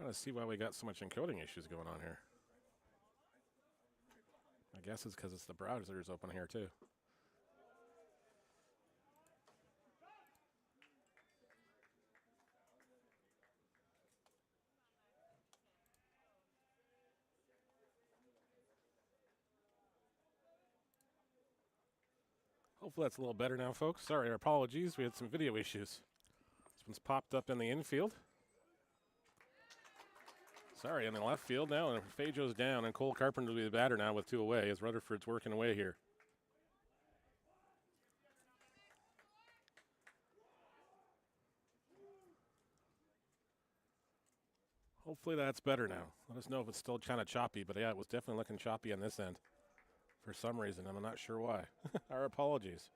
Trying to see why we got so much encoding issues going on here. I guess it's because it's the browser's open here too. Hopefully that's a little better now, folks. Sorry, our apologies. We had some video issues. This one's popped up in the infield. Sorry, in the left field now, and Fajo's down, and Cole Carpenter will be the batter now with 2 away as Rutherford's working away here. Hopefully that's better now. Let us know if it's still kind of choppy, but yeah, it was definitely looking choppy on this end for some reason. I'm not sure why. Our apologies.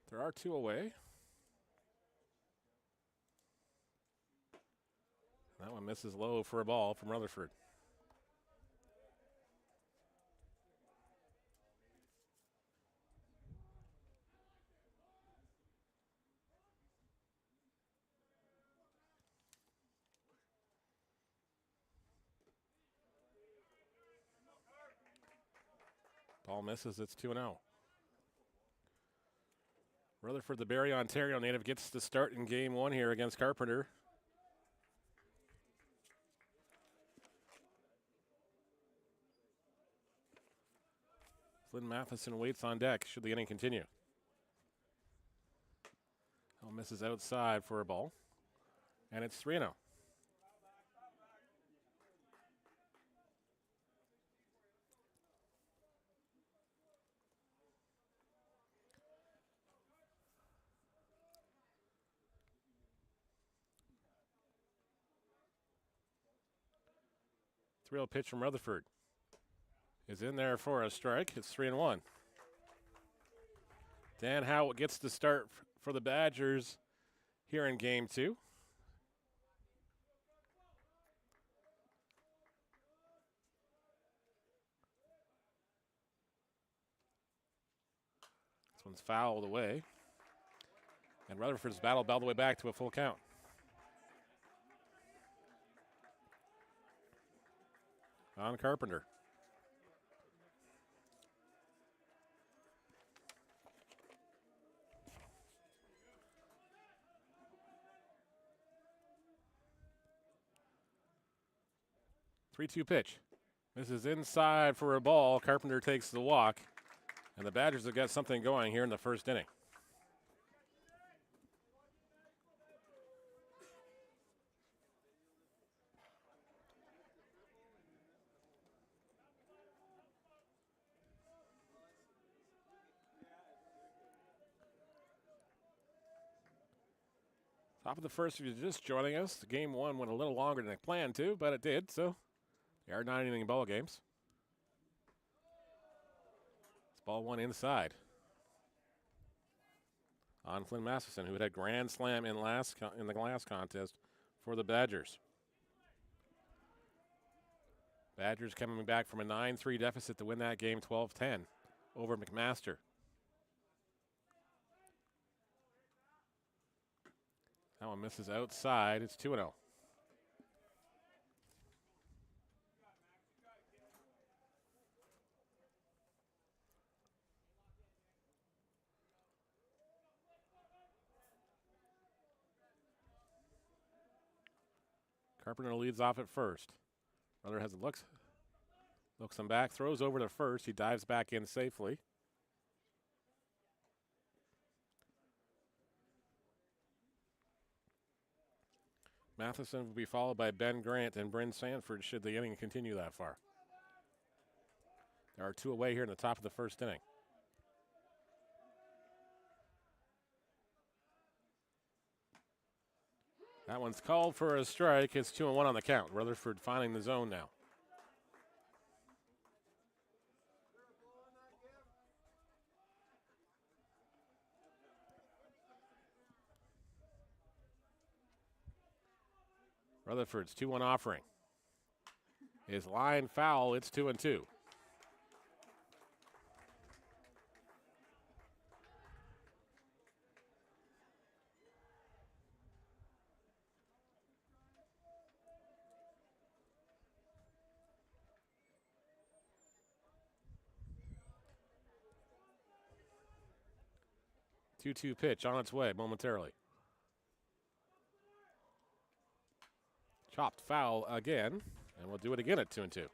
There are 2 away. That one misses low for a ball from Rutherford. Ball misses, it's 2-0. Rutherford, the Barrie, Ontario native, gets the start in game 1 here against Carpenter. Flynn Matheson waits on deck should the inning continue. Oh, misses outside for a ball. And it's 3-0. Three-0 pitch from Rutherford is in there for a strike. It's 3-1. Dan Howell gets the start for the Badgers here in game 2. This one's fouled away. And Rutherford's battled all the way back to a full count. On Carpenter. Three-two pitch. This is inside for a ball. Carpenter takes the walk. And the Badgers have got something going here in the first inning. Top of the first, if you're just joining us, game 1 went a little longer than I planned to, but it did, so they are 9-inning ball games. It's ball 1 inside. On Flynn Masterson, who had a grand slam in the last contest for the Badgers. Badgers coming back from a 9-3 deficit to win that game 12-10 over McMaster. That one misses outside. It's 2-0. Carpenter leads off at first. Brother has a looks him back, throws over to first. He dives back in safely. Matheson will be followed by Ben Grant and Bryn Sanford should the inning continue that far. There are 2 away here in the top of the first inning. That one's called for a strike. It's 2-1 on the count. Rutherford finding the zone now. Rutherford's 2-1 offering. His line foul, it's 2-2. 2-2 pitch on its way momentarily. Chopped foul again, and we'll do it again at 2-2.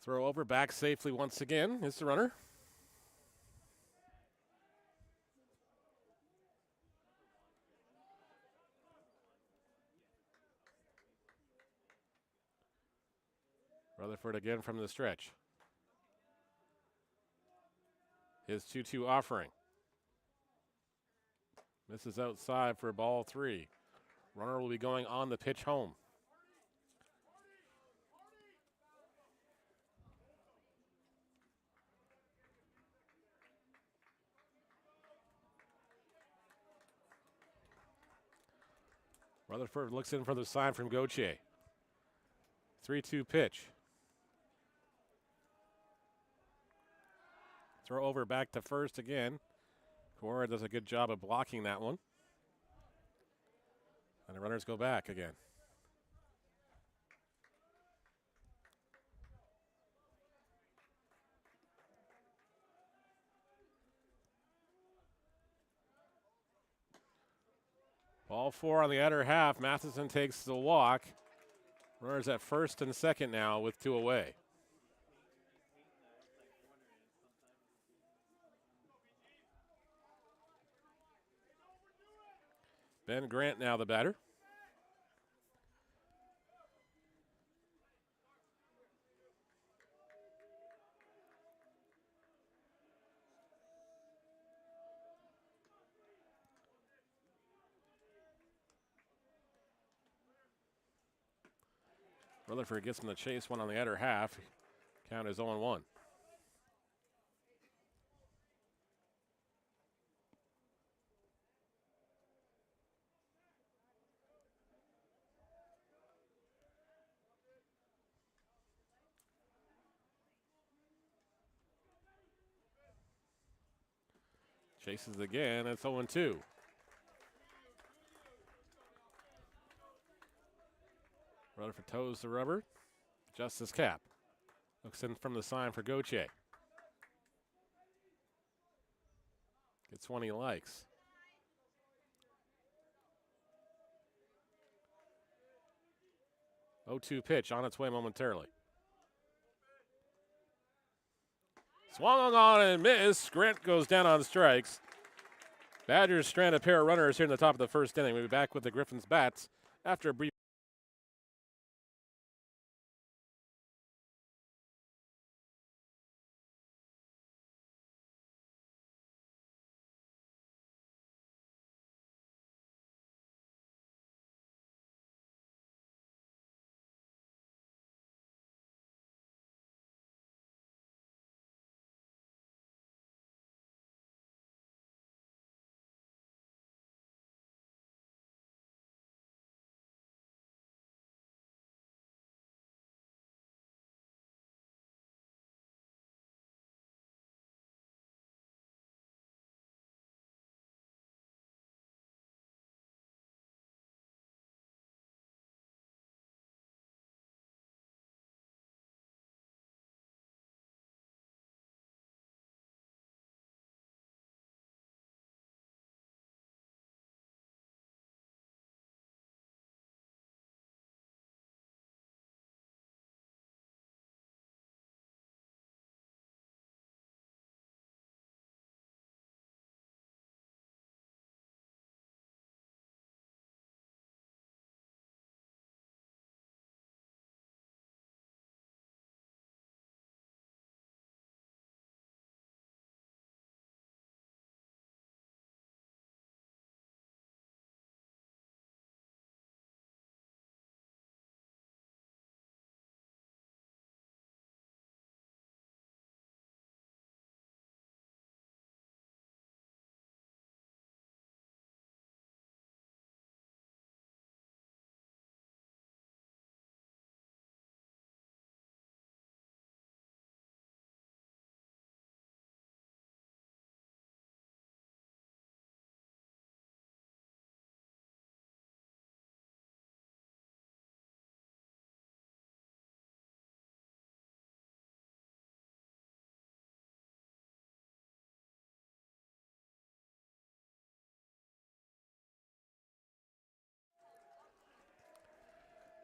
Throw over, back safely once again. Is the runner. Rutherford again from the stretch. His 2-2 offering. Misses outside for ball 3. Runner will be going on the pitch home. Rutherford looks in for the sign from Gauthier. 3-2 pitch. Throw over back to first again. Cora does a good job of blocking that one. And the runners go back again. Ball 4 on the other half. Matheson takes the walk. Runners at first and second now with 2 away. Ben Grant now the batter. Rutherford gets him the chase one on the other half. Count is 0-1. Chases again. It's 0-2. Rutherford toes the rubber. Just his cap. Looks in from the sign for Gauthier. Gets one he likes. Oh, 2 pitch on its way momentarily. Swung on and missed. Grant goes down on strikes. Badgers strand a pair of runners here in the top of the first inning. We'll be back with the Griffins bats after a brief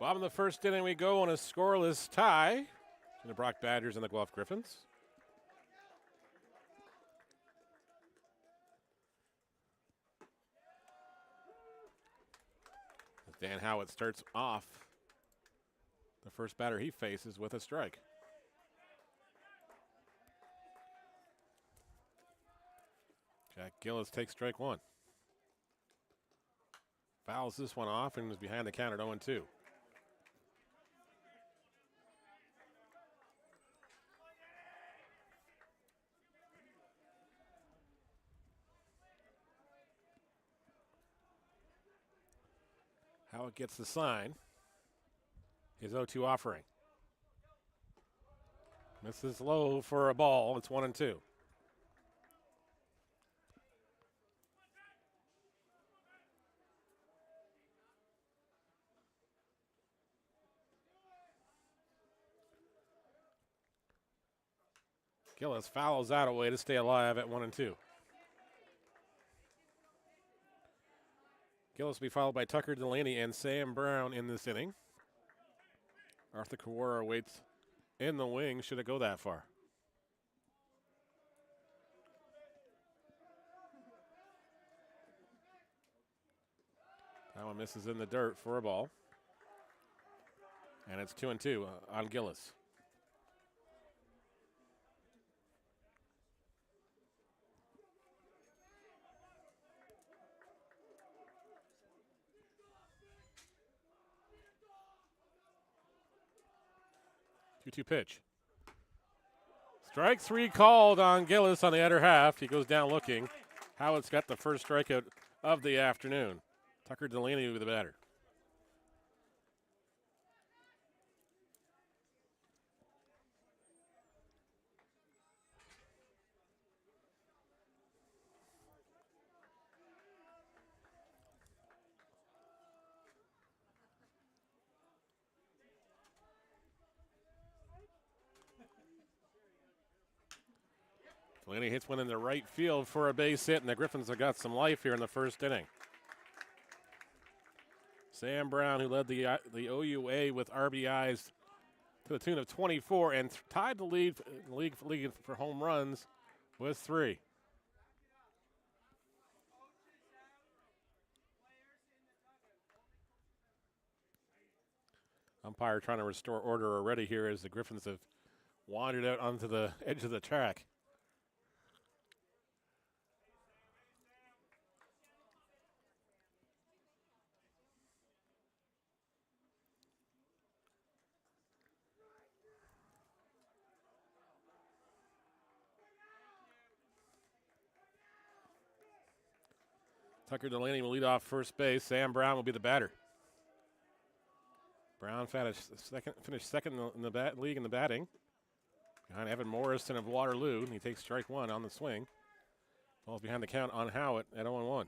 Bottom of the first inning we go on a scoreless tie in the Brock Badgers and the Guelph Griffins. Dan Howitt starts off the first batter he faces with a strike. Jack Gillis takes strike one. Fouls this one off and is behind the count at 0-2. Howitt gets the sign. His 0-2 offering. Misses low for a ball. It's 1-2. Gillis fouls that away to stay alive at 1-2. Gillis will be followed by Tucker Delaney and Sam Brown in this inning. Arthur Kawara waits in the wing should it go that far. That one misses in the dirt for a ball. And it's 2-2 on Gillis. Two pitch. Strike three called on Gillis on the other half. He goes down looking. Howitt's got the first strikeout of the afternoon. Tucker Delaney with the batter. Delaney hits one in the right field for a base hit, and the Griffins have got some life here in the first inning. Sam Brown, who led the OUA with RBIs to the tune of 24 and tied the league for home runs with 3. Umpire trying to restore order already here as the Griffins have wandered out onto the edge of the track. Tucker Delaney will lead off first base. Sam Brown will be the batter. Brown finished second in the league in the batting, behind Evan Morrison of Waterloo. He takes strike one on the swing. Ball's behind the count on Howitt at 0-1. Of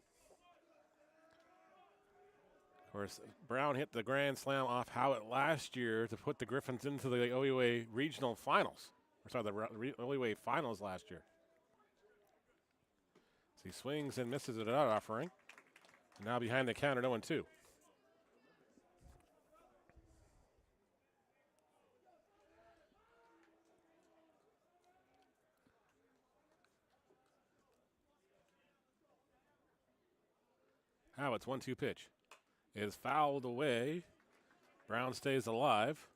course, Brown hit the grand slam off Howitt last year to put the Griffins into the OUA regional finals. The OUA finals last year. He swings and misses it out offering. Now behind the count at 0-2. Howitt's 1-2 pitch is fouled away. Brown stays alive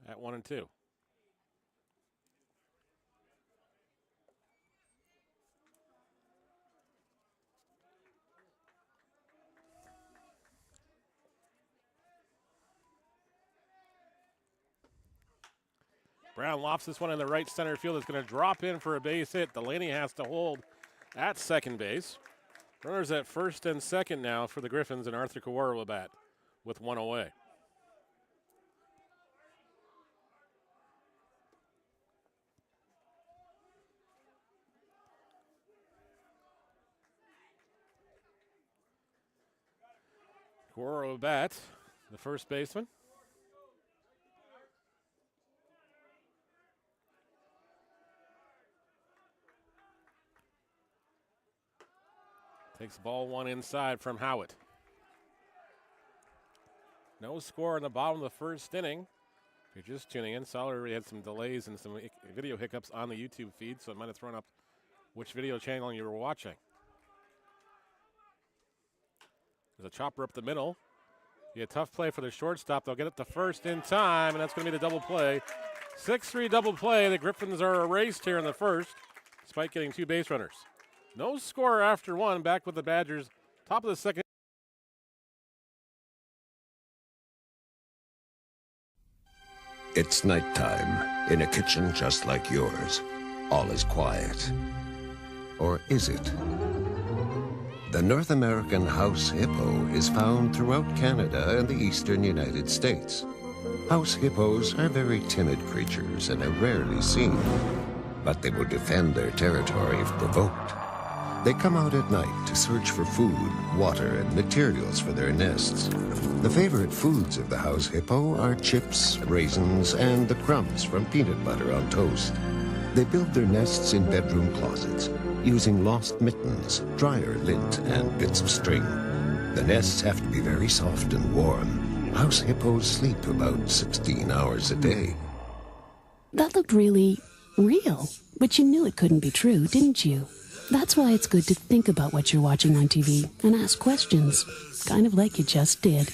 at 1-2. Brown lofts this one in the right center field. It's going to drop in for a base hit. Delaney has to hold at second base. Runners at first and second now for the Griffins, and Arthur Kawara will bat with one away. Kawara will bat, the first baseman. Takes ball one inside from Howitt. No score in the bottom of the first inning. If you're just tuning in, Soler had some delays and some video hiccups on the YouTube feed, so it might have thrown up which video channel you were watching. There's a chopper up the middle. Be a tough play for the shortstop. They'll get it to first in time, and that's going to be the double play. 6-3 double play. The Griffins are erased here in the first, despite getting 2 base runners. No score after one. Back with the Badgers. Top of the second. It's nighttime in a kitchen just like yours. All is quiet. Or is it? The North American house hippo is found throughout Canada and the eastern United States. House hippos are very timid creatures and are rarely seen, but they will defend their territory if provoked. They come out at night to search for food, water, and materials for their nests. The favorite foods of the house hippo are chips, raisins, and the crumbs from peanut butter on toast. They build their nests in bedroom closets, using lost mittens, dryer lint, and bits of string. The nests have to be very soft and warm. House hippos sleep about 16 hours a day. That looked really real, but you knew it couldn't be true, didn't you? That's why it's good to think about what you're watching on TV and ask questions, kind of like you just did.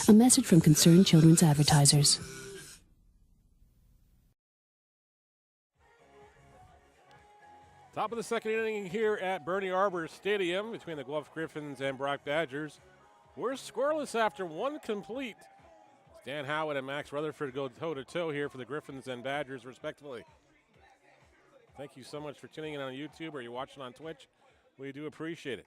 A message from Concerned Children's Advertisers. Top of the second inning here at Bernie Arbour Stadium between the Guelph Griffins and Brock Badgers. We're scoreless after one complete. Stan Howard and Max Rutherford go toe-to-toe here for the Griffins and Badgers, respectively. Thank you so much for tuning in on YouTube or you're watching on Twitch. We do appreciate it.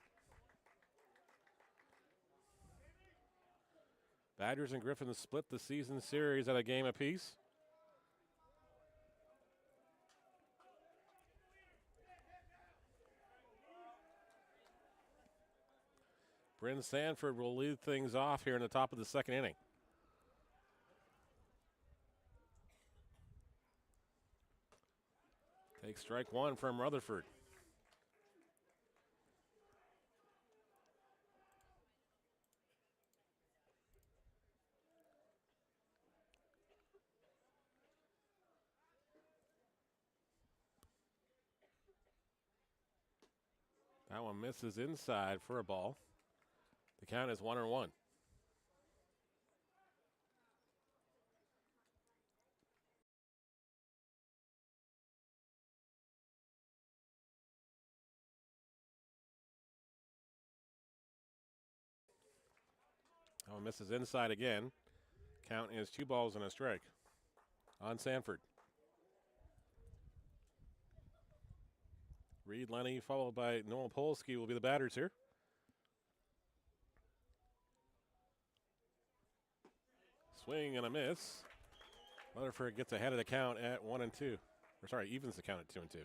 Badgers and Griffins split the season series at a game apiece. Bryn Sanford will lead things off here in the top of the second inning. Take strike one from Rutherford. That one misses inside for a ball. The count is 1-1. That one misses inside again. Count is 2 balls and a strike on Sanford. Reed Lenny followed by Noel Polsky will be the batters here. Swing and a miss. Rutherford gets ahead of the count at 1-2. Or sorry, evens the count at 2-2.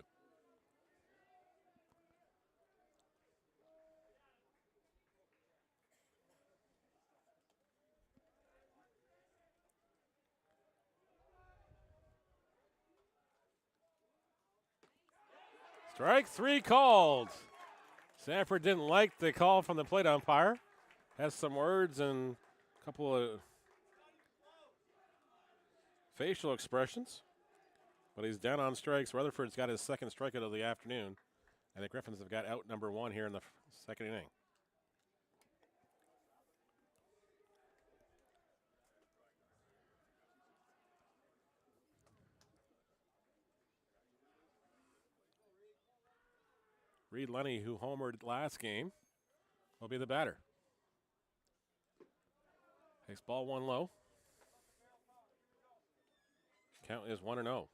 Strike 3 called. Sanford didn't like the call from the plate umpire. Has some words and a couple of facial expressions. But he's down on strikes. Rutherford's got his second strikeout of the afternoon. And the Griffins have got out number 1 here in the second inning. Reed Lenny, who homered last game, will be the batter. Takes ball 1 low. Count is 1-0.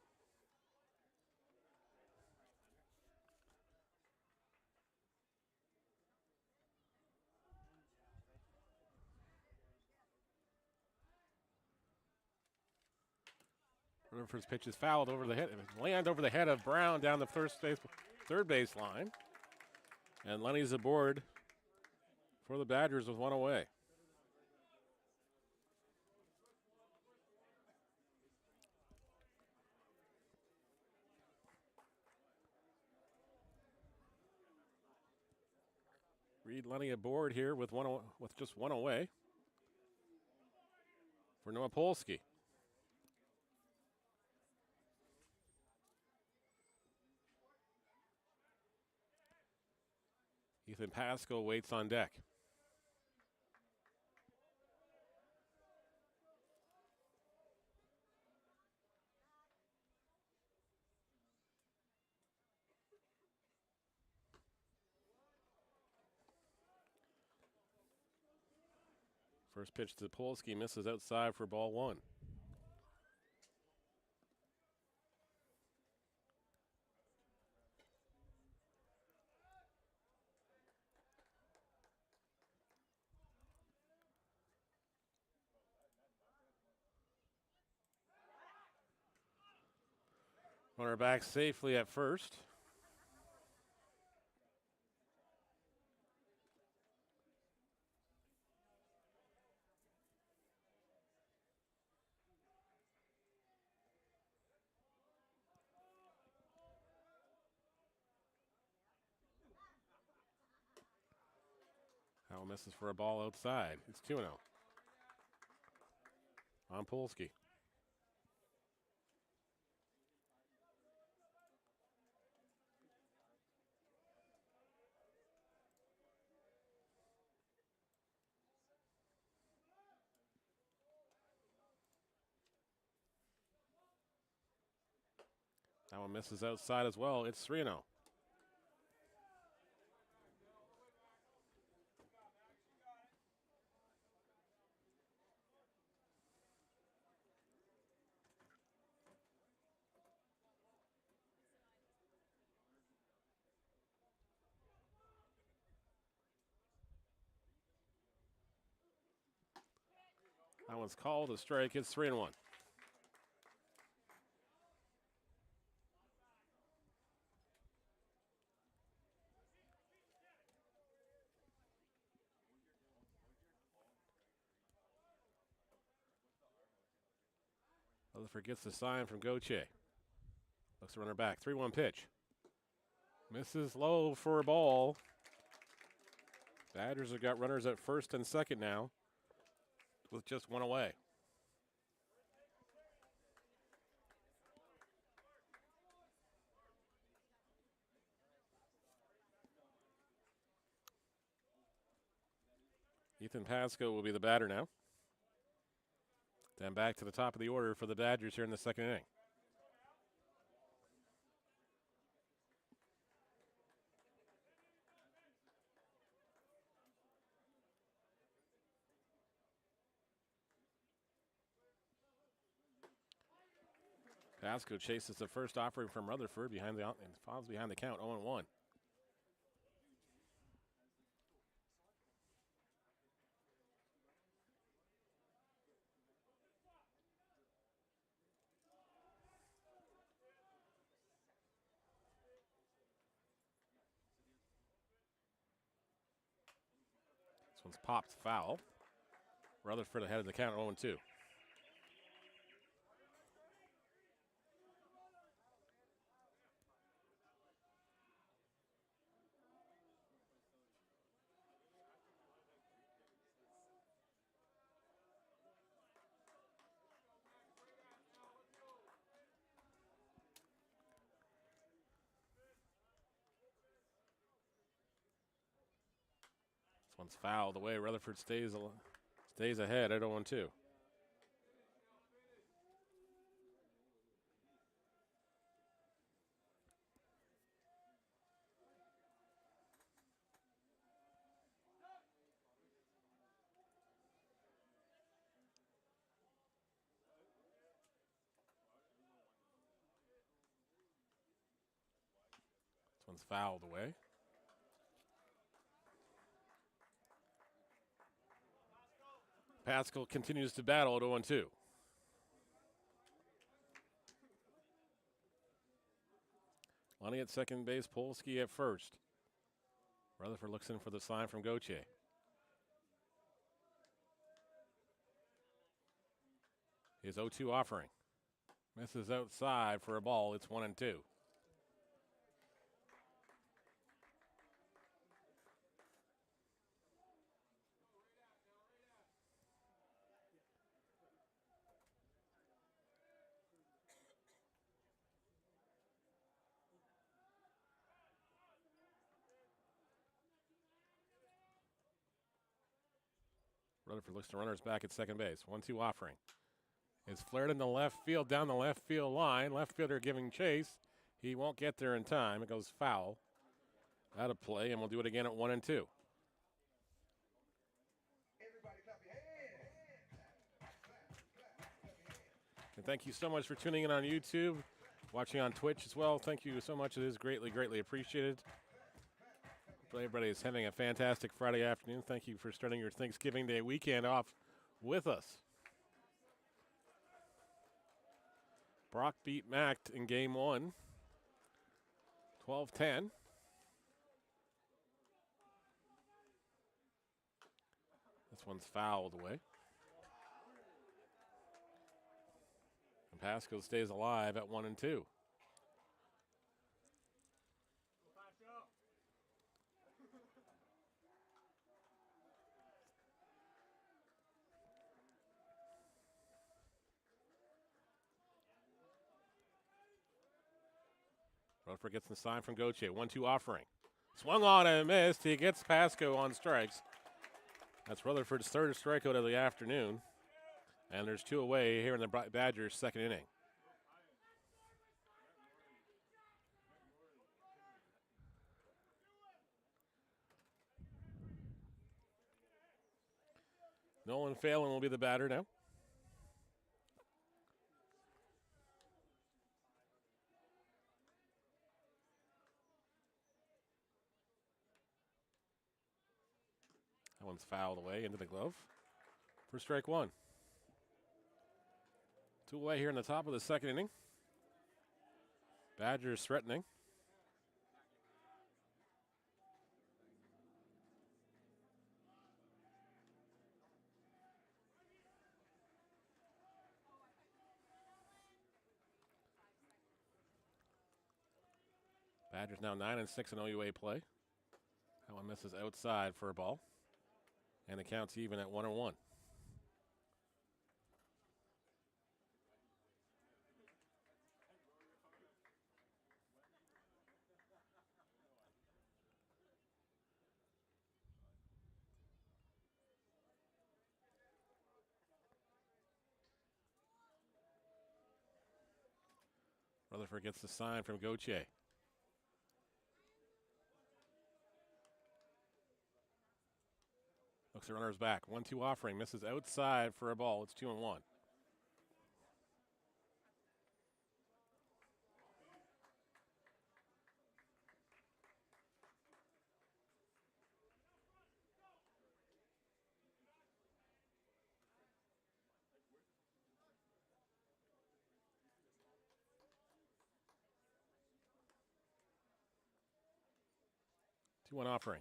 Rutherford's pitch is fouled over the head, land over the head of Brown down the third base line. And Lenny's aboard for the Badgers with 1 away. Reed Lenny aboard here with just 1 away. for Noah Polsky. Ethan Pasco waits on deck. First pitch to Polsky misses outside for ball one. Runner back safely at first. Howell misses for a ball outside. It's 2-0 on Polsky. That one misses outside as well. It's 3-0. That one's called a strike. It's 3-1. Rutherford gets the sign from Gauthier. Looks the runner back. 3-1 pitch. Misses low for a ball. Badgers have got runners at first and second now, with just one away. Ethan Pasco will be the batter now. Then back to the top of the order for the Badgers here in the second inning. Pasco chases the first offering from Rutherford behind the and falls behind the count, 0-1. This one's popped foul. Rutherford ahead of the count, 0-2. This one's fouled away. Rutherford stays ahead at 0-2. This one's fouled away. Pascal continues to battle at 0-2. Lonnie at second base, Polsky at first. Rutherford looks in for the sign from Gauthier. His 0-2 offering. Misses outside for a ball. It's 1-2. Rutherford looks to runners back at second base. 1-2 offering. It's flared in the left field, down the left field line. Left fielder giving chase. He won't get there in time. It goes foul. Out of play, and we'll do it again at 1-2. And thank you so much for tuning in on YouTube, watching on Twitch as well. Thank you so much. It is greatly, greatly appreciated. Hope everybody is having a fantastic Friday afternoon. Thank you for starting your Thanksgiving Day weekend off with us. Brock beat Mac in game 1, 12-10. This one's fouled away. And Pasco stays alive at 1-2. Rutherford gets the sign from Gauthier. 1-2 offering. Swung on and missed. He gets Pasco on strikes. That's Rutherford's third strikeout of the afternoon. And there's 2 away here in the Badgers' second inning. Nolan Phelan will be the batter now. That one's fouled away into the glove for strike 1. 2 away here in the top of the second inning. Badgers threatening. Badgers now 9-6 in OUA play. That one misses outside for a ball. And the count's even at 1-1. Rutherford gets the sign from Gauthier. Looks the runner's back. 1-2 offering. Misses outside for a ball. It's 2-1. Two-one offering.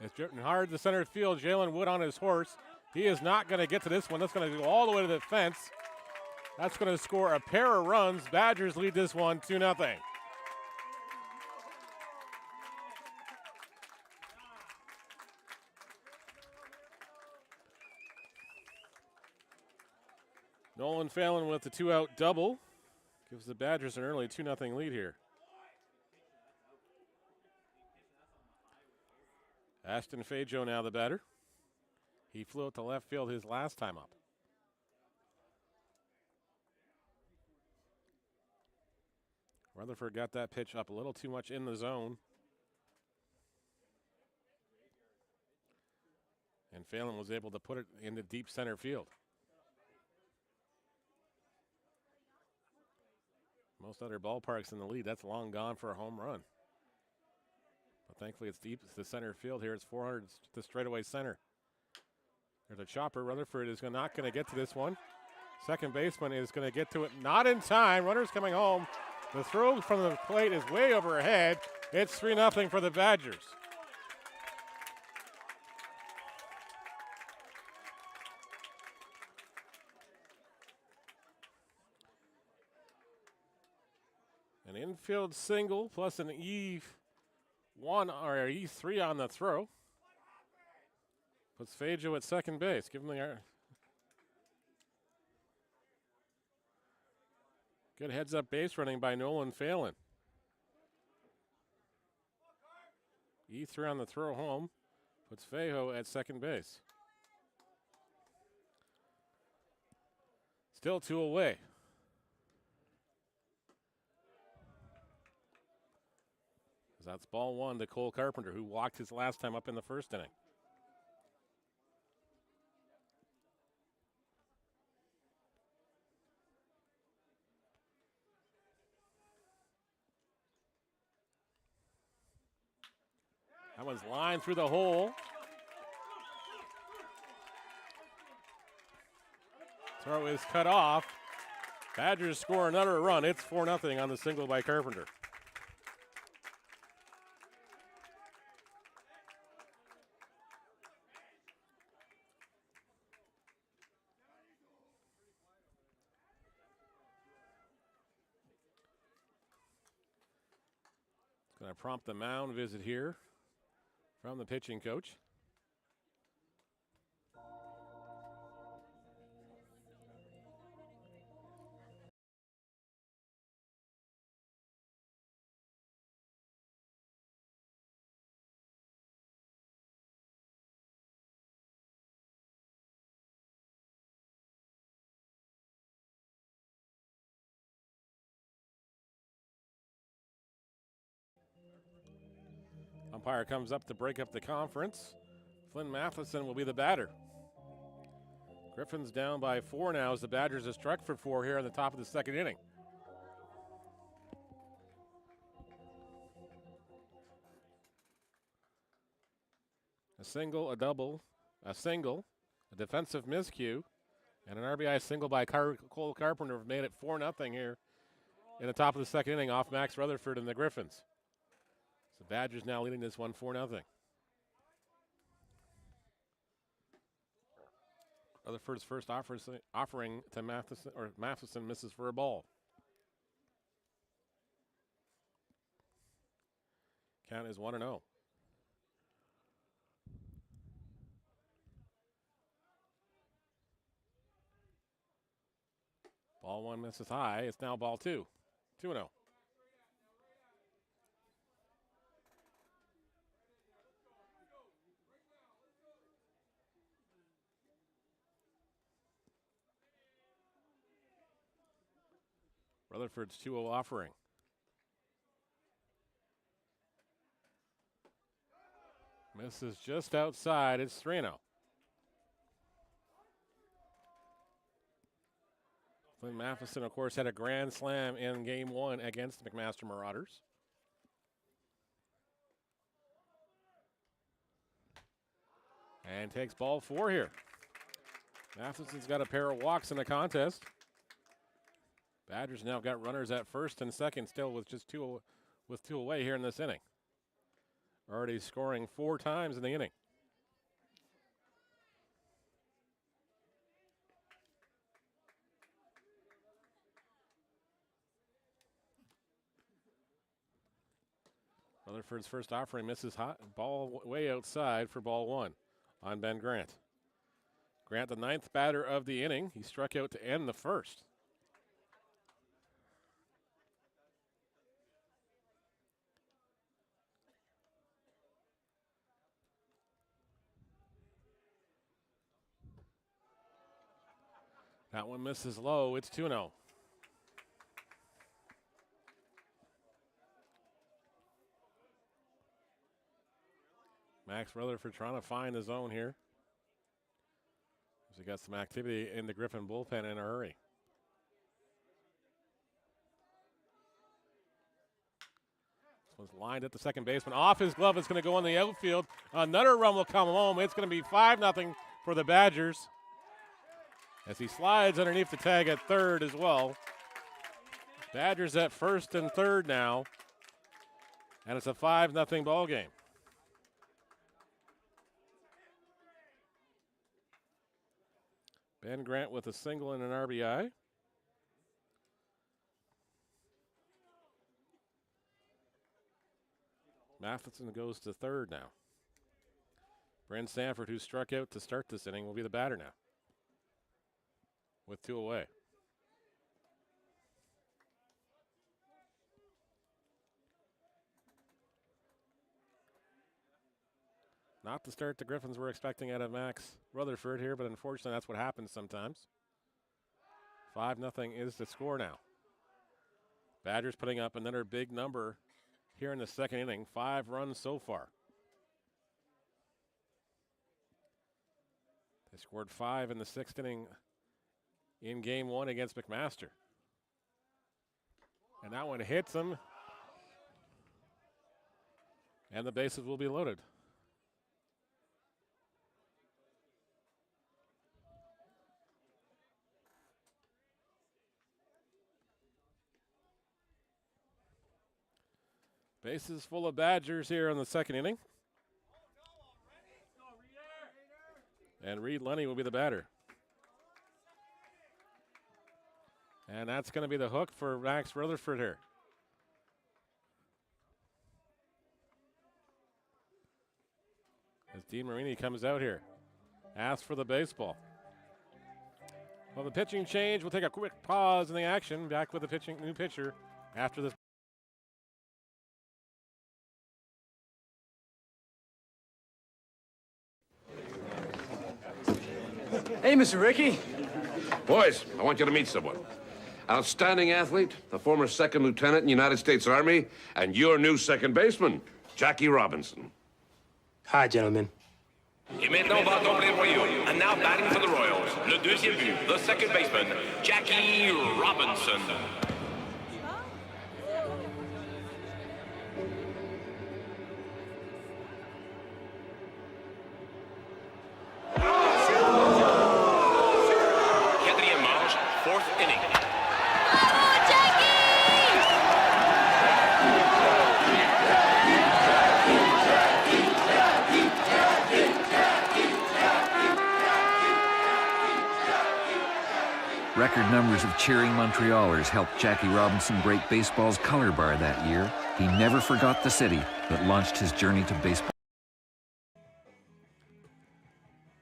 It's drifting hard to center field. Jalen Wood on his horse. He is not going to get to this one. That's going to go all the way to the fence. That's going to score a pair of runs. Badgers lead this one 2-0. Nolan Phelan with the 2-out double. Gives the Badgers an early 2-0 lead here. Ashton Fajo now the batter. He flew out to left field his last time up. Rutherford got that pitch up a little too much in the zone. And Phelan was able to put it into deep center field. Most other ballparks in the lead, that's long gone for a home run. But thankfully it's deep. It's the center field here. It's 400 to straightaway center. There's a chopper. Rutherford is not going to get to this one. Second baseman is going to get to it. Not in time. Runner's coming home. The throw from the plate is way overhead. It's 3-0 for the Badgers. An infield single plus an E1 or E3 on the throw. Puts Fajo at second base. Give him the good heads-up base running by Nolan Phelan. E3 on the throw home. Puts Fajo at second base. Still 2 away. That's ball 1 to Cole Carpenter, who walked his last time up in the first inning. That one's lined through the hole. Throw is cut off. Badgers score another run. It's 4-0 on the single by Carpenter. It's going to prompt the mound visit here from the pitching coach. Umpire comes up to break up the conference. Flynn Matheson will be the batter. Griffins down by 4 now as the Badgers have struck for 4 here in the top of the second inning. A single, a double, a single, a defensive miscue, and an RBI single by Cole Carpenter have made it 4-0 here in the top of the second inning off Max Rutherford and the Griffins. So Badgers now leading this one 4-0. Rutherford's first offering to Matheson, or Matheson misses for a ball. Count is 1-0. Ball 1 misses high. It's now ball 2. 2-0. Rutherford's 2-0 offering. Misses just outside. It's 3-0. Flynn Matheson, of course, had a grand slam in Game 1 against the McMaster Marauders. And takes ball 4 here. Matheson's got a pair of walks in the contest. Badgers now got runners at first and second, still with just 2 away here in this inning. Already scoring 4 times in the inning. Rutherford's first offering misses hot, ball way outside for ball 1 on Ben Grant. Grant, the 9th batter of the inning. He struck out to end the first. That one misses low. It's 2-0. Max Rutherford trying to find the zone here. He got some activity in the Griffin bullpen in a hurry. This one's lined at the second baseman. Off his glove, it's going to go in the outfield. Another run will come home. It's going to be 5-0 for the Badgers as he slides underneath the tag at third as well. Badgers at first and third now, and it's a 5-0 ball game. Ben Grant with a single and an RBI. Matheson goes to third now. Bryn Sanford, who struck out to start this inning, will be the batter now with 2 away. Not the start the Griffins were expecting out of Max Rutherford here, but unfortunately that's what happens sometimes. 5-0 is the score now. Badgers putting up another big number here in the second inning. 5 runs so far. They scored 5 in the 6th inning in game 1 against McMaster. And that one hits them. And the bases will be loaded. Bases full of Badgers here in the second inning. And Reed Lenny will be the batter. And that's going to be the hook for Max Rutherford here. As Dean Marini comes out here, asks for the baseball. Well, the pitching change. We'll take a quick pause in the action. Back with the new pitcher after this. Hey, Mr. Ricky. Boys, I want you to meet someone. Outstanding athlete, the former second lieutenant in the United States Army, and your new second baseman, Jackie Robinson. Hi, gentlemen. Et maintenant, va tomber le Royaux. And now batting for the Royals, le deuxième but, the second baseman, Jackie Robinson. Quatrième manche, 4th inning. Record numbers of cheering Montrealers helped Jackie Robinson break baseball's color bar that year. He never forgot the city that launched his journey to baseball.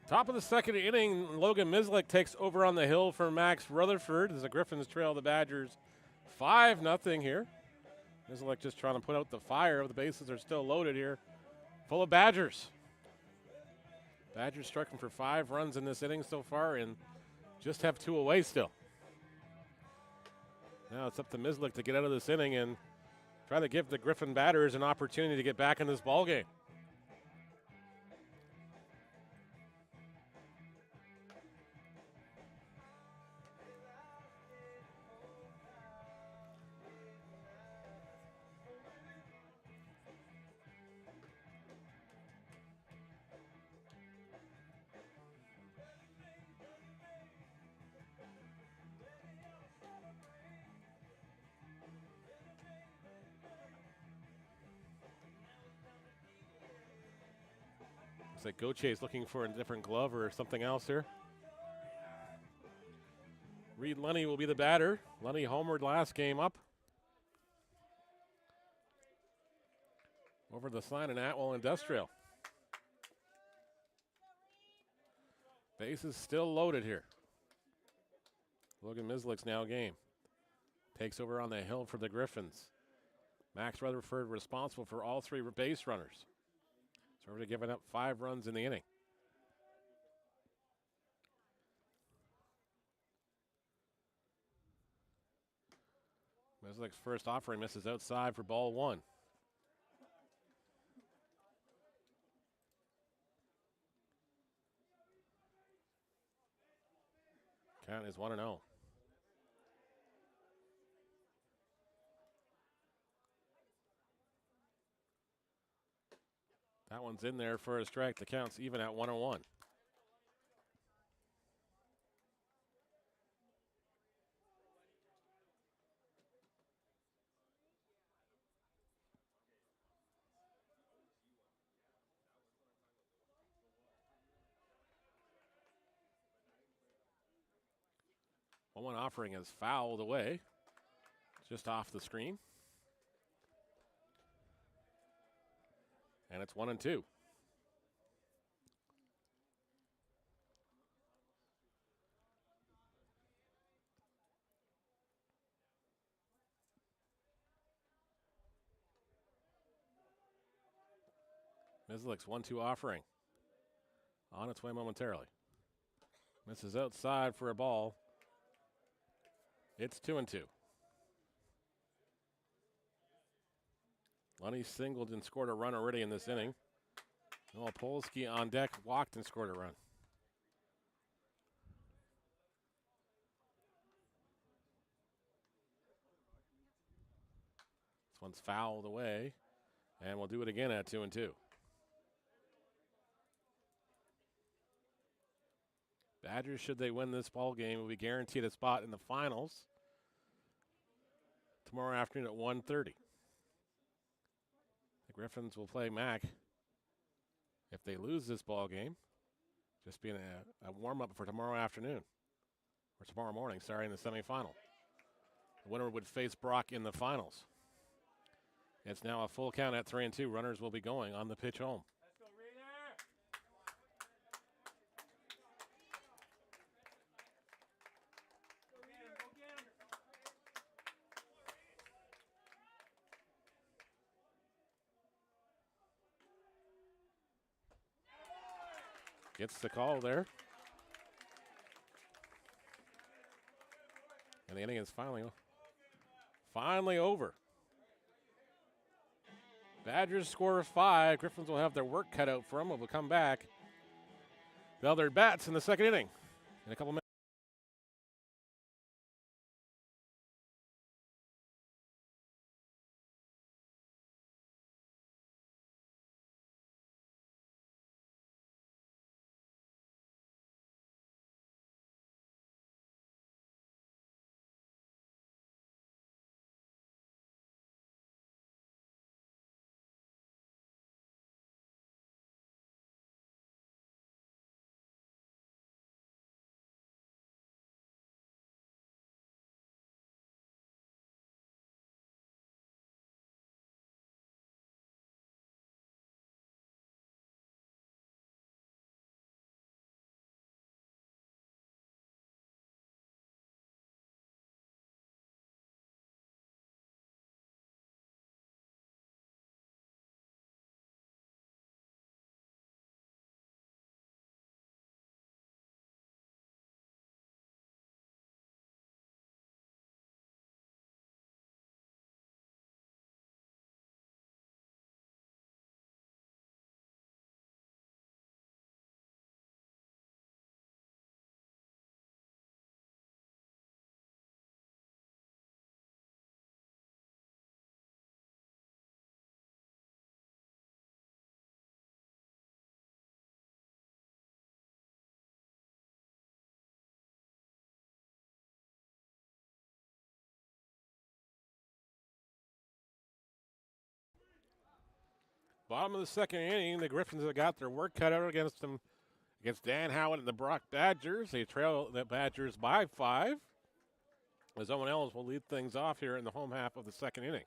Top of the second inning, Logan Mislick takes over on the hill for Max Rutherford as the Griffins trail the Badgers 5-0 here. Mislick just trying to put out the fire. The bases are still loaded here, full of Badgers. Badgers striking for 5 runs in this inning so far and just have 2 away still. Now it's up to Mislick to get out of this inning and try to give the Griffin batters an opportunity to get back in this ball game. Looks like Gauthier looking for a different glove or something else here. Reed Lenny will be the batter. Lenny homered last game up. Over the sign in Atwell Industrial. Bases still loaded here. Logan Mislick's now game. Takes over on the hill for the Griffins. Max Rutherford responsible for all 3 base runners. So we're giving up 5 runs in the inning. Mislick's first offering misses outside for ball 1. Count is 1-0. That one's in there for a strike. The count's even at 1-1. One offering is fouled away, just off the screen. And it's 1-2. Mislick's 1-2 offering. On its way momentarily. Misses outside for a ball. It's 2-2. Lunny singled and scored a run already in this inning. Noah Polsky on deck, walked and scored a run. This one's fouled away, and we'll do it again at 2-2. Badgers, should they win this ball game, will be guaranteed a spot in the finals tomorrow afternoon at 1:30. The Griffins will play Mac. If they lose this ball game, just being a warm-up for tomorrow afternoon, or tomorrow morning, sorry, in the semifinal. The winner would face Brock in the finals. It's now a full count at 3-2. Runners will be going on the pitch home. Gets the call there. And the inning is finally over. Badgers score 5. Griffins will have their work cut out for them. We'll come back. They'll their bats in the second inning in a couple minutes. Bottom of the second inning, the Griffins have got their work cut out against Dan Howard and the Brock Badgers. They trail the Badgers by 5. As Owen Ellis will lead things off here in the home half of the second inning.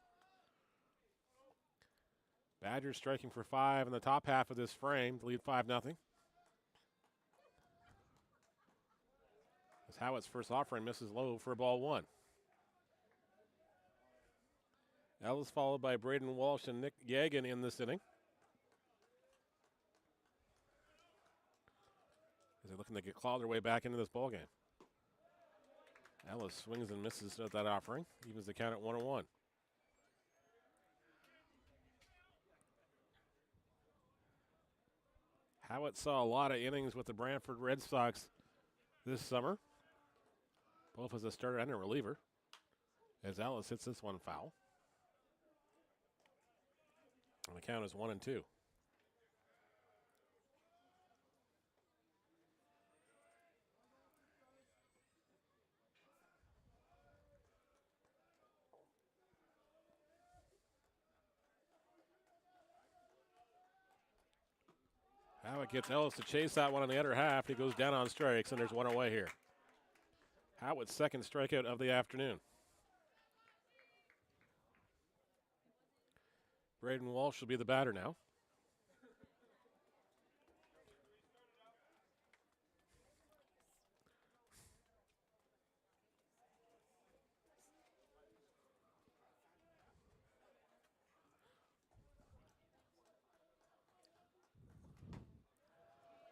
Badgers striking for 5 in the top half of this frame to lead 5-0. As Howitt's first offering misses low for ball 1. Ellis followed by Braden Walsh and Nick Yagan in this inning. As they're looking to claw their way back into this ballgame. Ellis swings and misses at that offering. Evens the count at 1-1. Howitt saw a lot of innings with the Brantford Red Sox this summer, both as a starter and a reliever. As Ellis hits this one foul. And the count is 1-2. Howitt gets Ellis to chase that one in the other half. He goes down on strikes, and there's one away here. Howitt's second strikeout of the afternoon. Braden Walsh will be the batter now.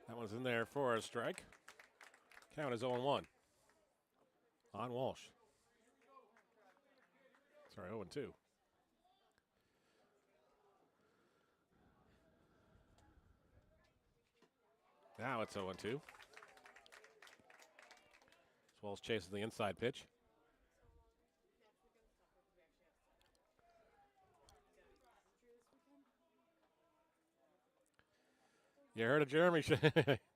That one's in there for a strike. Count is 0-1 on Walsh. Sorry, 0-2. Now it's 0-2. Swells chases the inside pitch. You heard of Jeremy.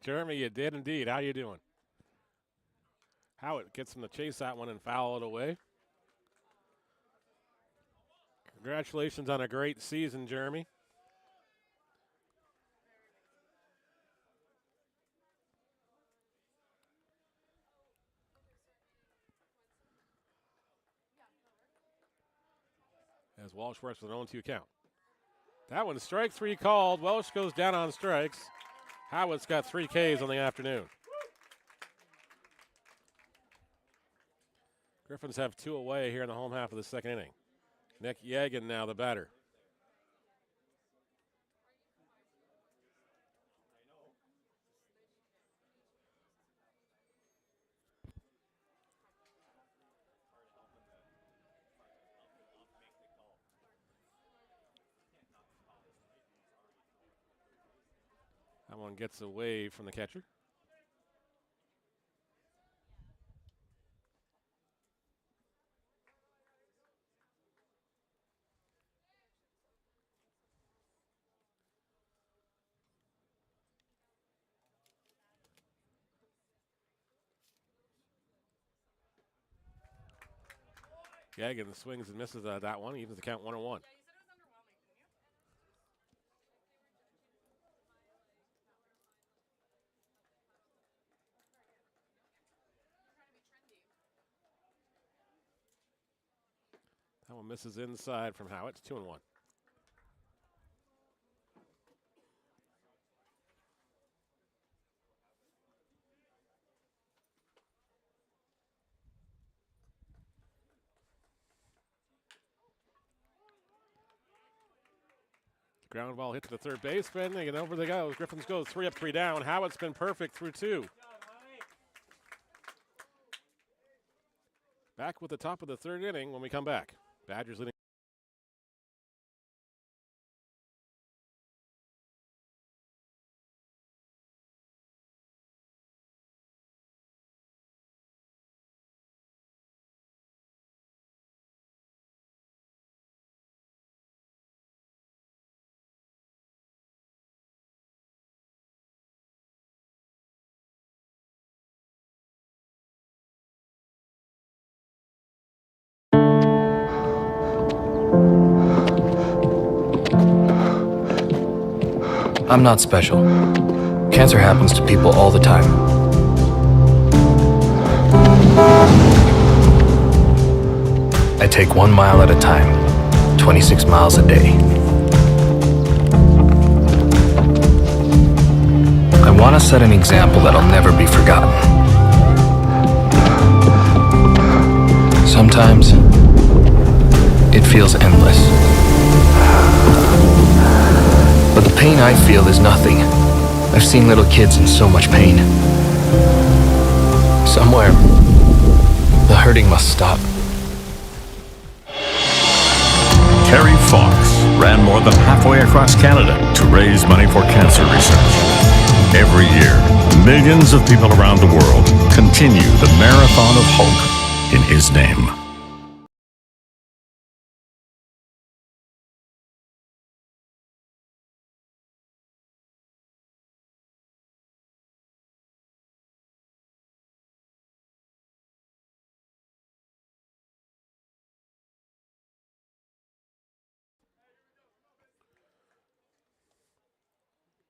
Jeremy, you did indeed. How you doing? Howitt gets him to chase that one and foul it away. Congratulations on a great season, Jeremy. As Walsh works with an 0-2 count. That one's strike 3 called. Welsh goes down on strikes. Howitt's got 3 Ks on the afternoon. Griffins have 2 away here in the home half of the second inning. Nick Yagan now the batter. That one gets away from the catcher. Yagan swings and misses that one, evens the count 1-1. That one misses inside from Howitt. It's 2-1. Ground ball hit to the third baseman, and over they go. Griffins go 3 up, 3 down. Howitt's been perfect through 2. Back with the top of the third inning when we come back. Badgers leading. I'm not special. Cancer happens to people all the time. I take 1 mile at a time, 26 miles a day. I want to set an example that'll never be forgotten. Sometimes, it feels endless. But the pain I feel is nothing. I've seen little kids in so much pain. Somewhere, the hurting must stop. Terry Fox ran more than halfway across Canada to raise money for cancer research. Every year, millions of people around the world continue the marathon of hope in his name.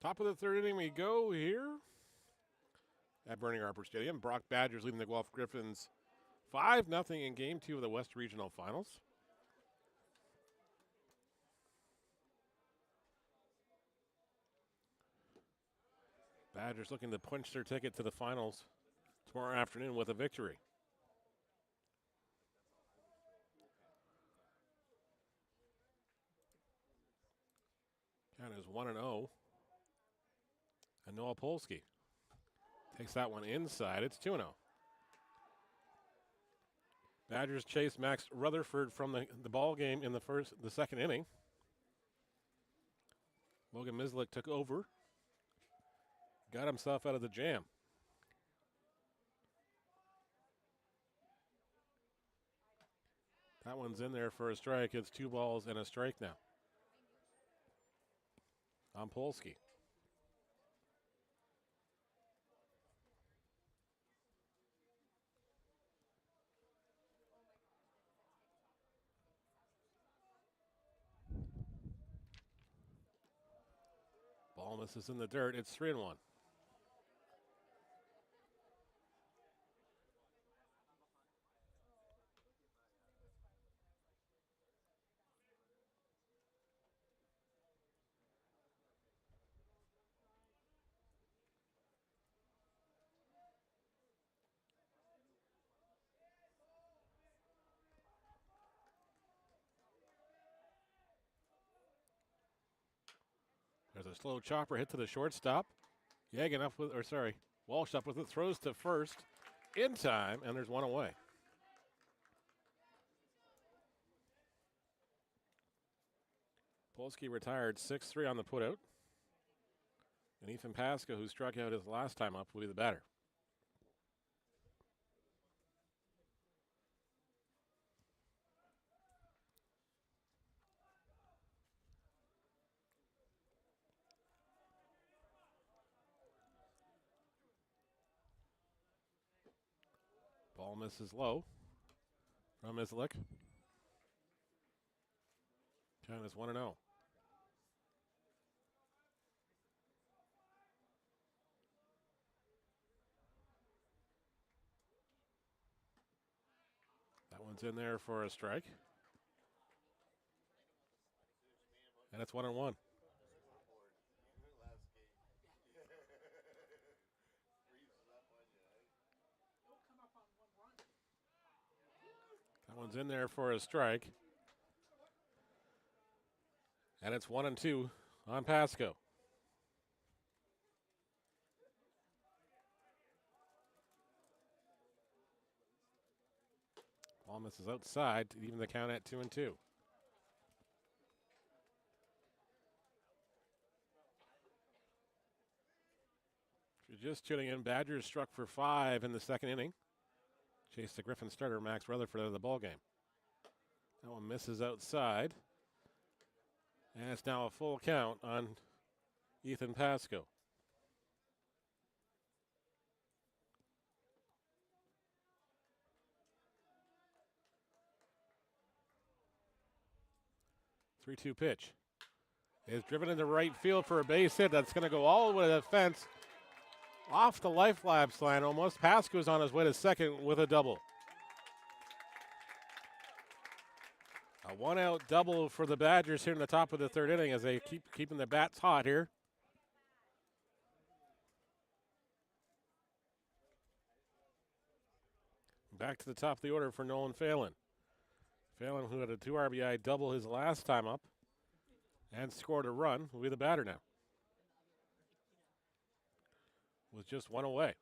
Top of the third inning we go here at Bernie Arbour Stadium. Brock Badgers leading the Guelph Griffins 5-0 in Game 2 of the West Regional Finals. Badgers looking to punch their ticket to the finals tomorrow afternoon with a victory. Count is 1-0. And Noah Polsky takes that one inside. It's 2-0. Badgers chased Max Rutherford from the ball game in the second inning. Logan Mislick took over. Got himself out of the jam. That one's in there for a strike. It's 2 balls and a strike now on Polsky. Ball misses in the dirt. It's 3-1. There's a slow chopper hit to the shortstop. Yagan up with, Walsh up with it, throws to first in time, and there's one away. Polsky retired 6-3 on the putout. And Ethan Pasco, who struck out his last time up, will be the batter. Ball misses low from Mislick. Count is 1-0. That one's in there for a strike. And it's 1-1. That one's in there for a strike. And it's 1-2 on Pasco. Ball misses outside to even the count at 2-2. If you're just tuning in, Badgers struck for 5 in the second inning. Chased the Griffin starter, Max Rutherford, out of the ball game. That one misses outside. And it's now a full count on Ethan Pasco. Three-two pitch is driven into right field for a base hit. That's going to go all the way to the fence, off the life lapse line almost. Pasco's on his way to second with a double. A one-out double for the Badgers here in the top of the third inning as they keep keeping the bats hot here. Back to the top of the order for Nolan Phelan. Phelan, who had a 2 RBI double his last time up and scored a run, will be the batter now, with just one away.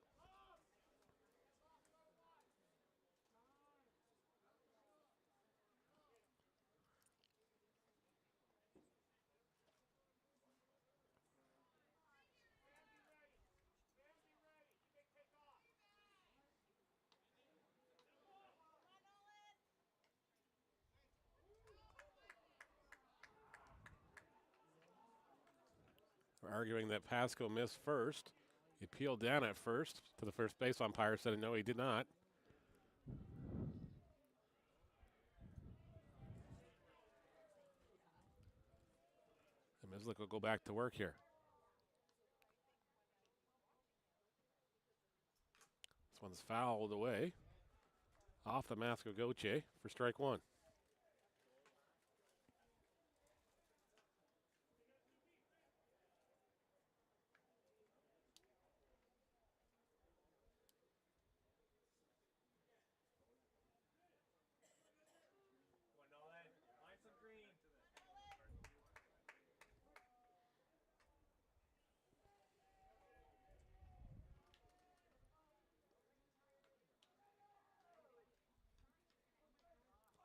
We're arguing that Pasco missed first. He peeled down at first to the first base umpire, said no, he did not. And Mislick will go back to work here. This one's fouled away off the mask of Gauthier for strike one.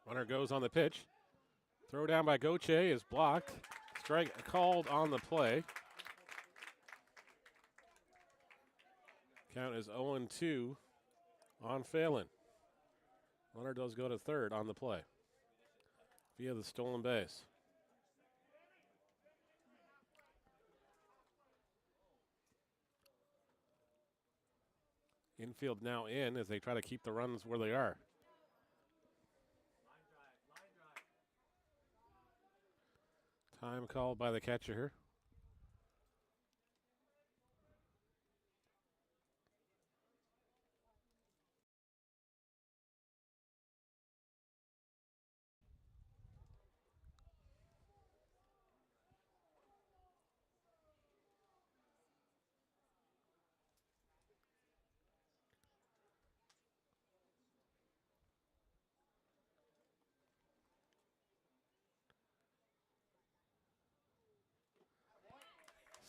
Runner goes on the pitch. Throw down by Gauthier is blocked. Strike called on the play. Count is 0-2 on Phelan. Runner does go to third on the play via the stolen base. Infield now in as they try to keep the runs where they are. Time called by the catcher here.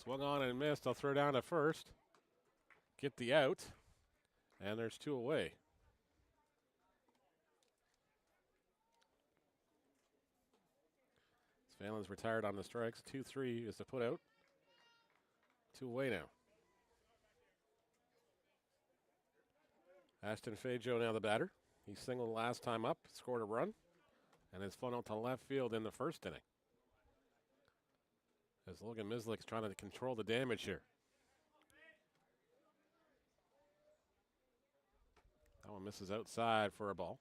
Swung on and missed. I'll throw down to first. Get the out. And there's 2 away. Phelan's retired on the strikes. 2-3 is the put out. 2 away now. Ashton Fajo now the batter. He singled last time up, scored a run, and is flown out to left field in the first inning. As Logan Mislick's trying to control the damage here. That one misses outside for a ball.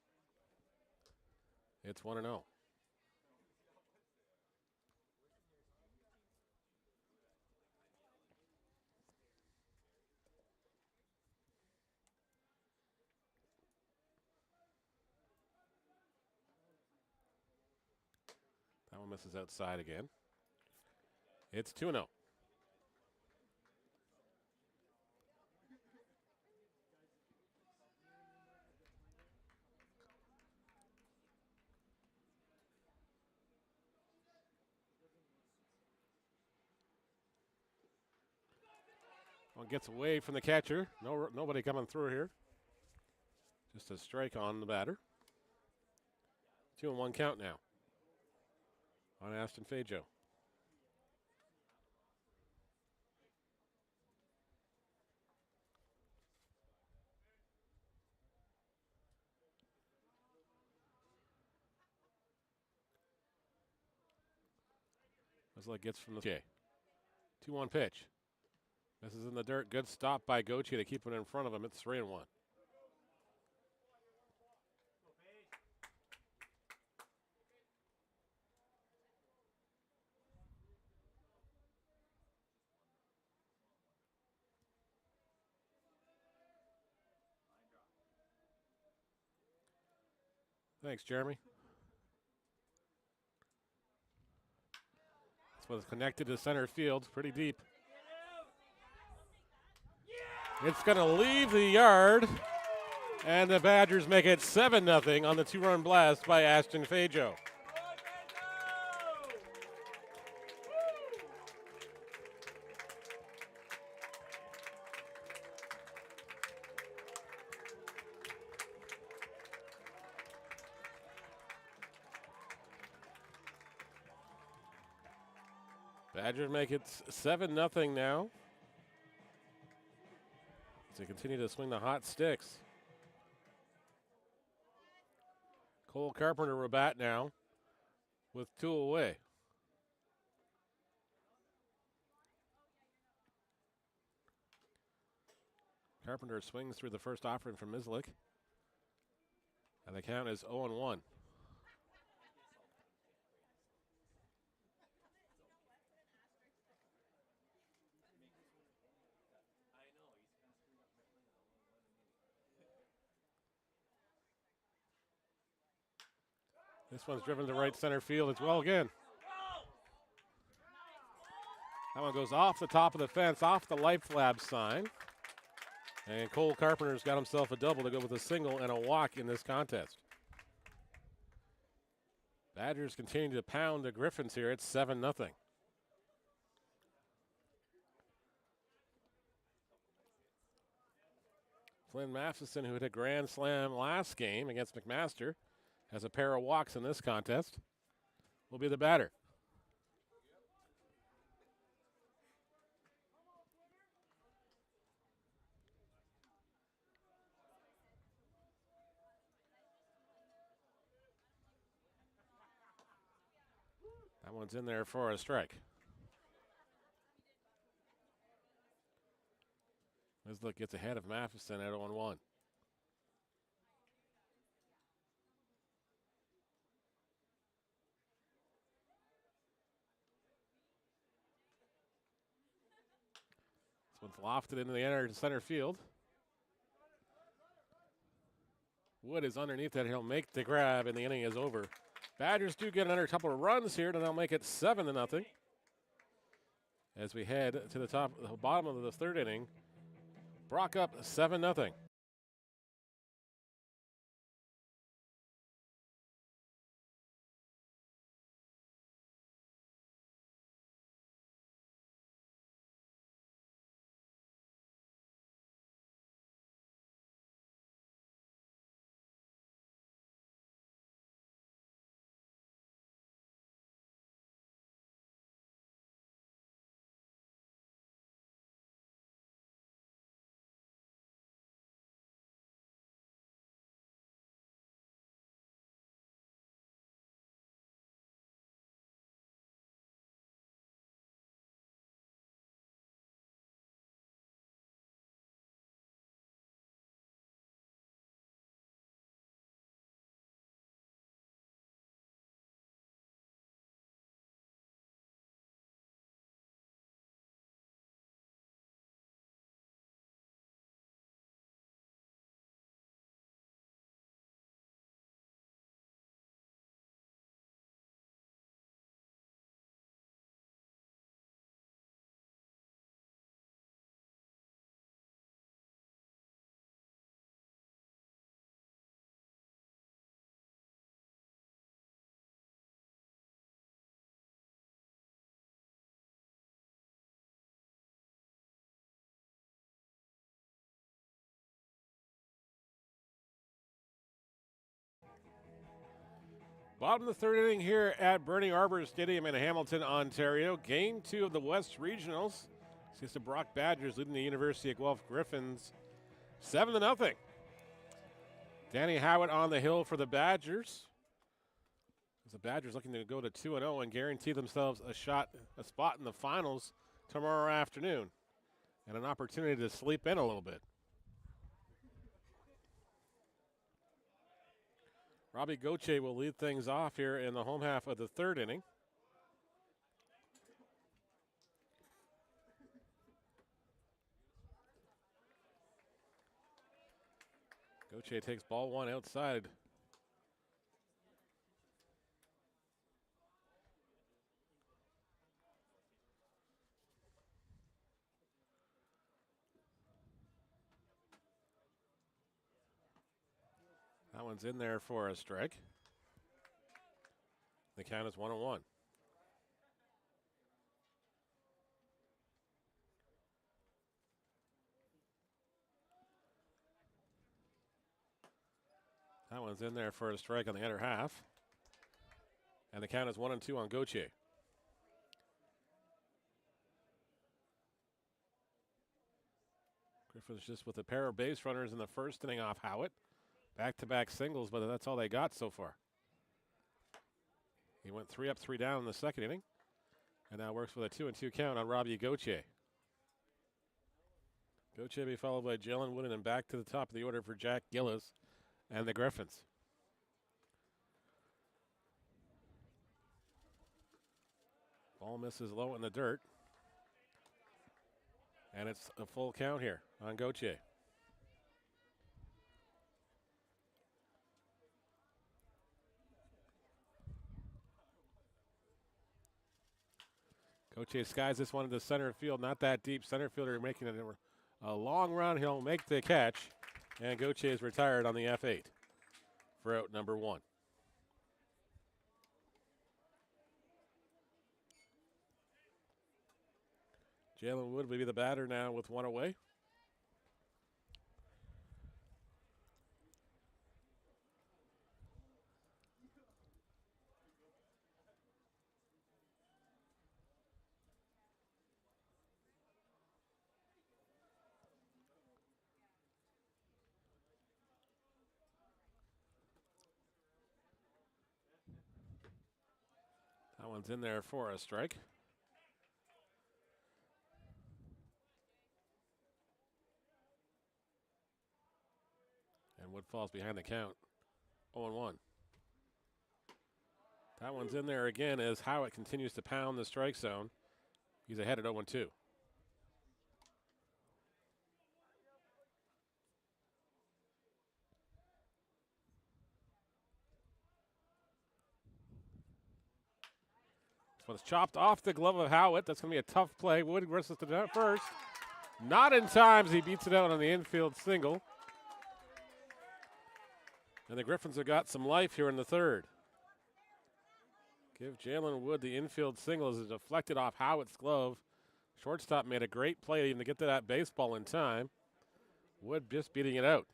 It's 1-0. That one misses outside again. It's 2-0. One gets away from the catcher. Nobody coming through here. Just a strike on the batter. 2-1 count now on Ashton Fajo. Like gets from the 2-1 pitch. This is in the dirt. Good stop by Gauthier to keep it in front of him. It's 3-1. Thanks, Jeremy. Was connected to center field, pretty deep. It's going to leave the yard, and the Badgers make it 7-0 on the 2-run blast by Ashton Fajo. Badgers make it 7-0 now. As they continue to swing the hot sticks. Cole Carpenter will bat now with 2 away. Carpenter swings through the first offering from Mislick. And the count is 0-1. This one's driven to right center field as well again. That one goes off the top of the fence, off the Life Lab sign. And Cole Carpenter's got himself a double to go with a single and a walk in this contest. Badgers continue to pound the Griffins here. It's 7-0. Flynn Matheson, who hit a grand slam last game against McMaster, has a pair of walks in this contest, will be the batter. That one's in there for a strike. This look gets ahead of Matheson at 0-1. This one's lofted into the center field. Wood is underneath that. He'll make the grab, and the inning is over. Badgers do get another couple of runs here, and they'll make it 7-0. As we head to the bottom of the third inning, Brock up 7-0. Bottom of the third inning here at Bernie Arbour Stadium in Hamilton, Ontario. Game 2 of the West Regionals. Sees the Brock Badgers leading the University of Guelph Griffins 7-0. Danny Howitt on the hill for the Badgers. As the Badgers looking to go to 2-0 and guarantee themselves a spot in the finals tomorrow afternoon, and an opportunity to sleep in a little bit. Robbie Gauthier will lead things off here in the home half of the third inning. Gauthier takes ball one outside. That one's in there for a strike. The count is 1-1. That one's in there for a strike on the other half. And the count is 1-2 on Gauthier. Griffiths just with a pair of base runners in the first inning off Howitt. Back-to-back singles, but that's all they got so far. He went 3 up, 3 down in the second inning, and now works with a 2-2 count on Robbie Gauthier. Gauthier be followed by Jalen Wood, and back to the top of the order for Jack Gillis and the Griffins. Ball misses low in the dirt, and it's a full count here on Gauthier. Gauthier skies this one into center field, not that deep. Center fielder making a long run. He'll make the catch, and Gauthier is retired on the F8 for out number 1. Jalen Wood will be the batter now with 1 away. That one's in there for a strike. And Wood falls behind the count. 0-1. That one's in there again as Howitt continues to pound the strike zone. He's ahead at 0-2. This one's chopped off the glove of Howitt. That's going to be a tough play. Wood versus the net first. Not in time as he beats it out on the infield single. And the Griffins have got some life here in the third. Give Jalen Wood the infield single as it deflected off Howitt's glove. Shortstop made a great play even to get to that baseball in time. Wood just beating it out.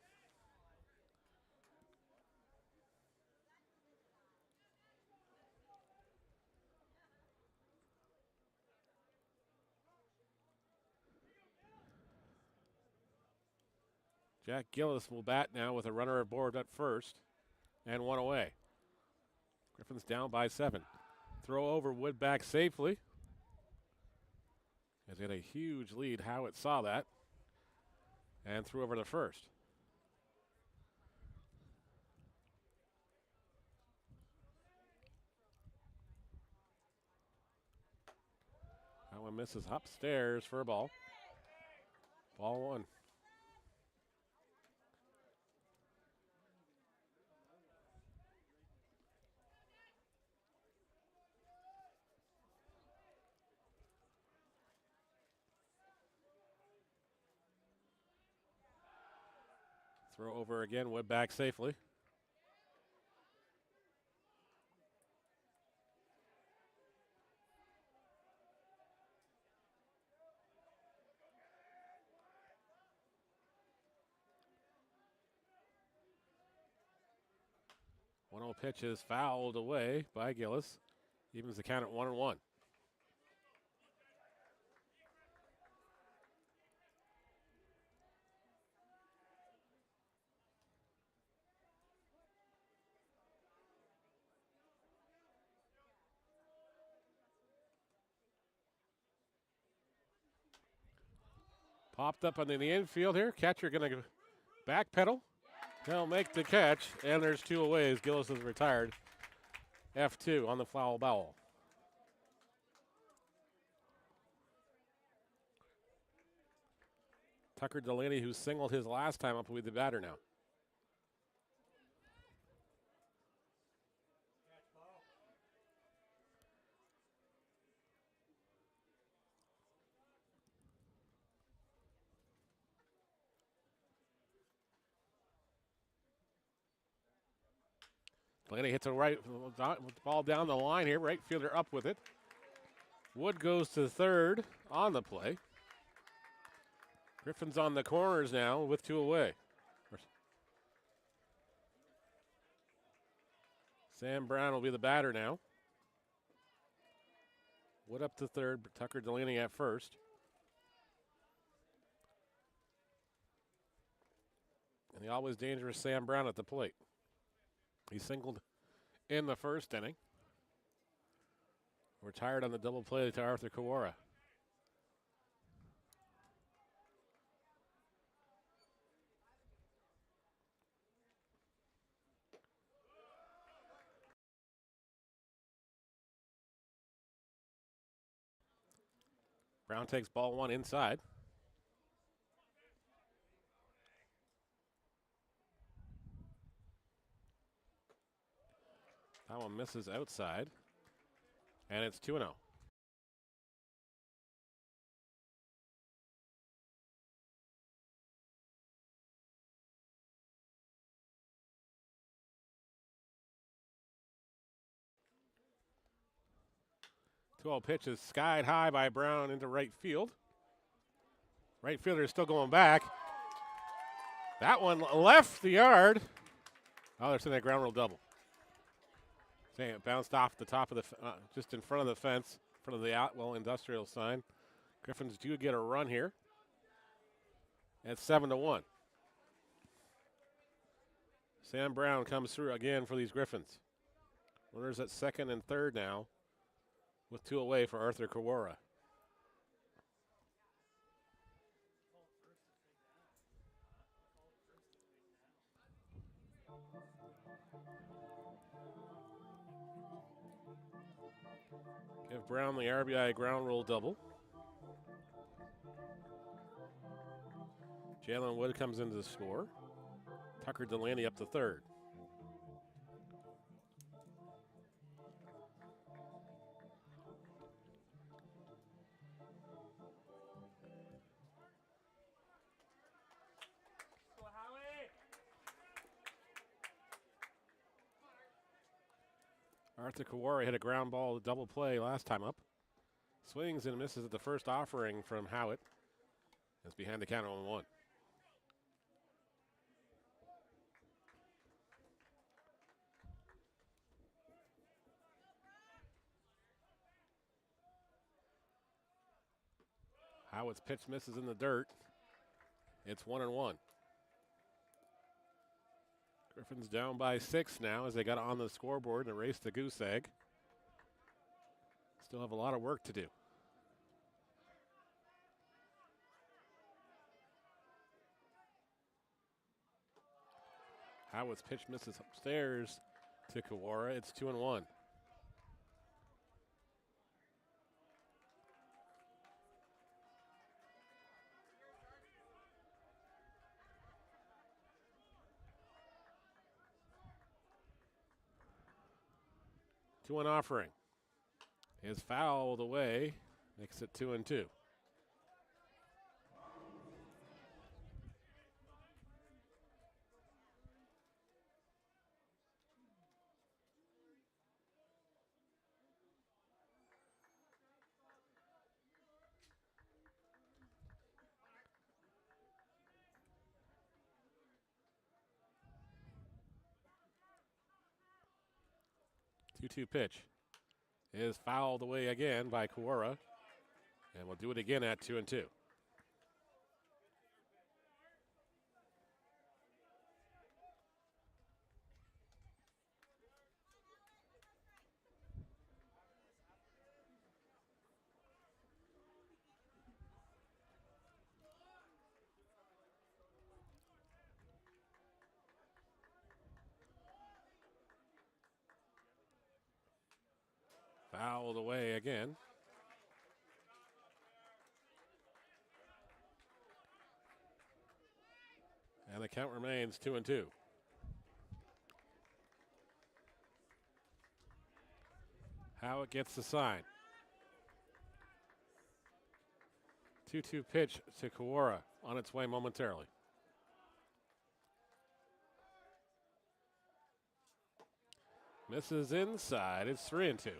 Jack Gillis will bat now with a runner aboard at first and one away. Griffins down by 7. Throw over, Wood back safely. As he had a huge lead, Howitt saw that and threw over to first. That one misses upstairs for a ball. Ball 1. Throw over again, Wood back safely. One old pitch is fouled away by Gillis. Evens the count at 1-1. Popped up on the infield here. Catcher going to backpedal. He'll make the catch, and there's 2 away as Gillis is retired. F2 on the foul ball. Tucker Delaney, who singled his last time up, will be the batter now. Delaney hits a right ball down the line here. Right fielder up with it. Wood goes to third on the play. Griffins on the corners now with 2 away. Sam Brown will be the batter now. Wood up to third, but Tucker Delaney at first. And the always dangerous Sam Brown at the plate. He singled in the first inning. Retired on the double play to Arthur Kawara. Brown takes ball 1 inside. That one misses outside, and it's 2-0. Two-0 pitch is skied high by Brown into right field. Right fielder is still going back. That one left the yard. Oh, they're sending a ground rule double. Saying it bounced off the top of the, just in front of the fence, in front of the Atwell Industrial sign. Griffins do get a run here. It's 7-1. Sam Brown comes through again for these Griffins. Runners at second and third now with 2 away for Arthur Kawara. Give Brown the RBI ground rule double. Jalen Wood comes into the score. Tucker Delaney up to third. Arthur Kawara hit a ground ball double play last time up. Swings and misses at the first offering from Howitt. It's behind the count 0-1. Howitt's pitch misses in the dirt. It's 1-1. Griffins down by 6 now as they got on the scoreboard and erased the goose egg. Still have a lot of work to do. Howitt's pitch misses upstairs to Kawara. It's 2-1. Two an offering is fouled away, makes it 2-2. Two pitch is fouled away again by Kawara, and we'll do it again at 2-2. Fouled away again. And the count remains 2-2. Howitt gets the sign. 2-2 pitch to Kawara, on its way momentarily. Misses inside. It's 3-2.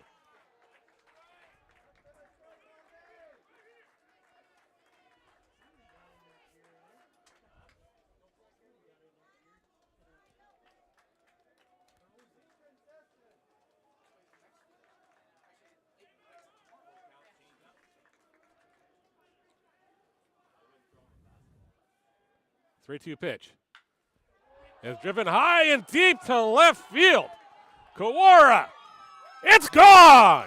Three-two pitch is driven high and deep to left field. Kawara, it's gone!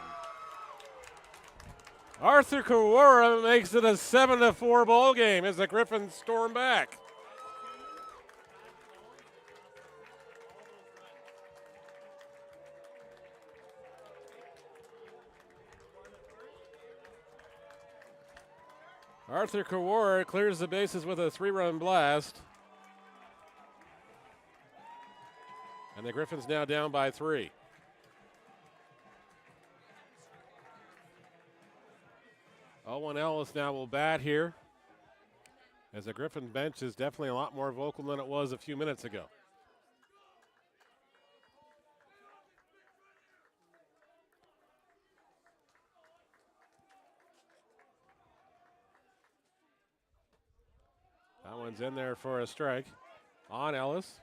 Arthur Kawara makes it a 7-4 ball game as the Griffins storm back. Arthur Kawara clears the bases with a 3-run blast. And the Griffins now down by 3. Owen Ellis now will bat here, as the Griffin bench is definitely a lot more vocal than it was a few minutes ago. That one's in there for a strike on Ellis.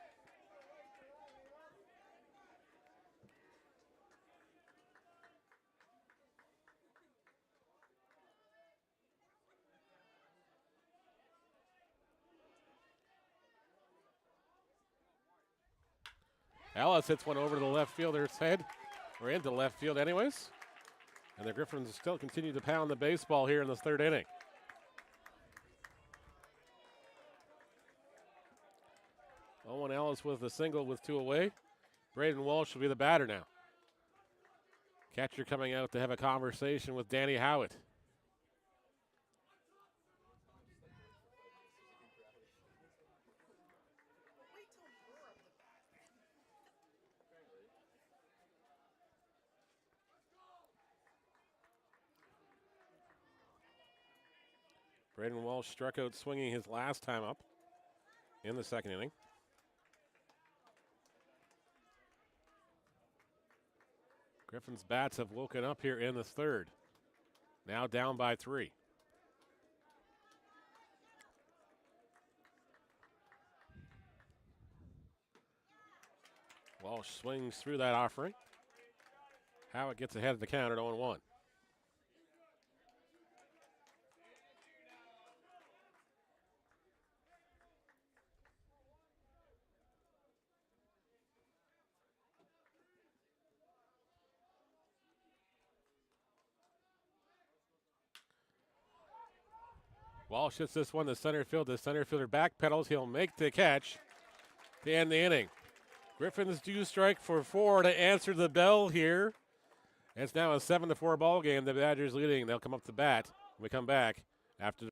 Ellis hits one over to the left fielder's head, or into left field anyways. And the Griffins still continue to pound the baseball here in the third inning. Owen Ellis with a single with 2 away. Braden Walsh will be the batter now. Catcher coming out to have a conversation with Danny Howitt. Braden Walsh struck out swinging his last time up in the second inning. Griffin's bats have woken up here in the third. Now down by 3. Walsh swings through that offering. Howitt gets ahead of the count at 0-1. Walsh hits this one to center field. The center fielder backpedals. He'll make the catch to end the inning. Griffins do strike for 4 to answer the bell here. It's now a 7-4 ball game. The Badgers leading. They'll come up to bat when we come back after.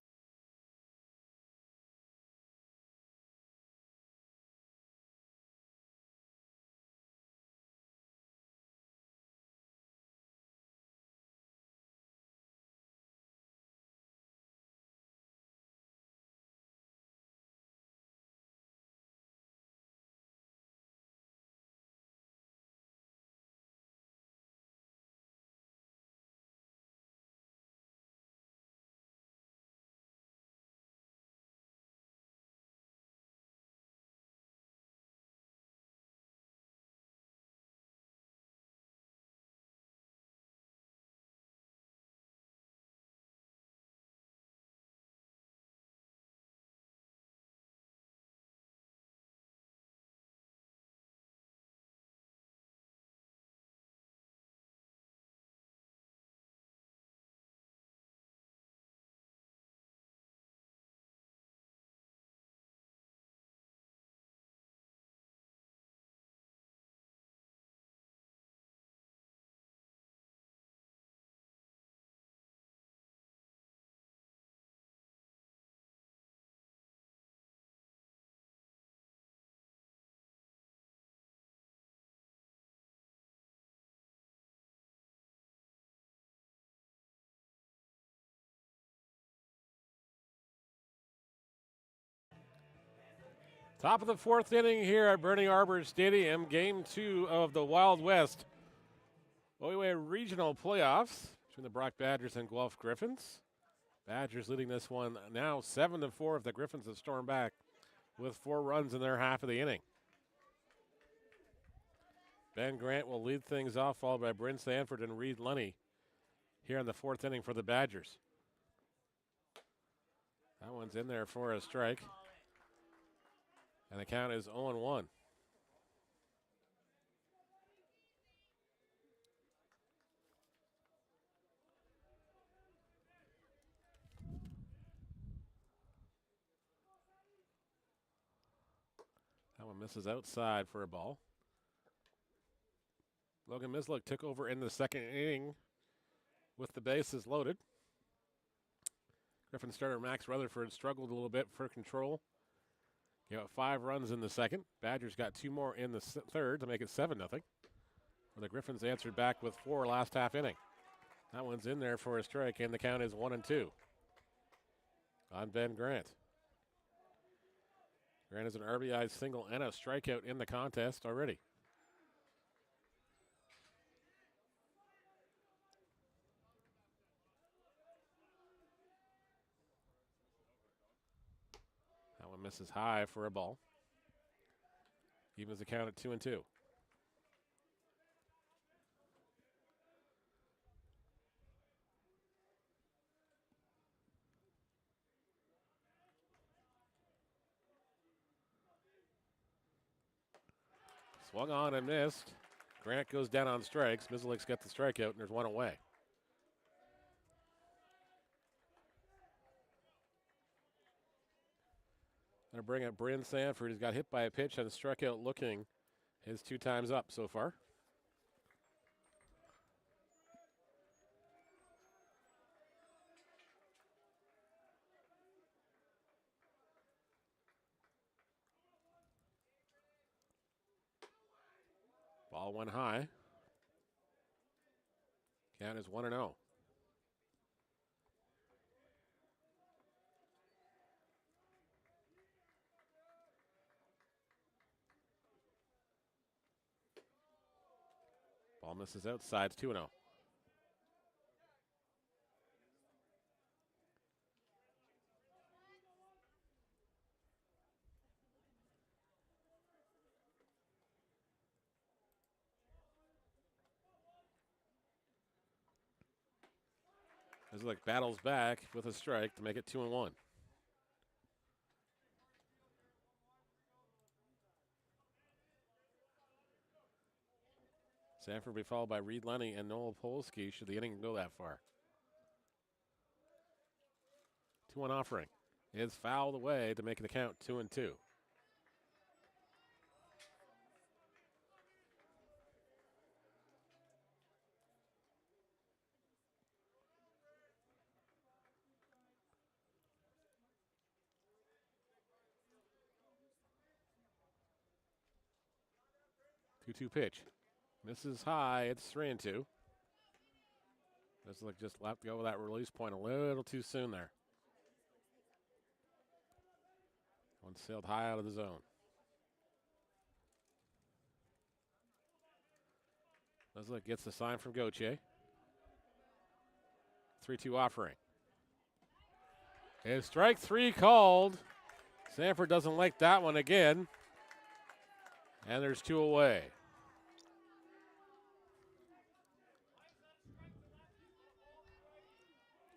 Top of the 4th inning here at Bernie Arbour Stadium. Game 2 of the Wild West OUA Regional Playoffs between the Brock Badgers and Guelph Griffins. Badgers leading this one now 7-4 if the Griffins have stormed back with 4 runs in their half of the inning. Ben Grant will lead things off, followed by Bryn Sanford and Reed Lunny here in the 4th inning for the Badgers. That one's in there for a strike. And the count is 0-1. That one misses outside for a ball. Logan Mislick took over in the second inning with the bases loaded. Griffin starter Max Rutherford struggled a little bit for control. Gave up 5 runs in the second. Badgers got 2 more in the third to make it 7-0. The Griffins answered back with 4 last half inning. That one's in there for a strike, and the count is 1-2 on Ben Grant. Grant is an RBI single and a strikeout in the contest already. That one misses high for a ball. Evens the count at 2-2. Swung on and missed. Grant goes down on strikes. Mislick's got the strikeout, and there's one away. Gonna bring up Bryn Sanford. He's got hit by a pitch and struck out looking. His 2 times up so far. Ball went high. Count is 1-0. Ball misses outside. It's 2-0. Like battles back with a strike to make it 2-1. Sanford will be followed by Reed Lenny and Noel Polsky should the inning go that far. 2-1 offering is fouled away to make the count 2-2. Two pitch. Misses high. It's 3-2. This like just let go with that release point a little too soon there. One sailed high out of the zone. Leslie gets the sign from Gauthier. 3-2 offering. Is strike 3 called. Sanford doesn't like that one again. And there's 2 away.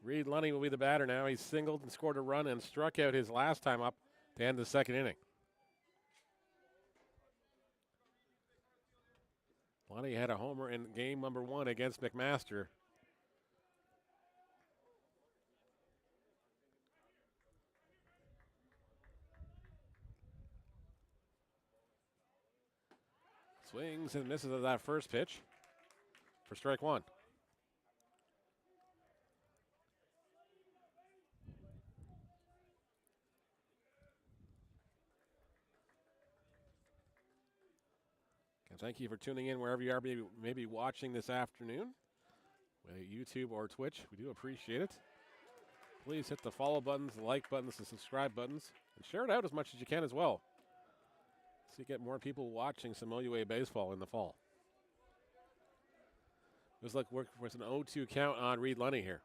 Reed Lunny will be the batter now. He's singled and scored a run and struck out his last time up to end the 2nd inning. Lunny had a homer in game number 1 against McMaster. Swings and misses at that first pitch for strike 1. Thank you for tuning in wherever you are, maybe watching this afternoon, whether YouTube or Twitch. We do appreciate it. Please hit the follow buttons, the like buttons, the subscribe buttons, and share it out as much as you can as well, so you get more people watching some OUA baseball in the fall. Looks like we're with an 0-2 count on Reed Lunny here.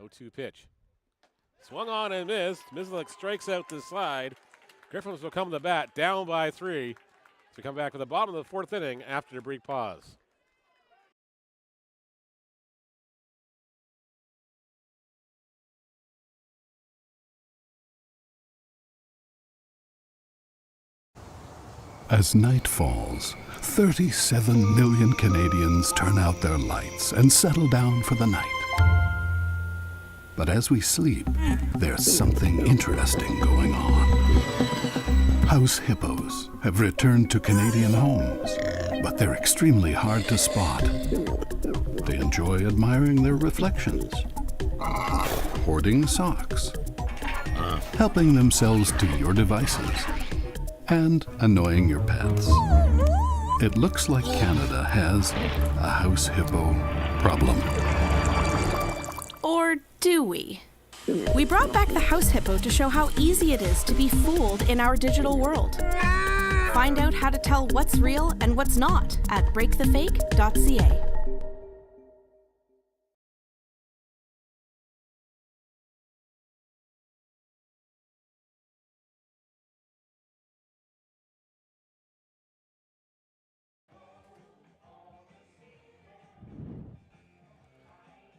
0-2 pitch. Swung on and missed. Mislik strikes out the side. Griffins will come to bat, down by 3 to come back to the bottom of the 4th inning after the brief pause. As night falls, 37 million Canadians turn out their lights and settle down for the night. But as we sleep, there's something interesting going on. House hippos have returned to Canadian homes, but they're extremely hard to spot. They enjoy admiring their reflections, hoarding socks, helping themselves to your devices, and annoying your pets. It looks like Canada has a house hippo problem. Or do we? We brought back the house hippo to show how easy it is to be fooled in our digital world. Find out how to tell what's real and what's not at breakthefake.ca.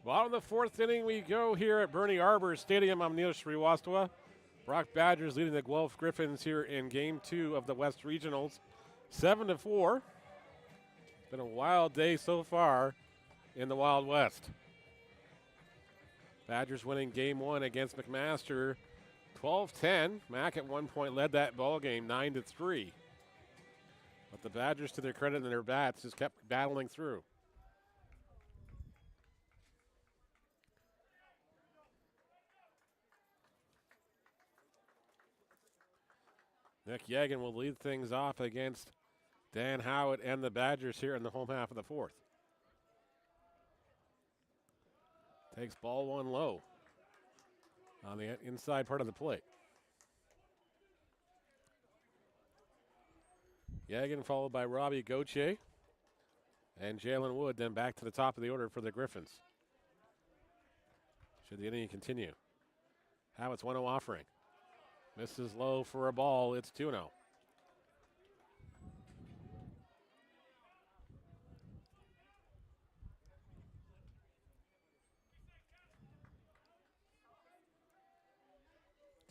Bottom of the 4th inning we go here at Bernie Arbour Stadium. I'm Neil Sriwastawa. Brock Badgers leading the Guelph Griffins here in Game 2 of the West Regionals. 7-4. It's been a wild day so far in the Wild West. Badgers winning game 1 against McMaster 12-10. Mac at one point led that ball game 9-3. But the Badgers, to their credit and their bats, just kept battling through. Nick Yagan will lead things off against Dan Howitt and the Badgers here in the home half of the 4th. Takes ball 1 low on the inside part of the plate. Yagan followed by Robbie Gauthier and Jalen Wood, then back to the top of the order for the Griffins. Should the inning continue. Howitt's 1-0 offering. Misses low for a ball. It's 2-0.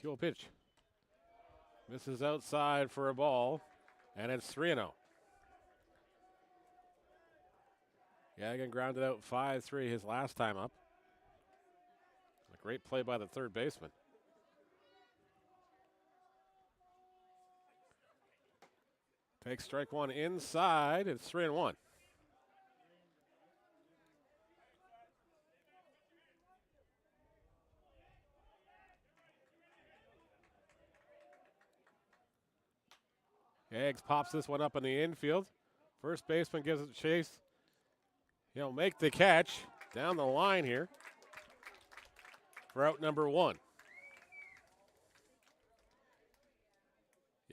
Fuel pitch. Misses outside for a ball, and it's 3-0. Yagan grounded out 5-3 his last time up. A great play by the third baseman. Takes strike 1 inside. It's 3-1. Eggs pops this one up in the infield. First baseman gives it a chase. He'll make the catch down the line here for out number 1.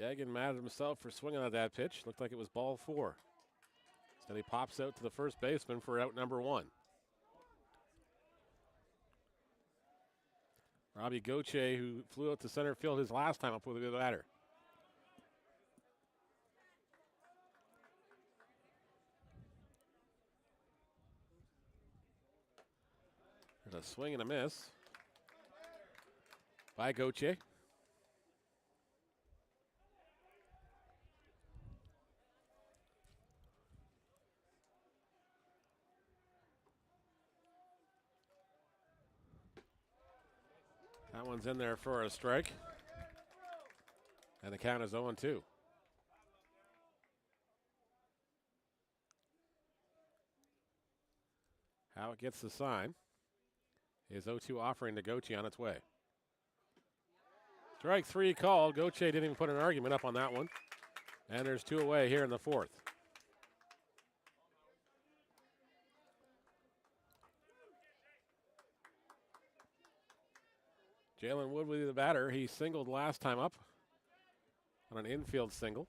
Yagan mad at himself for swinging at that pitch. Looked like it was ball 4. Instead he pops out to the first baseman for out number 1. Robbie Gauthier, who flew out to center field his last time up with a good batter. There's a swing and a miss by Gauthier. That one's in there for a strike. And the count is 0-2. Howitt gets the sign. His 0-2 offering to Gauthier on its way. Strike 3 called. Gauthier didn't even put an argument up on that one. And there's 2 away here in the 4th. Jalen Wood will be the batter. He singled last time up on an infield single.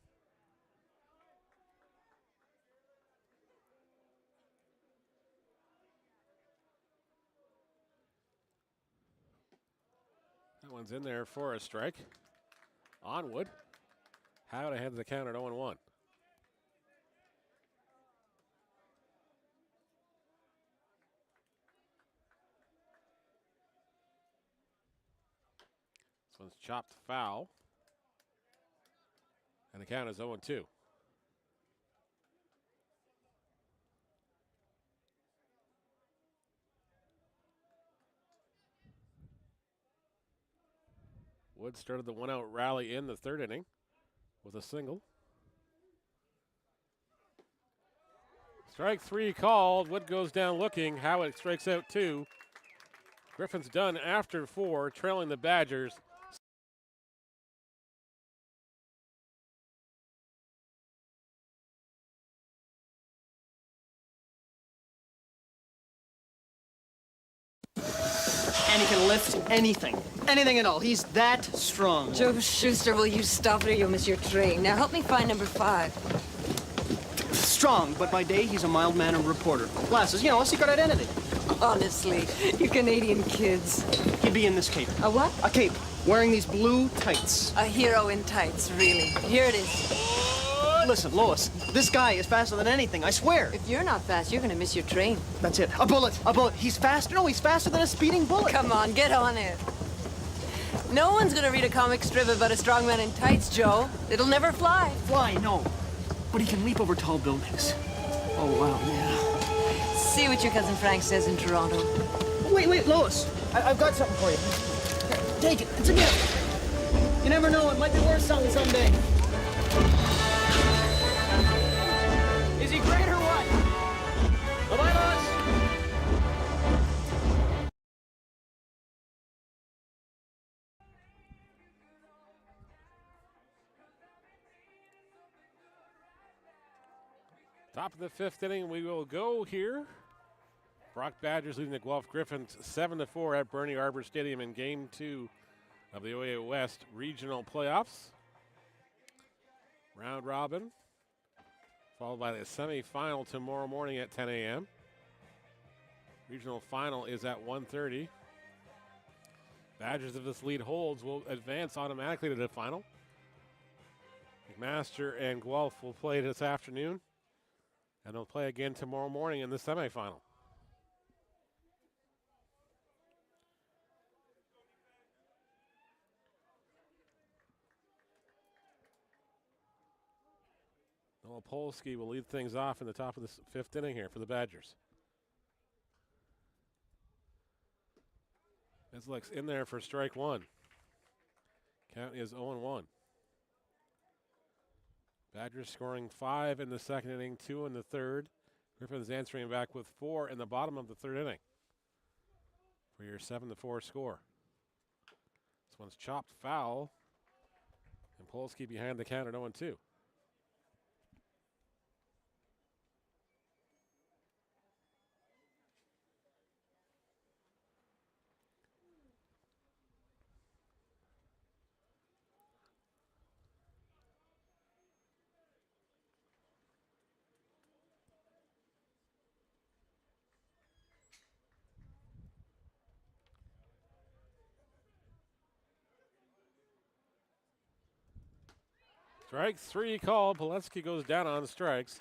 That one's in there for a strike. On Wood. Howard ahead of the count at 0-1. This one's chopped foul. And the count is 0-2. Wood started the one-out rally in the 3rd inning with a single. Strike 3 called. Wood goes down looking. Howitt strikes out 2. Griffin's done after 4, trailing the Badgers. And he can lift anything. Anything at all. He's that strong. Joe Schuster, will you stop it or you'll miss your train? Now help me find number 5. Strong, but by day he's a mild-mannered reporter. Glasses, you know, a secret identity. Honestly, you Canadian kids. He'd be in this cape. A what? A cape. Wearing these blue tights. A hero in tights, really. Here it is. Listen, Lois, this guy is faster than anything, I swear. If you're not fast, you're gonna miss your train. That's it. A bullet. A bullet. He's faster. No, he's faster than a speeding bullet. Come on, get on it. No one's gonna read a comic strip about a strong man in tights, Joe. It'll never fly. Fly, no. But he can leap over tall buildings. Oh, wow, yeah. See what your cousin Frank says in Toronto. Wait, Lois. I've got something for you. Take it. It's a gift. You never know. It might be worth something someday. Is he great or what? Bye-bye, boss. Top of the 5th inning, we will go here. Brock Badgers leading the Guelph Griffins 7-4 at Bernie Arbour Stadium in Game 2 of the OUA West Regional Playoffs. Round robin, followed by the semifinal tomorrow morning at 10 a.m. Regional final is at 1:30. Badgers, if this lead holds, will advance automatically to the final. McMaster and Guelph will play this afternoon, and they'll play again tomorrow morning in the semifinal. Noah Polsky will lead things off in the top of the 5th inning here for the Badgers. Metzlick's in there for strike one. Count is 0-1. Badgers scoring 5 in the 2nd inning, 2 in the 3rd. Griffins answering back with 4 in the bottom of the 3rd inning for your 7-4 score. This one's chopped foul, and Polsky behind the count at 0-2. Strike 3 called. Poletsky goes down on strikes,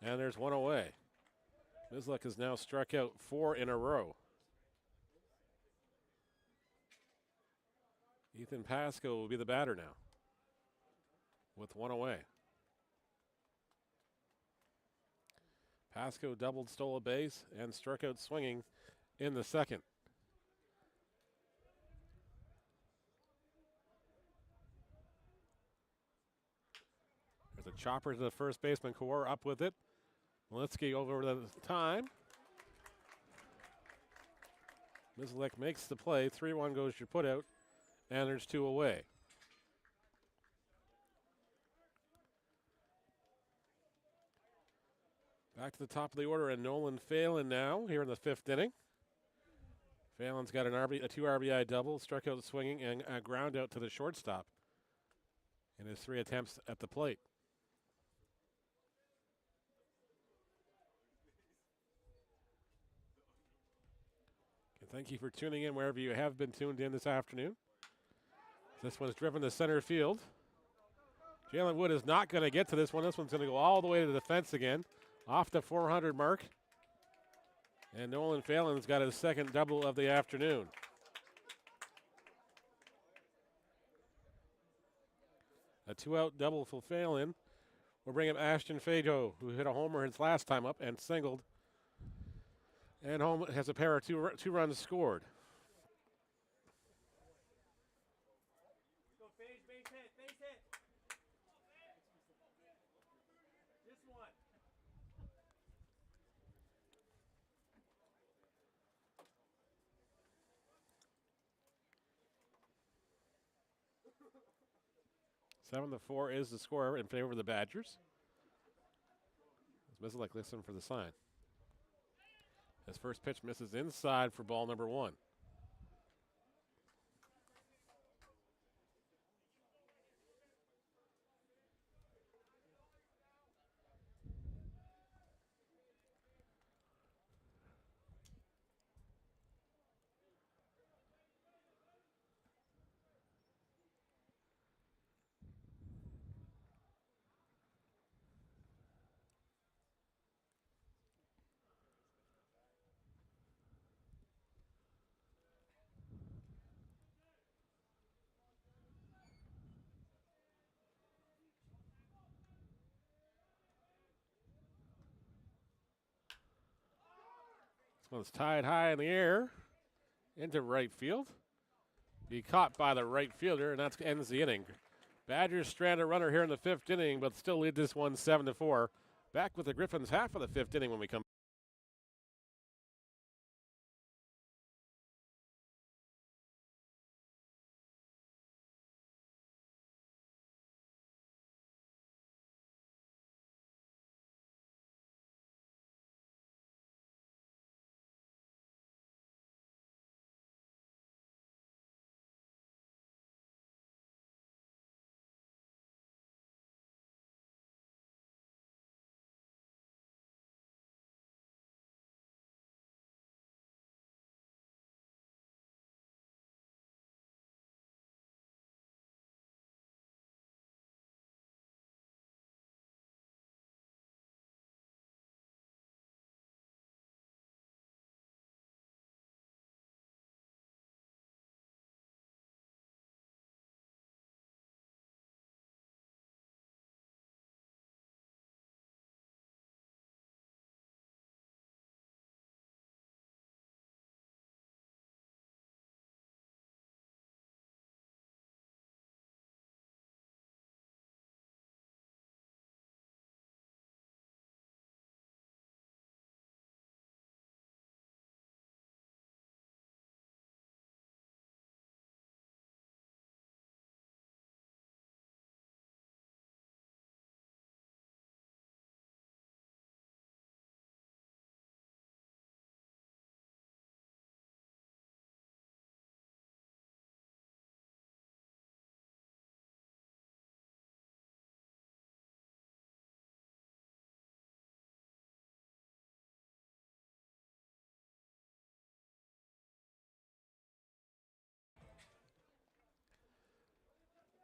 and there's one away. Mislick has now struck out 4 in a row. Ethan Pasco will be the batter now with 1 away. Pasco doubled, stole a base, and struck out swinging in the 2nd. There's a chopper to the first baseman. Kawar up with it. Malitsky over the time. Mislick makes the play. 3-1 goes your putout, and there's 2 away. Back to the top of the order, and Nolan Phelan now here in the 5th inning. Phelan's got a 2 RBI double, struck out swinging, and a ground out to the shortstop in his 3 attempts at the plate. Thank you for tuning in wherever you have been tuned in this afternoon. This one's driven to center field. Jalen Wood is not going to get to this one. This one's going to go all the way to the fence again, off the 400 mark. And Nolan Phelan's got his 2nd double of the afternoon. A 2-out double for Phelan will bring up Ashton Fajo, who hit a homer his last time up and singled. And home has a pair of 2 runs scored. Base hit. This one. Seven to 4 is the score in favor of the Badgers. As Mislick listen for the sign. His first pitch misses inside for ball number 1. This one's tied high in the air, into right field. Be caught by the right fielder, and that ends the inning. Badgers strand a runner here in the 5th inning, but still lead this one 7-4. Back with the Griffins half of the 5th inning when we come.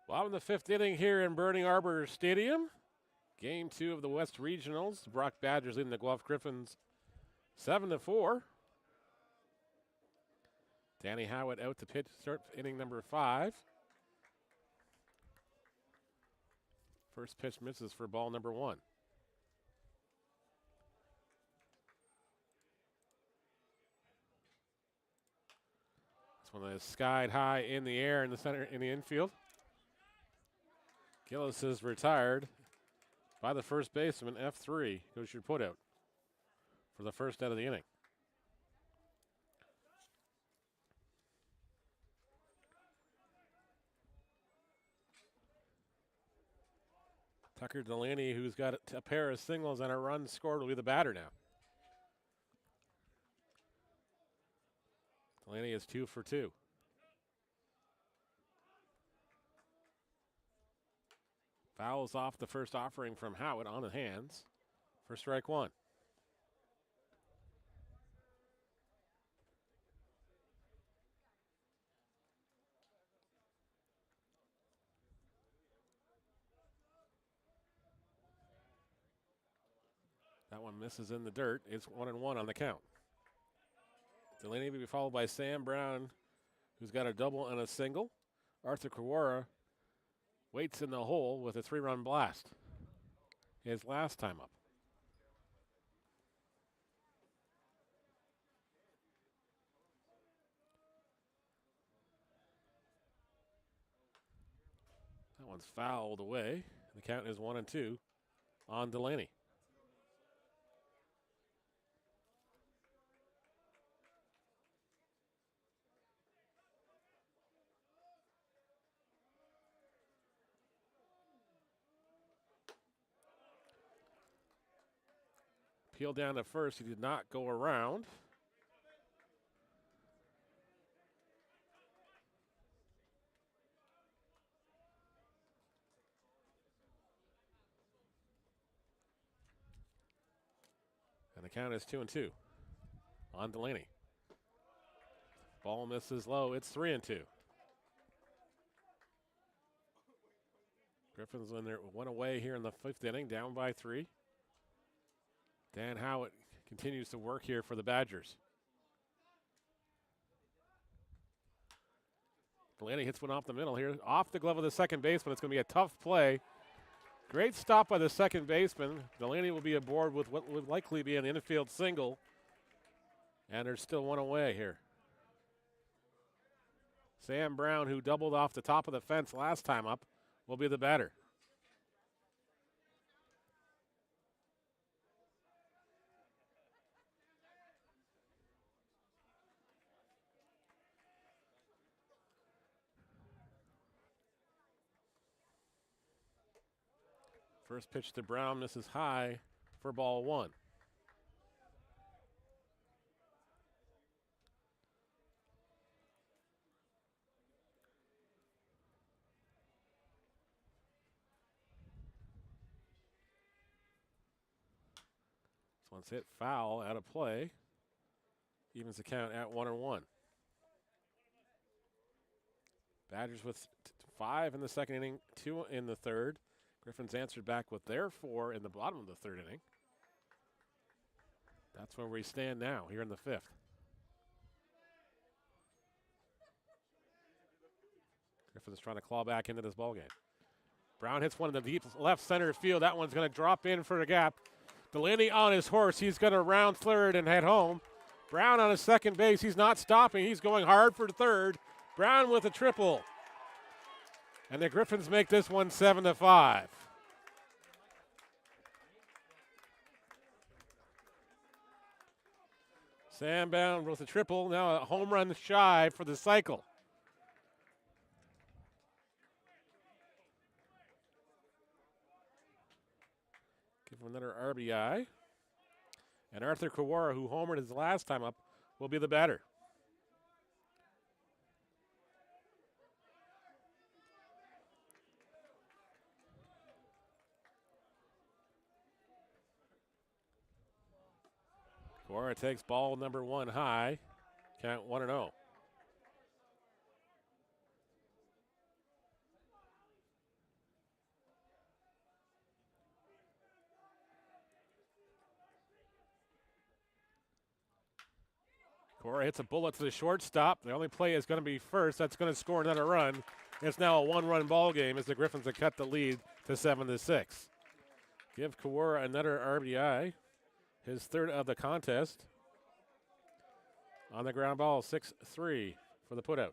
Well, in the 5th inning here in Bernie Arbour Stadium. Game 2 of the West Regionals. The Brock Badgers leading the Guelph Griffins 7-4. Danny Howitt out to pitch, start inning number 5. First pitch misses for ball number 1. This one is skied high in the air in the center, in the infield. Gillis is retired by the first baseman. F3 goes your putout for the first out of the inning. Tucker Delaney, who's got a pair of singles and a run scored, will be the batter now. Delaney is 2 for 2. Fouls off the first offering from Howitt on the hands for strike 1. That one misses in the dirt. It's 1-1 on the count. Delaney will be followed by Sam Brown, who's got a double and a single. Arthur Kawara waits in the hole with a 3-run blast. His last time up. That one's fouled away. The count is 1-2 on Delaney. Peel down to first. He did not go around. And the count is 2-2 on Delaney. Ball misses low. It's 3-2. Griffins went away here in the 5th inning, down by 3. Dan Howitt continues to work here for the Badgers. Delaney hits one off the middle here, off the glove of the second baseman. It's going to be a tough play. Great stop by the second baseman. Delaney will be aboard with what would likely be an infield single. And there's still one away here. Sam Brown, who doubled off the top of the fence last time up, will be the batter. First pitch to Brown misses high for ball one. This one's hit foul, out of play. Evens the count at 1-1. Badgers with 5 in the second inning, 2 in the third. Griffins answered back with their 4 in the bottom of the third inning. That's where we stand now, here in the fifth. Griffins trying to claw back into this ballgame. Brown hits one in the deep left center field. That one's going to drop in for the gap. Delaney on his horse. He's going to round third and head home. Brown on his second base. He's not stopping. He's going hard for third. Brown with a triple. And the Griffins make this one 7-5. Sam Brown with a triple, now a home run shy for the cycle. Give him another RBI. And Arthur Kawara, who homered his last time up, will be the batter. Kawara takes ball number 1 high. Count 1-0. Kawara hits a bullet to the shortstop. The only play is going to be first. That's going to score another run. It's now a 1-run ball game as the Griffins have cut the lead to 7-6. Give Kawara another RBI. His third of the contest. On the ground ball, 6-3 for the putout.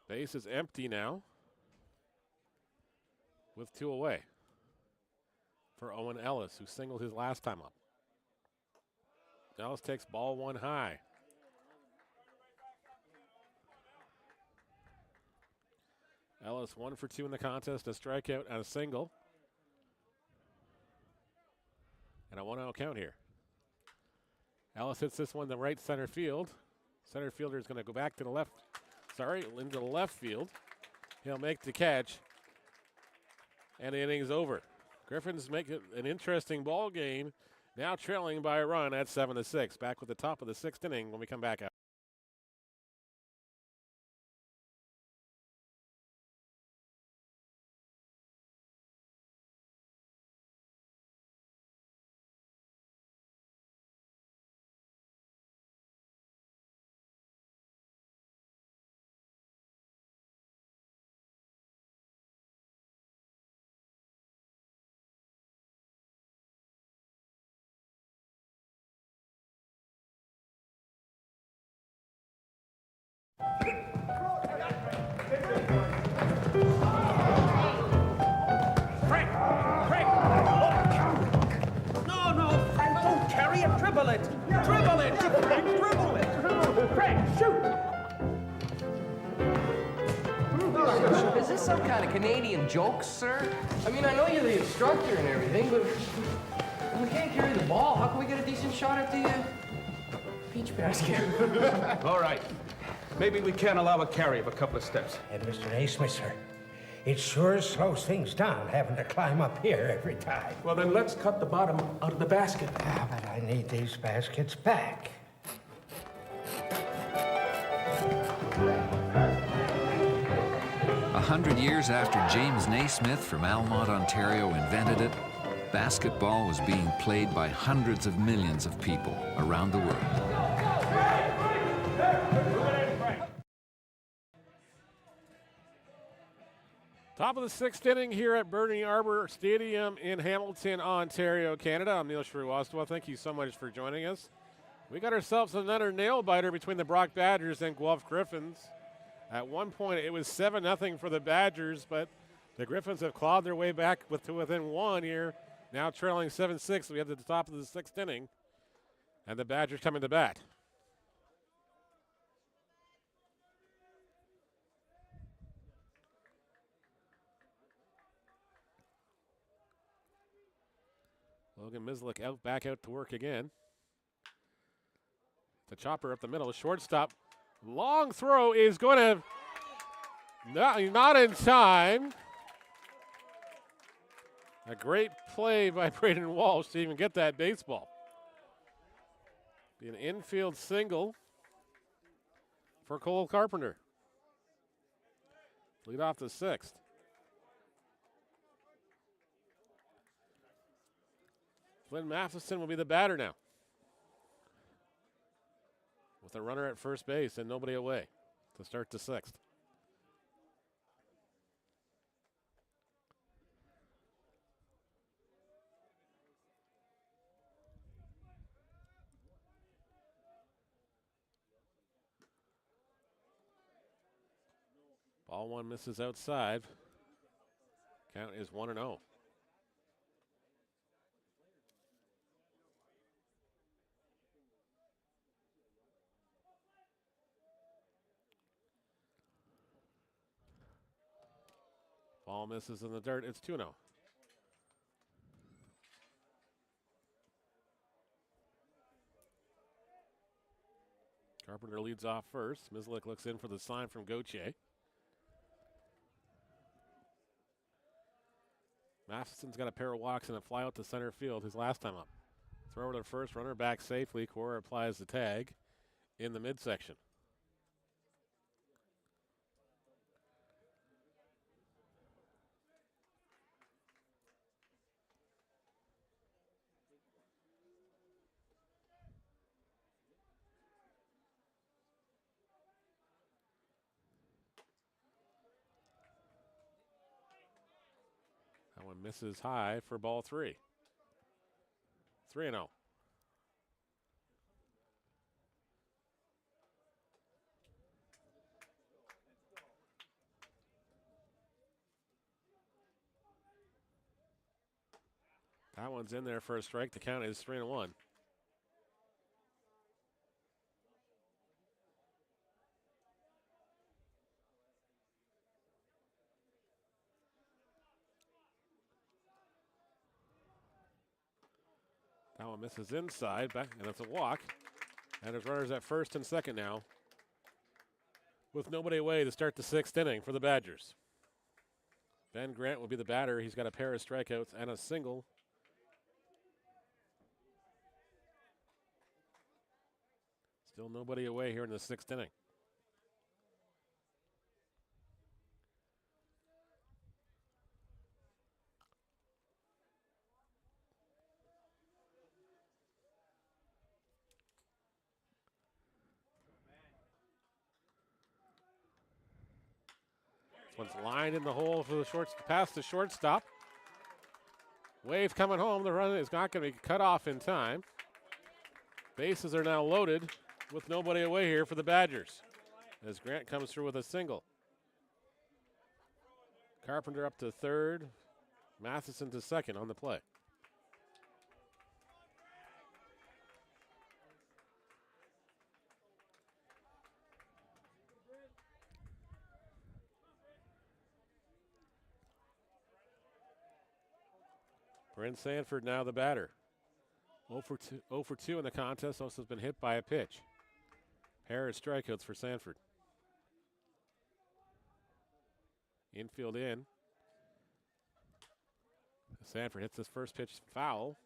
Base is empty now, with 2 away for Owen Ellis, who singled his last time up. Ellis takes ball 1 high. Ellis 1 for 2 in the contest, a strikeout and a single. And a 1-0 count here. Ellis hits this one to right center field. Center fielder is going to go back to the left, into the left field. He'll make the catch. And the inning's over. Griffins make it an interesting ball game. Now trailing by a run at 7-6. Back with the top of the 6th inning when we come back out. Dribble it! Dribble it! Frank, dribble it! Frank, shoot! Is this some kind of Canadian joke, sir? I mean, I know you're the instructor and everything, but if we can't carry the ball, how can we get a decent shot at the peach basket? All right. Maybe we can allow a carry of a couple of steps. And Mr. Naismith, sir, it sure slows things down having to climb up here every time. Well, then let's cut the bottom out of the basket. Ah, but I need these baskets back. 100 years after James Naismith from Almont, Ontario invented it, basketball was being played by hundreds of millions of people around the world. Top of the sixth inning here at Bernie Arbour Stadium in Hamilton, Ontario, Canada. I'm Neil Srivastawa. Thank you so much for joining us. We got ourselves another nail-biter between the Brock Badgers and Guelph Griffins. At one point, it was 7-0 for the Badgers, but the Griffins have clawed their way back to within one here, now trailing 7-6. We have at the top of the sixth inning, and the Badgers coming to bat. Logan Mislik back out to work again. The chopper up the middle, shortstop. Long throw is going to, not in time. A great play by Braden Walsh to even get that baseball. Be an infield single for Cole Carpenter. Lead off the sixth. Flynn Matheson will be the batter now, with a runner at first base and nobody away to start the sixth. Ball one misses outside. Count is 1-0. Ball misses in the dirt. It's 2-0. Carpenter leads off first. Mislik looks in for the sign from Gauthier. Matheson's got a pair of walks and a fly out to center field his last time up. Throw to first, runner back safely. Cora applies the tag in the midsection. That one misses high for ball three. 3-0. That one's in there for a strike. The count is 3-1. That one misses inside, back, and it's a walk. And there's runners at first and second now, with nobody away to start the sixth inning for the Badgers. Ben Grant will be the batter. He's got a pair of strikeouts and a single. Still nobody away here in the sixth inning. This one's lined in the hole for the past the shortstop. Wave coming home. The run is not going to be cut off in time. Bases are now loaded with nobody away here for the Badgers, as Grant comes through with a single. Carpenter up to third. Matheson to second on the play. Brent Sanford now the batter. 0 for 2 in the contest. Also has been hit by a pitch. Pair of strikeouts for Sanford. Infield in. Sanford hits his first pitch foul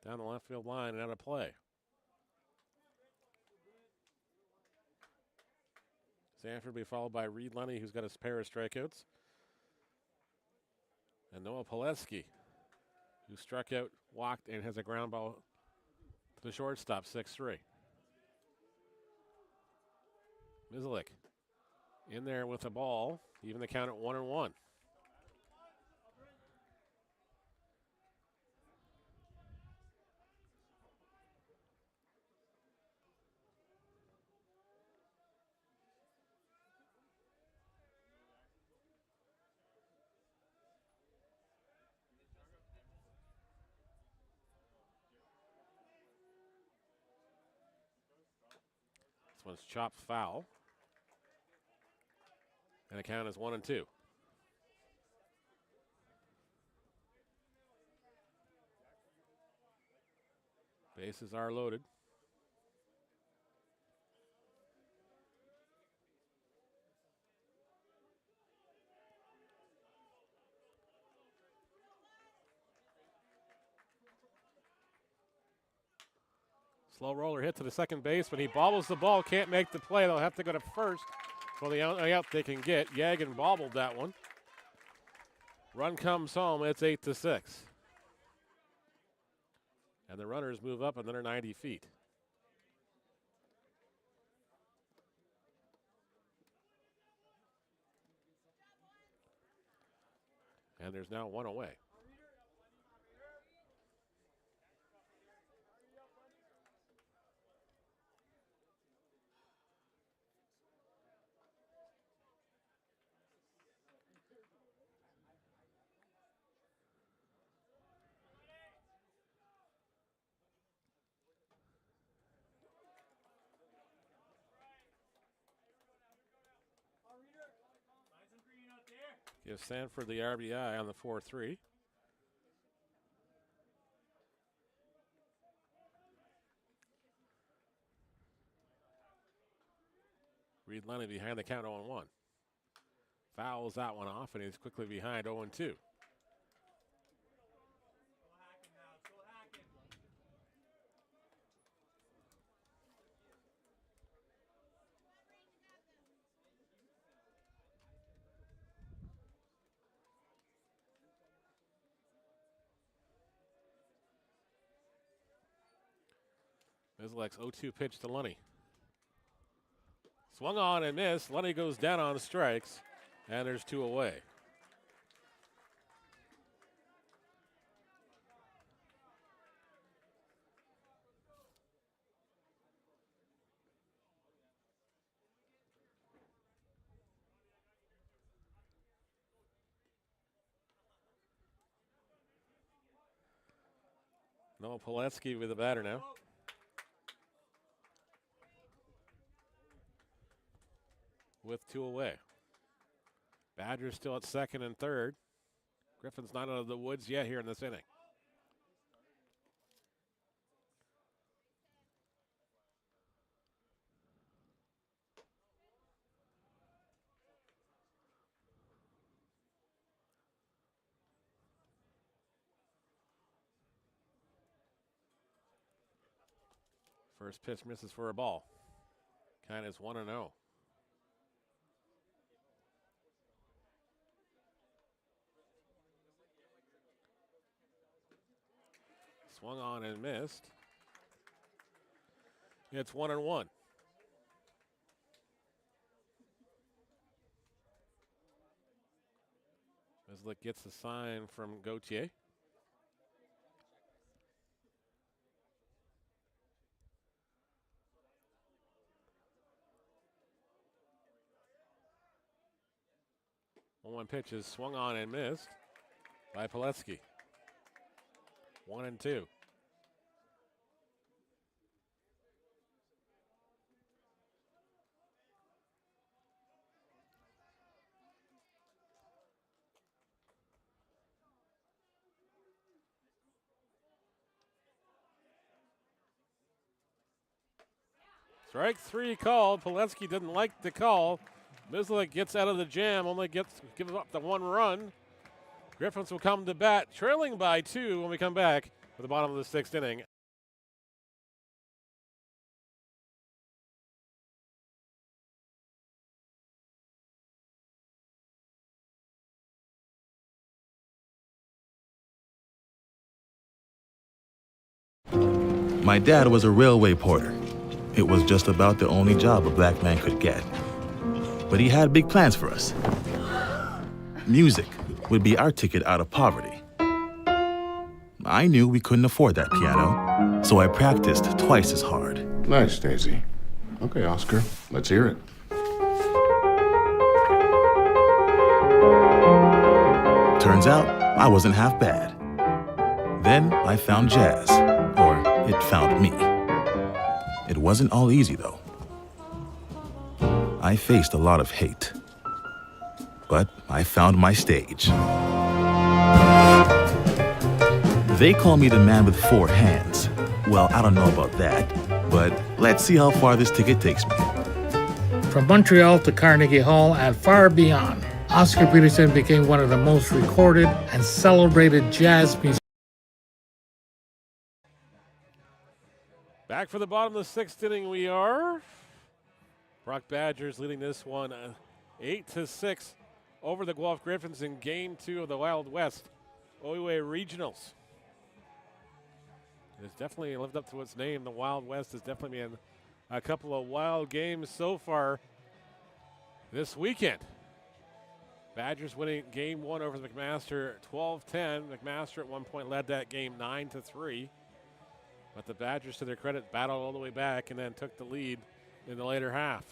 down the left field line and out of play. Sanford will be followed by Reed Lunny, who's got a pair of strikeouts. And Noah Pileski, who struck out, walked, and has a ground ball to the shortstop, 6-3. Mislik in there with the ball, even the count at 1-1. This one's chopped foul. And the count is 1-2. Bases are loaded. Slow roller hit to the second baseman. He bobbles the ball, can't make the play. They'll have to go to first for the only out they can get. Yagan bobbled that one. Run comes home. It's 8-6. And the runners move up another 90 feet. And there's now one away. Gives Sanford the RBI on the 4-3. Reed Lenny behind the count 0-1. Fouls that one off, and he's quickly behind 0-2. Mizlek's 0-2 pitch to Lunny. Swung on and missed. Lunny goes down on strikes, and there's two away. Noah Poletsky with the batter now. With two away. Badgers still at second and third. Griffin's not out of the woods yet here in this inning. First pitch misses for a ball. Count is 1-0. Swung on and missed. It's 1-1. Mizlek gets the sign from Gauthier. One pitch is swung on and missed by Poletsky. 1-2. Strike three called. Poletsky didn't like the call. Mizlek gets out of the jam, only gives up the one run. Griffins will come to bat, trailing by 2 when we come back for the bottom of the 6th inning. My dad was a railway porter. It was just about the only job a black man could get. But he had big plans for us. Music would be our ticket out of poverty. I knew we couldn't afford that piano, so I practiced twice as hard. Nice, Daisy. Okay, Oscar, let's hear it. Turns out, I wasn't half bad. Then I found jazz, or it found me. It wasn't all easy, though. I faced a lot of hate. But I found my stage. They call me the man with 4 hands. Well, I don't know about that, but let's see how far this ticket takes me. From Montreal to Carnegie Hall and far beyond, Oscar Peterson became one of the most recorded and celebrated jazz musicians. Back for the bottom of the 6th inning we are. Brock Badgers leading this one 8-6 over the Guelph Griffins in Game 2 of the Wild West OUA Regionals. It's definitely lived up to its name. The Wild West has definitely been a couple of wild games so far this weekend. Badgers winning Game 1 over the McMaster 12-10. McMaster at one point led that game 9-3. But the Badgers, to their credit, battled all the way back and then took the lead in the later half.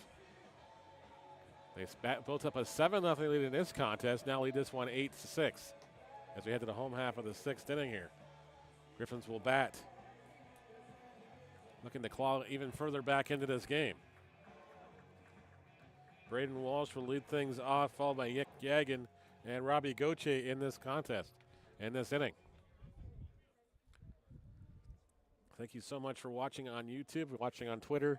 They built up a 7-0 lead in this contest, now lead this one 8-6 as we head to the home half of the 6th inning here. Griffins will bat, looking to claw even further back into this game. Braden Walsh will lead things off, followed by Yick Yagan and Robbie Goche in this contest, in this inning. Thank you so much for watching on YouTube, watching on Twitter,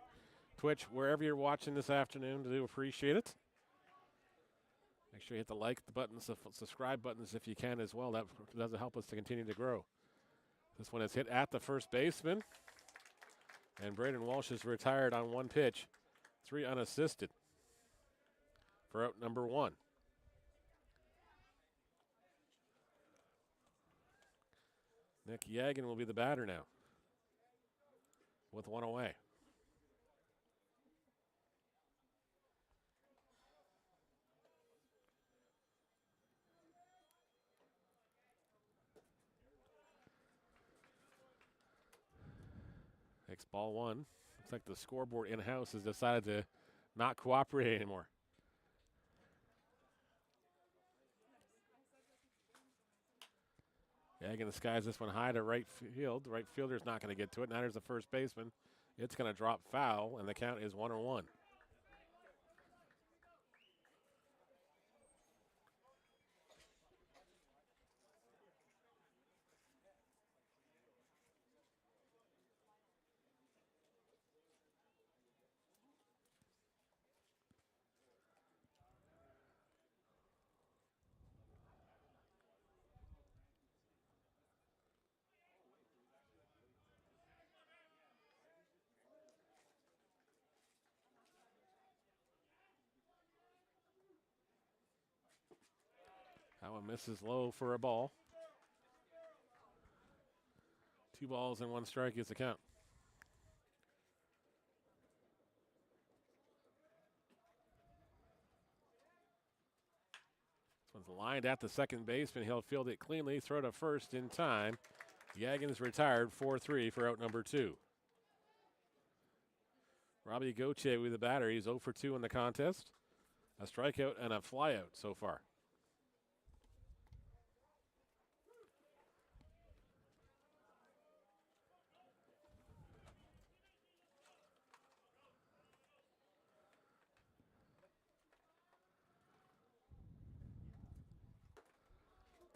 Twitch, wherever you're watching this afternoon. I do appreciate it. Make sure you hit the like buttons, the subscribe buttons if you can as well. That does help us to continue to grow. This one is hit at the first baseman. And Braden Walsh is retired on 1 pitch, 3 unassisted for out number 1. Nick Yagan will be the batter now with 1 away. Takes ball 1. Looks like the scoreboard in-house has decided to not cooperate anymore. Yagan skies this one high to right field. The right fielder's not going to get to it. Now there's the first baseman. It's going to drop foul, and the count is 1-1. That one misses low for a ball. 2 balls and 1 strike is the count. This one's lined at the second baseman. He'll field it cleanly, throw to first in time. Yagan is retired, 4-3 for out number 2. Robbie Goche with the batter. He's 0 for 2 in the contest. A strikeout and a flyout so far.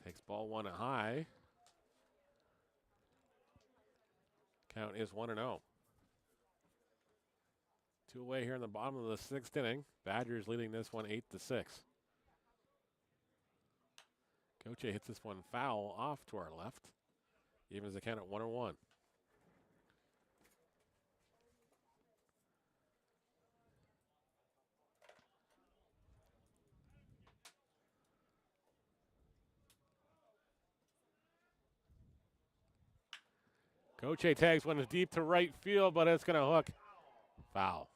Takes ball 1 high. Count is 1-0. 2 away here in the bottom of the 6th inning. Badgers leading this one 8-6. Goche hits this one foul off to our left. Evens the count at 1-1. Goche tags one deep to right field, but it's going to hook. Foul.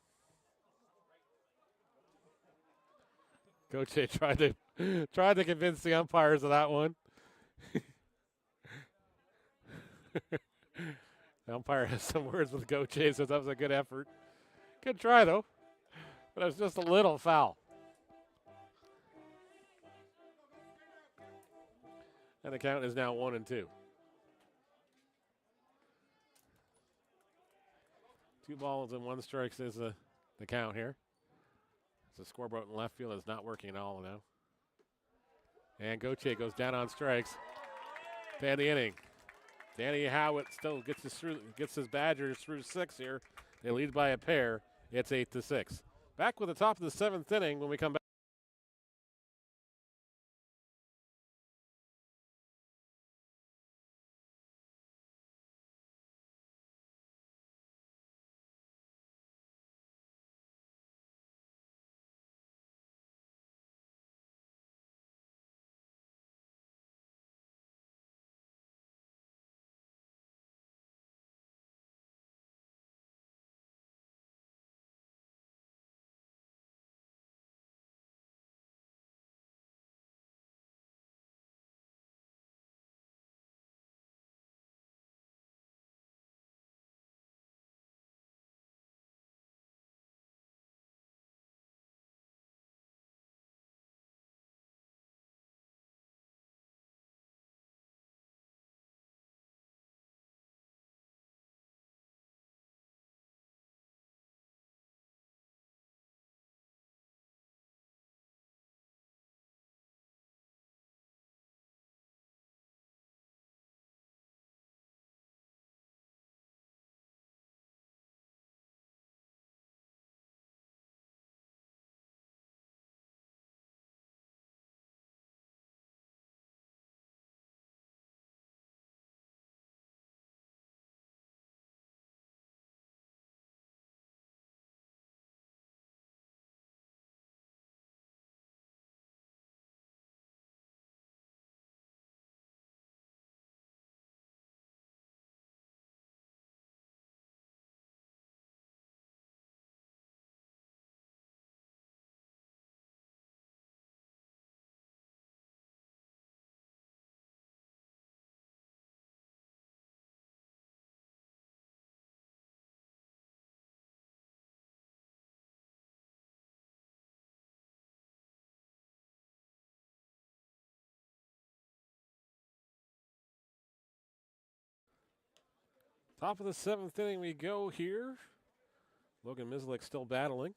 Goche tried to convince the umpires of that one. The umpire has some words with Goche, so that was a good effort. Good try, though. But it was just a little foul. And the count is now 1-2. 2 balls and 1 strike is the count here. The scoreboard in left field is not working at all now. And Gauthier goes down on strikes. To end the inning. Danny Howitt still gets his Badgers through 6 here. They lead by a pair. It's 8-6. Back with the top of the 7th inning when we come back. Top of the 7th inning we go here. Logan Mislik still battling.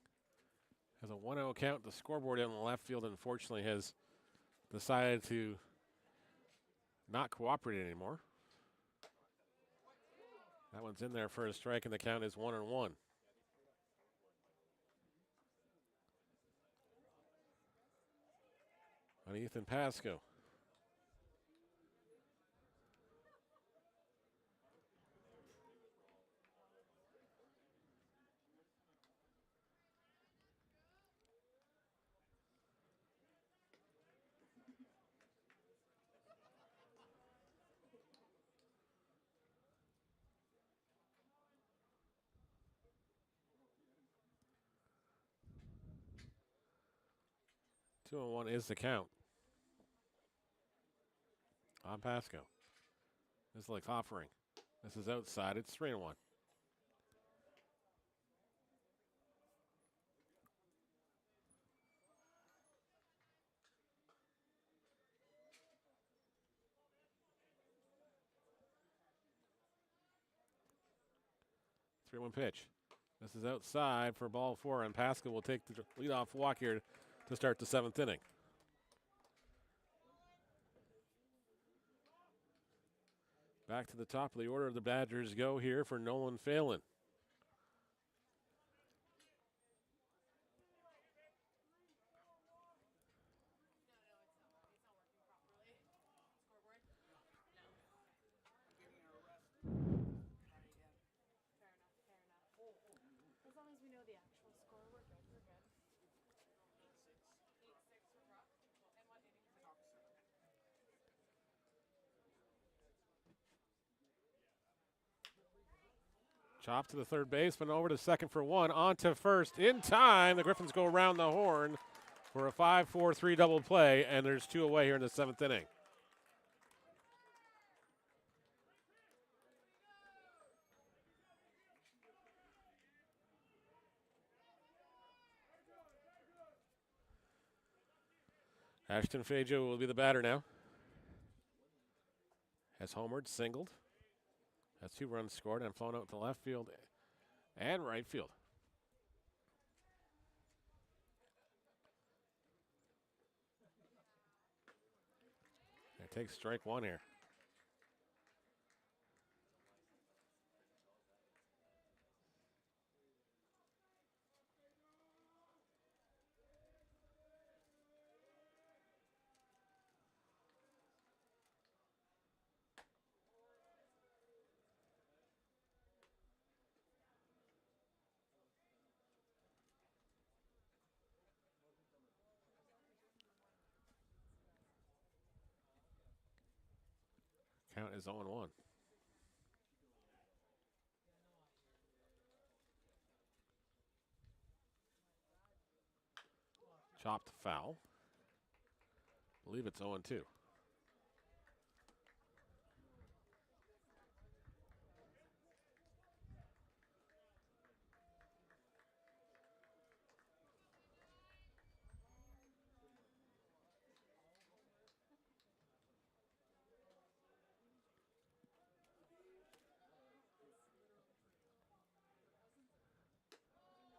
Has a 1-0 count. The scoreboard in the left field, unfortunately, has decided to not cooperate anymore. That one's in there for a strike, and the count is 1-1. On Ethan Pasco. Two and 1 is the count on Pasco. This is like offering. This is outside. It's 3-1. Three-one pitch. This is outside for ball 4, and Pasco will take the leadoff walk here to start the 7th inning. Back to the top of the order, the Badgers go here for Nolan Phelan. As long as we know the actual score, we're good. We're good. 8-6 for Brock. And what inning is it? Chop to the third baseman, over to second for 1, on to first. In time, the Griffins go around the horn for a 5-4-3 double play, and there's 2 away here in the 7th inning. Ashton Fajo will be the batter now. Has homered, singled. Has 2 runs scored and flown out to left field and right field. Takes strike one here. Count is 0-1. Chopped foul. I believe it's 0-2.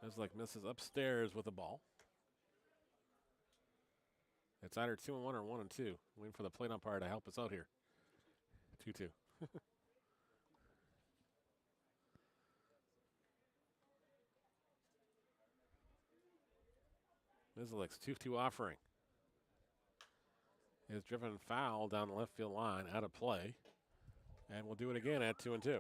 Mislick misses upstairs with the ball. It's either 2-1 or 1-2. Waiting for the plate umpire to help us out here. 2-2. Mislick's 2-2 offering is driven foul down the left field line, out of play. And we'll do it again at 2-2.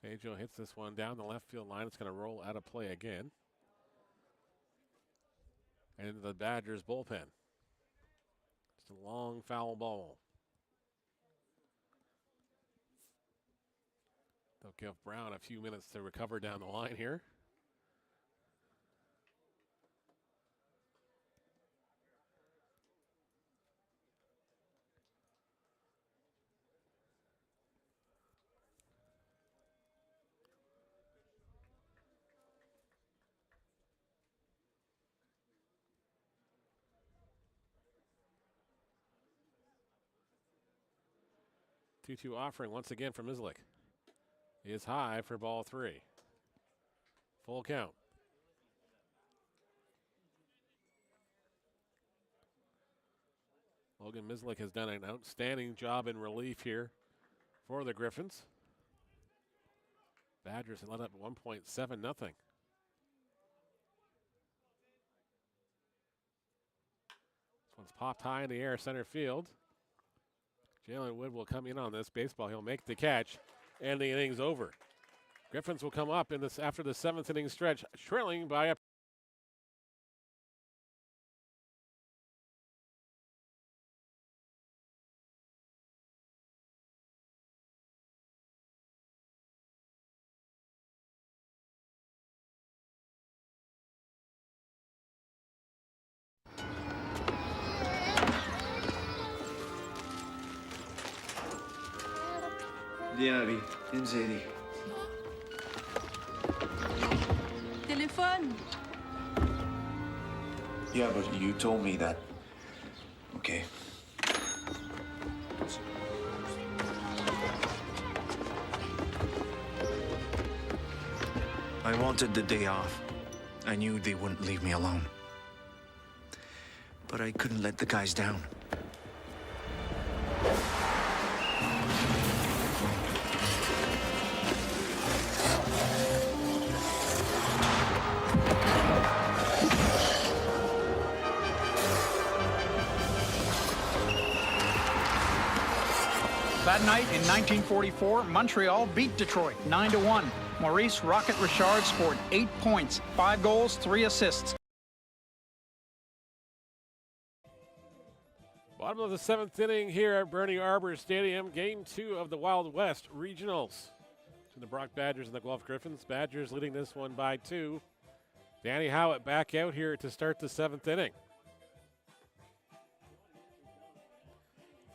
Ajo hits this one down the left field line. It's going to roll out of play again. And into the Badgers bullpen. It's a long foul ball. They'll give Brown a few minutes to recover down the line here. Two offering once again from Mislick. Is high for ball 3. Full count. Logan Mislick has done an outstanding job in relief here for the Griffins. Badgers have let up 1.7-0. This one's popped high in the air, center field. Jalen Wood will come in on this baseball. He'll make the catch, and the inning's over. Griffins will come up in this after the 7th inning stretch, trailing by a Viens, Abby. Viens, Zadie. Téléphone. Yeah, but you told me that. Okay. I wanted the day off. I knew they wouldn't leave me alone. But I couldn't let the guys down. That night in 1944, Montreal beat Detroit 9-1. Maurice Rocket Richard scored 8 points, 5 goals, 3 assists. Bottom of the 7th inning here at Bernie Arbour Stadium. Game 2 of the Wild West Regionals. To the Brock Badgers and the Guelph Griffins. Badgers leading this one by 2. Danny Howitt back out here to start the 7th inning.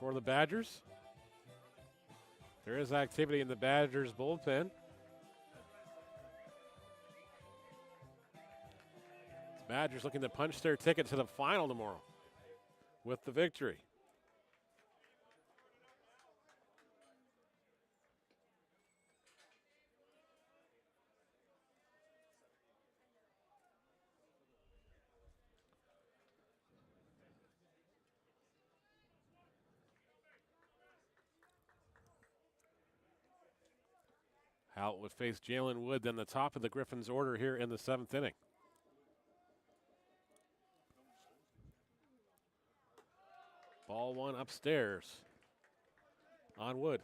For the Badgers, there is activity in the Badgers bullpen. Badgers looking to punch their ticket to the final tomorrow with the victory. Howell would face Jalen Wood, then the top of the Griffins' order here in the 7th inning. Ball one upstairs on Wood.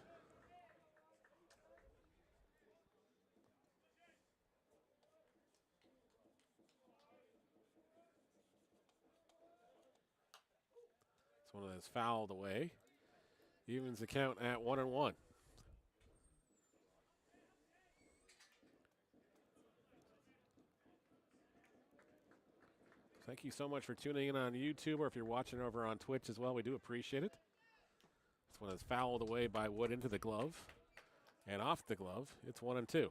This one is fouled away. Evens the count at 1-1. Thank you so much for tuning in on YouTube, or if you're watching over on Twitch as well, we do appreciate it. This one is fouled away by Wood into the glove. And off the glove, it's 1-2.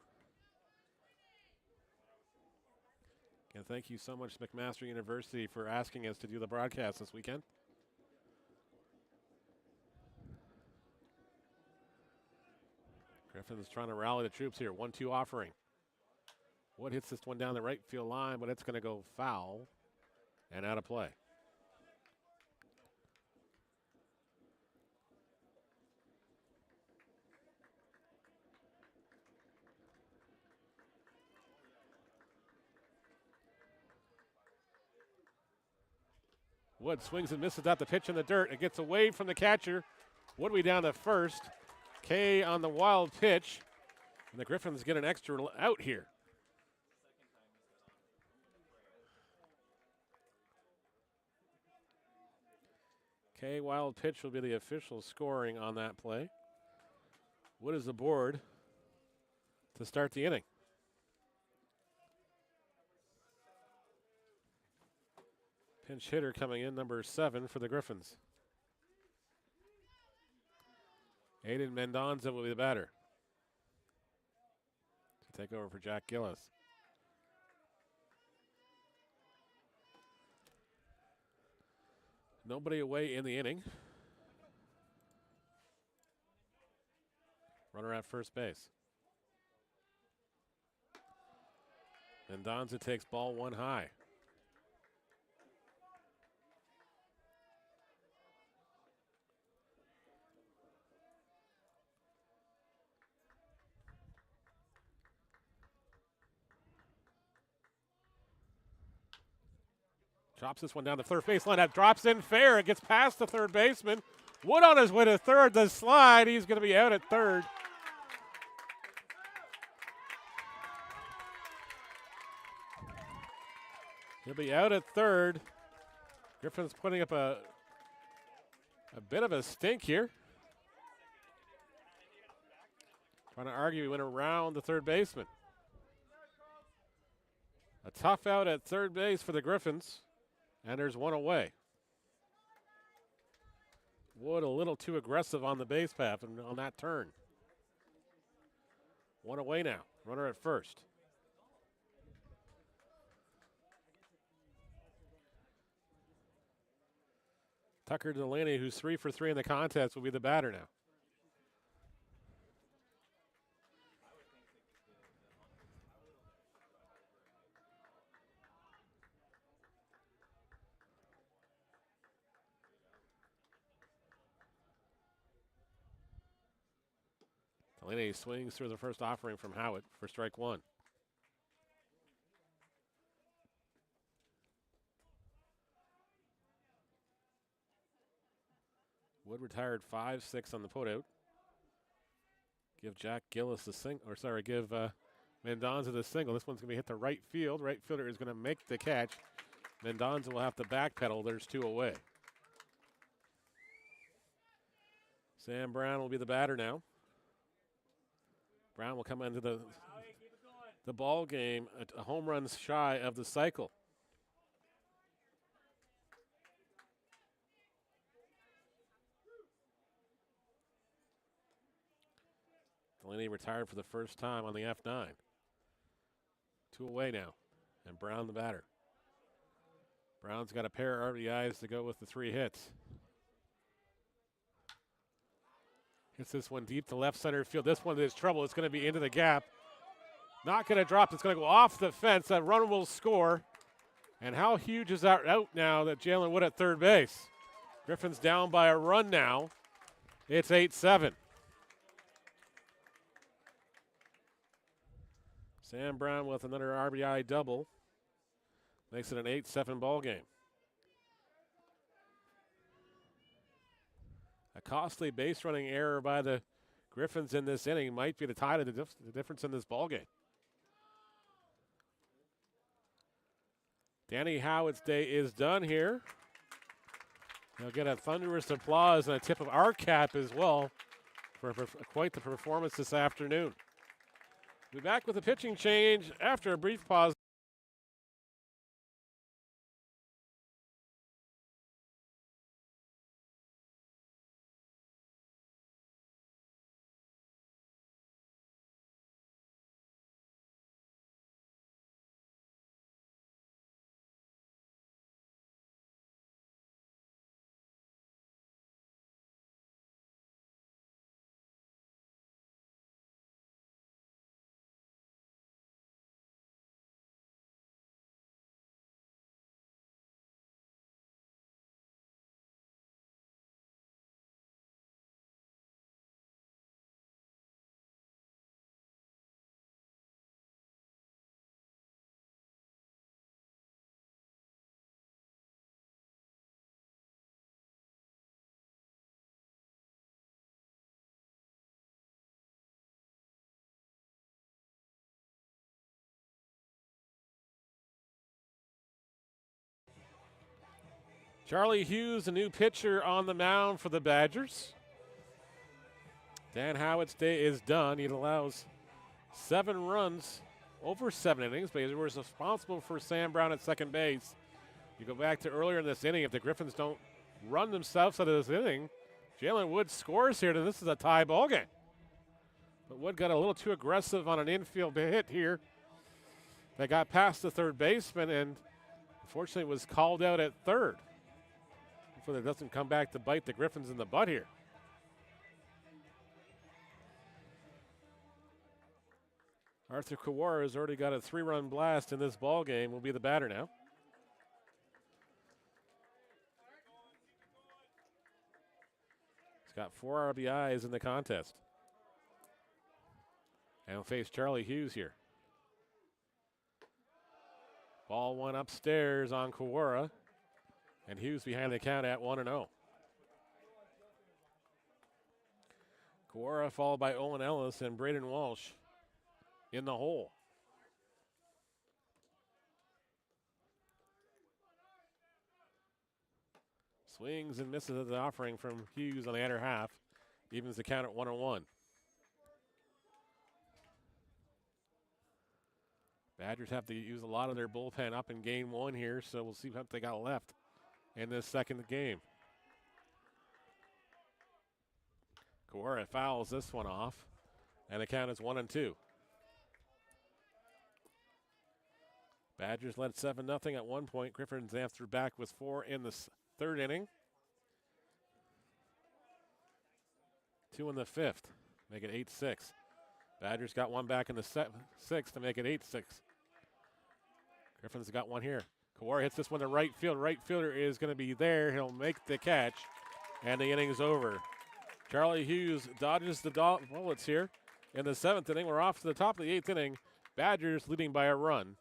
Again, thank you so much, McMaster University, for asking us to do the broadcast this weekend. Griffins trying to rally the troops here. 1-2 offering. Wood hits this one down the right field line, but it's going to go foul and out of play. Wood swings and misses out the pitch in the dirt. It gets away from the catcher. Wood we down to first. Kay on the wild pitch. And the Griffins get an extra out here. Kay wild pitch will be the official scoring on that play. Wood is aboard to start the inning. Pinch hitter coming in, number 7 for the Griffins. Aiden Mendonza will be the batter to take over for Jack Gillis. Nobody away in the inning. Runner at first base. Mendonza takes ball one high. Drops this one down the third baseline. That drops in fair. It gets past the third baseman. Wood on his way to third. The slide. He's going to be out at third. He'll be out at third. Griffin's putting up a bit of a stink here. Trying to argue he went around the third baseman. A tough out at third base for the Griffins. And there's one away. Wood a little too aggressive on the base path and on that turn. One away now. Runner at first. Tucker Delaney, who's 3 for 3 in the contest, will be the batter now. Delaney swings through the first offering from Howitt for strike one. Wood retired 5-6 on the putout. Give Jack Gillis the single, or sorry, give Mendonza the single. This one's going to be hit to right field. Right fielder is going to make the catch. Mendonza will have to backpedal. There's 2 away. Sam Brown will be the batter now. Brown will come into the ball game a home run shy of the cycle. Delaney retired for the first time on the F9. 2 away now, and Brown the batter. Brown's got a pair of RBIs to go with the 3 hits. Hits this one deep to left center field. This one is trouble. It's going to be into the gap. Not going to drop. It's going to go off the fence. That run will score. And how huge is that out now that Jalen Wood at third base? Griffins down by a run now. It's 8-7. Sam Brown with another RBI double. Makes it an 8-7 ball game. A costly base running error by the Griffins in this inning might be the tie to the difference in this ball game. Danny Howitt's day is done here. He'll get a thunderous applause and a tip of our cap as well for quite the performance this afternoon. We'll be back with a pitching change after a brief pause. Charlie Hughes, a new pitcher on the mound for the Badgers. Dan Howitt's day is done. He allows 7 runs over 7 innings, but he was responsible for Sam Brown at second base. You go back to earlier in this inning, if the Griffins don't run themselves out of this inning, Jalen Wood scores here, and this is a tie ball game. But Wood got a little too aggressive on an infield hit here. That got past the third baseman, and unfortunately was called out at third. Hopefully it doesn't come back to bite the Griffins in the butt here. Arthur Kawara has already got a 3-run blast in this ball game. Will be the batter now. He's got 4 RBIs in the contest. And he'll face Charlie Hughes here. Ball one upstairs on Kawara. And Hughes behind the count at 1-0. Kawara followed by Owen Ellis and Braden Walsh in the hole. Swings and misses at the offering from Hughes on the outer half. Evens the count at 1-1. Badgers have to use a lot of their bullpen up in game 1 here, so we'll see what they got left in this second game. Kawara fouls this one off, and the count is 1-2. Badgers led 7-0 at one point. Griffins answered back with 4 in the third inning. 2 in the fifth, make it 8-6. Badgers got one back in the sixth to make it 8-6. Griffins got one here. Kawara hits this one to right field. Right fielder is going to be there. He'll make the catch, and the inning's over. Charlie Hughes dodges the bullets here in the 7th inning. We're off to the top of the 8th inning. Badgers leading by a run.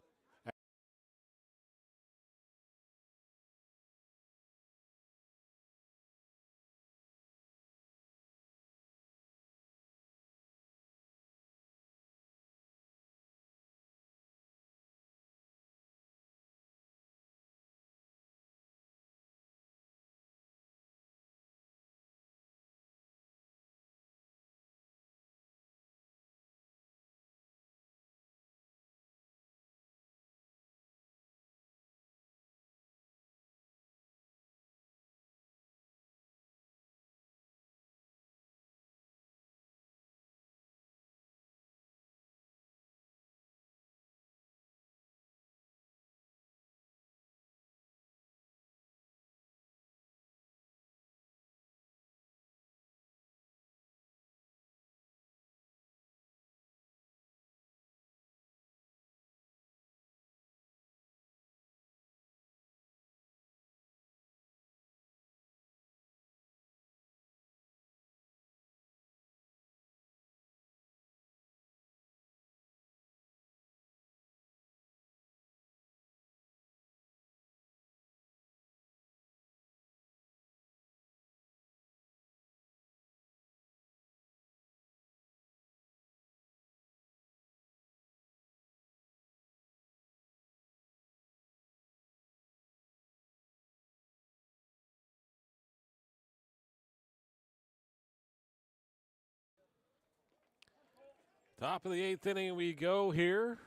Top of the 8th inning we go here.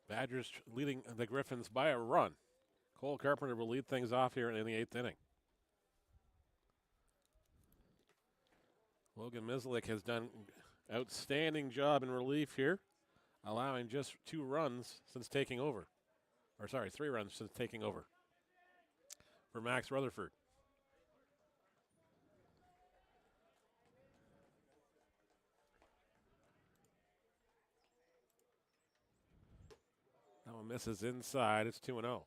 Badgers leading the Griffins by a run. Cole Carpenter will lead things off here in the 8th inning. Logan Mislik has done outstanding job in relief here, allowing just 2 runs since taking over. Or sorry, 3 runs since taking over for Max Rutherford. That one misses inside. It's 2-0.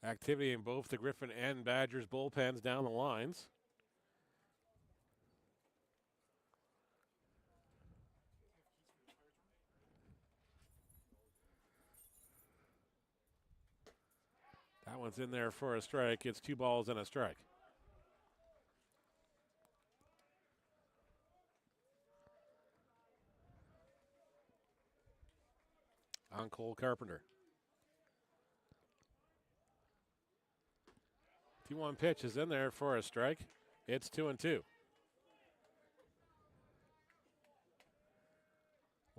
Activity in both the Griffin and Badgers bullpens down the lines. That one's in there for a strike. It's 2 balls and a strike. On Cole Carpenter. 2-1 pitch is in there for a strike. It's 2-2.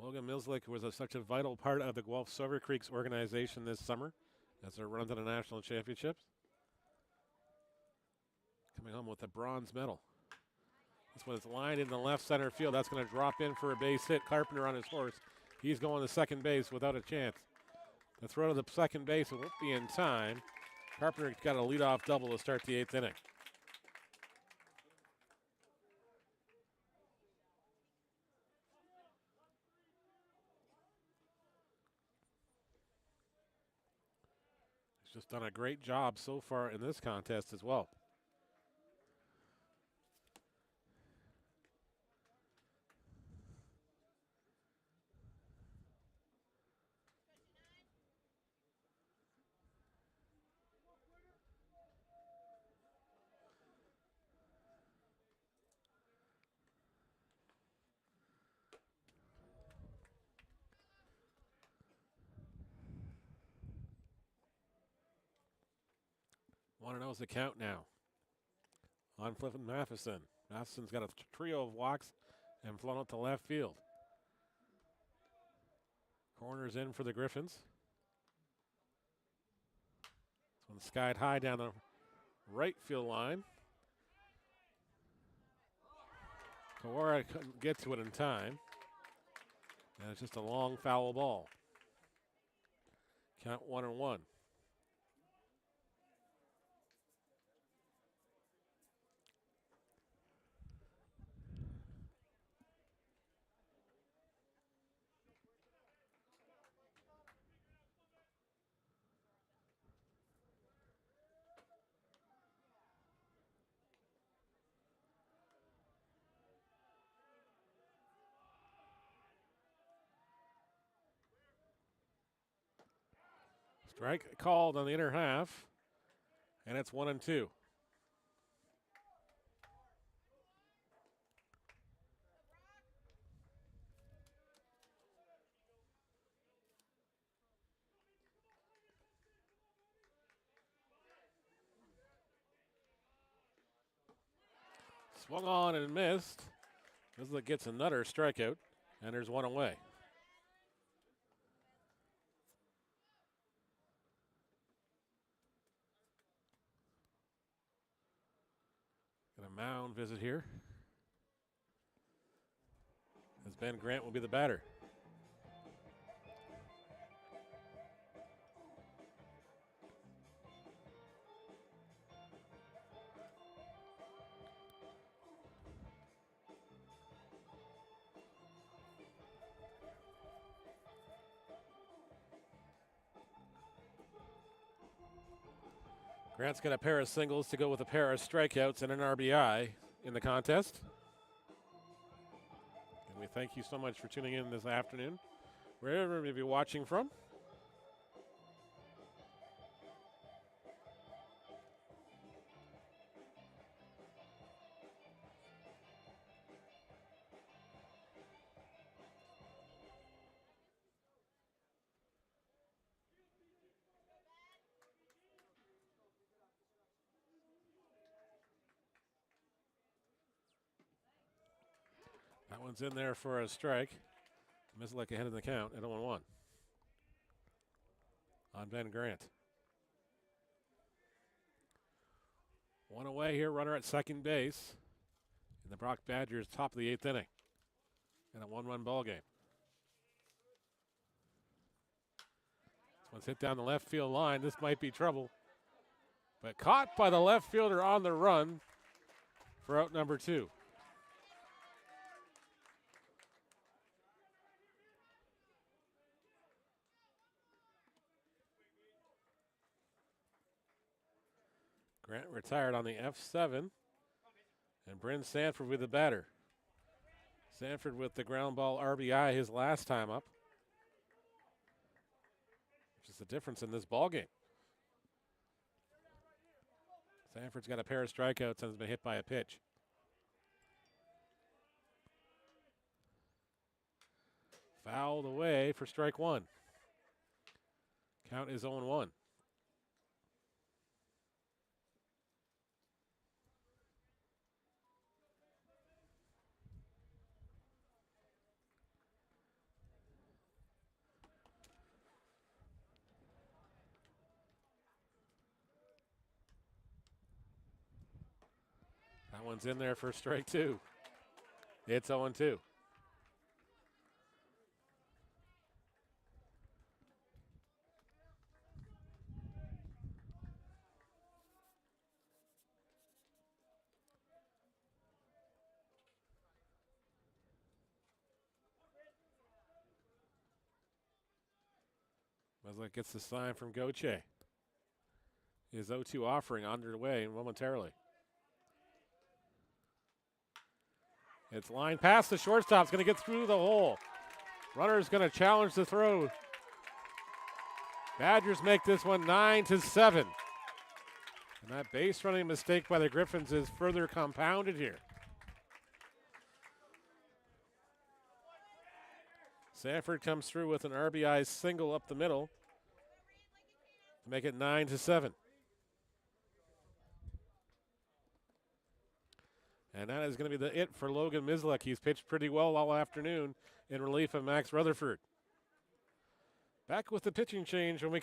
Logan Mislik was such a vital part of the Guelph Silver Creeks organization this summer as they run to the national championships. Coming home with a bronze medal. This one is lined in the left center field. That's going to drop in for a base hit. Carpenter on his horse. He's going to second base without a chance. The throw to the second base, it won't be in time. Carpenter got a leadoff double to start the 8th inning. He's just done a great job so far in this contest as well. Want to know the count now on Clifton Matheson. Matheson's got a trio of walks and flown out to left field. Corners in for the Griffins. This one skied high down the right field line. Kawara couldn't get to it in time. And it's just a long foul ball. Count 1-1. Strike called on the inner half, and it's 1-2. Swung on and missed. Mislik gets another strikeout, and there's one away. Got a mound visit here, as Ben Grant will be the batter. Grant's got a pair of singles to go with a pair of strikeouts and an RBI in the contest. And we thank you so much for tuning in this afternoon, wherever you may be watching from. one's in there for a strike. Mislick ahead in the count at 0-1 on Ben Grant. One away here, runner at second base. In the Brock Badgers, top of the 8th inning. In a 1-run ball game. This one's hit down the left field line. This might be trouble. But caught by the left fielder on the run for out number 2. Grant retired on the F7. And Bryn Sanford with the batter. Sanford with the ground ball RBI his last time up. Which is the difference in this ball game. Sanford's got a pair of strikeouts and has been hit by a pitch. Fouled away for strike 1. Count is 0-1. That one's in there for strike 2. It's 0-2. Meslick gets the sign from Goche. His 0-2 offering underway momentarily. It's lined past the shortstop. It's going to get through the hole. Runner's going to challenge the throw. Badgers make this one 9-7. And that base running mistake by the Griffins is further compounded here. Sanford comes through with an RBI single up the middle to make it 9-7. And that is going to be the it for Logan Mislick. He's pitched pretty well all afternoon in relief of Max Rutherford. Back with the pitching change when we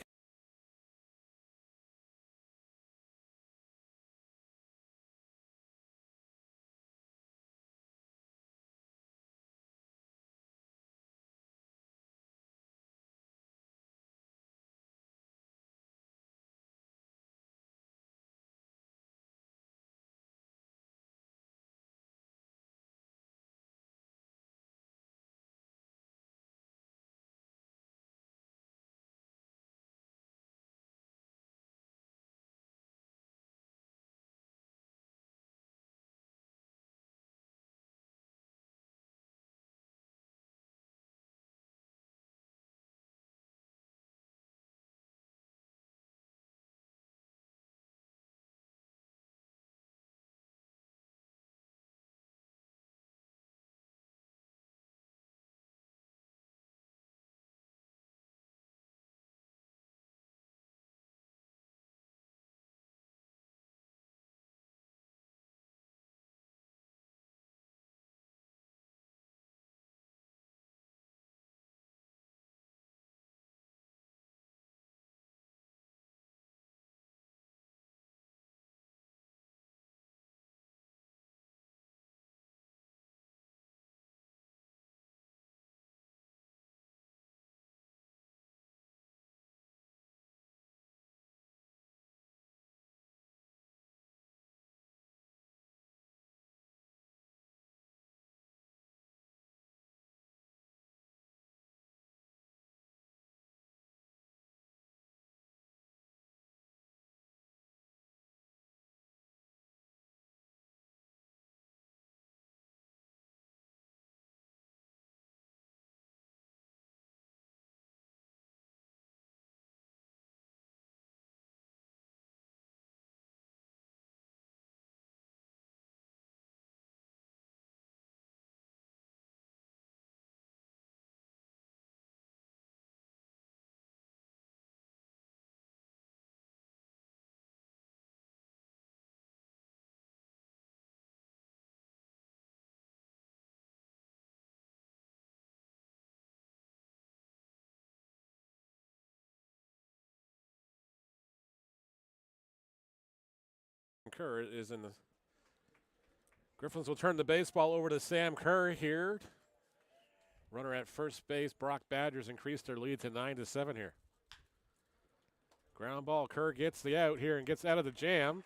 Kerr is in the. Griffins will turn the baseball over to Sam Kerr here. Runner at first base. Brock Badgers increased their lead to 9-7 here. Ground ball. Kerr gets the out here and gets out of the jam.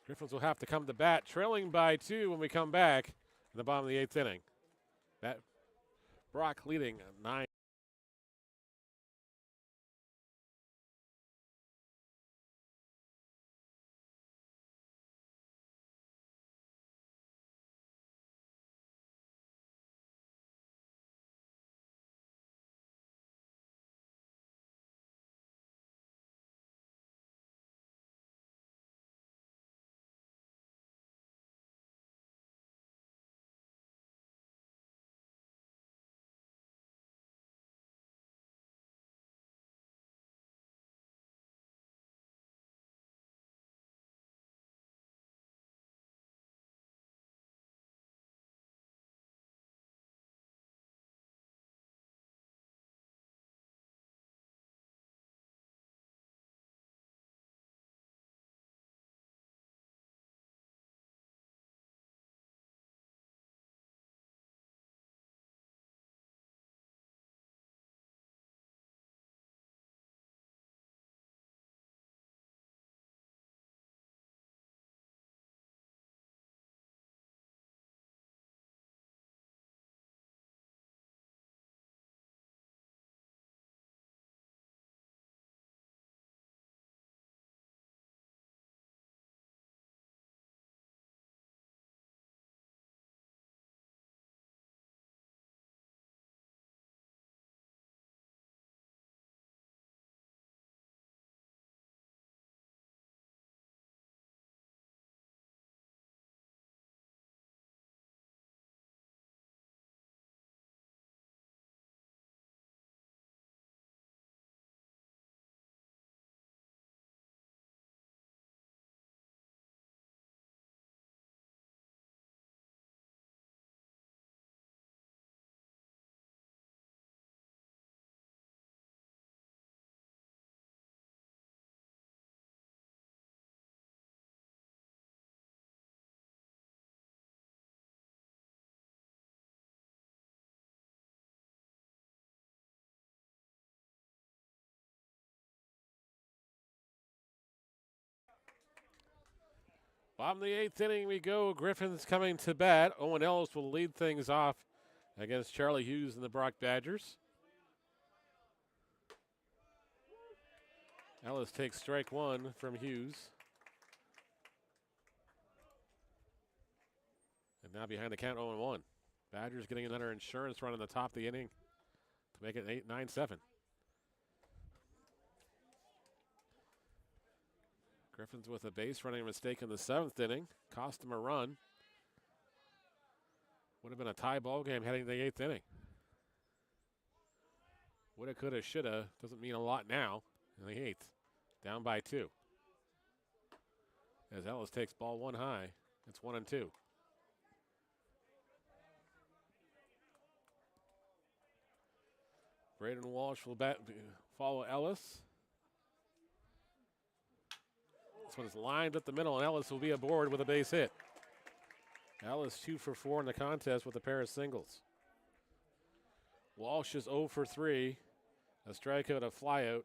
Griffins will have to come to bat, trailing by 2 when we come back in the bottom of the 8th inning. That Brock leading 9. Bottom of the 8th inning we go. Griffins coming to bat. Owen Ellis will lead things off against Charlie Hughes and the Brock Badgers. Ellis takes strike 1 from Hughes. And now behind the count 0-1. Badgers getting another insurance run on the top of the inning to make it 9-7. Griffins with a base running mistake in the 7th inning. Cost them a run. Would have been a tie ball game heading to the 8th inning. Woulda, coulda, shoulda. Doesn't mean a lot now in the 8th. Down by 2. As Ellis takes ball 1 high. It's 1-2. Braden Walsh will follow Ellis. This one's lined up the middle, and Ellis will be aboard with a base hit. Ellis 2 for 4 in the contest with a pair of singles. Walsh is 0 for 3. A strikeout, a flyout.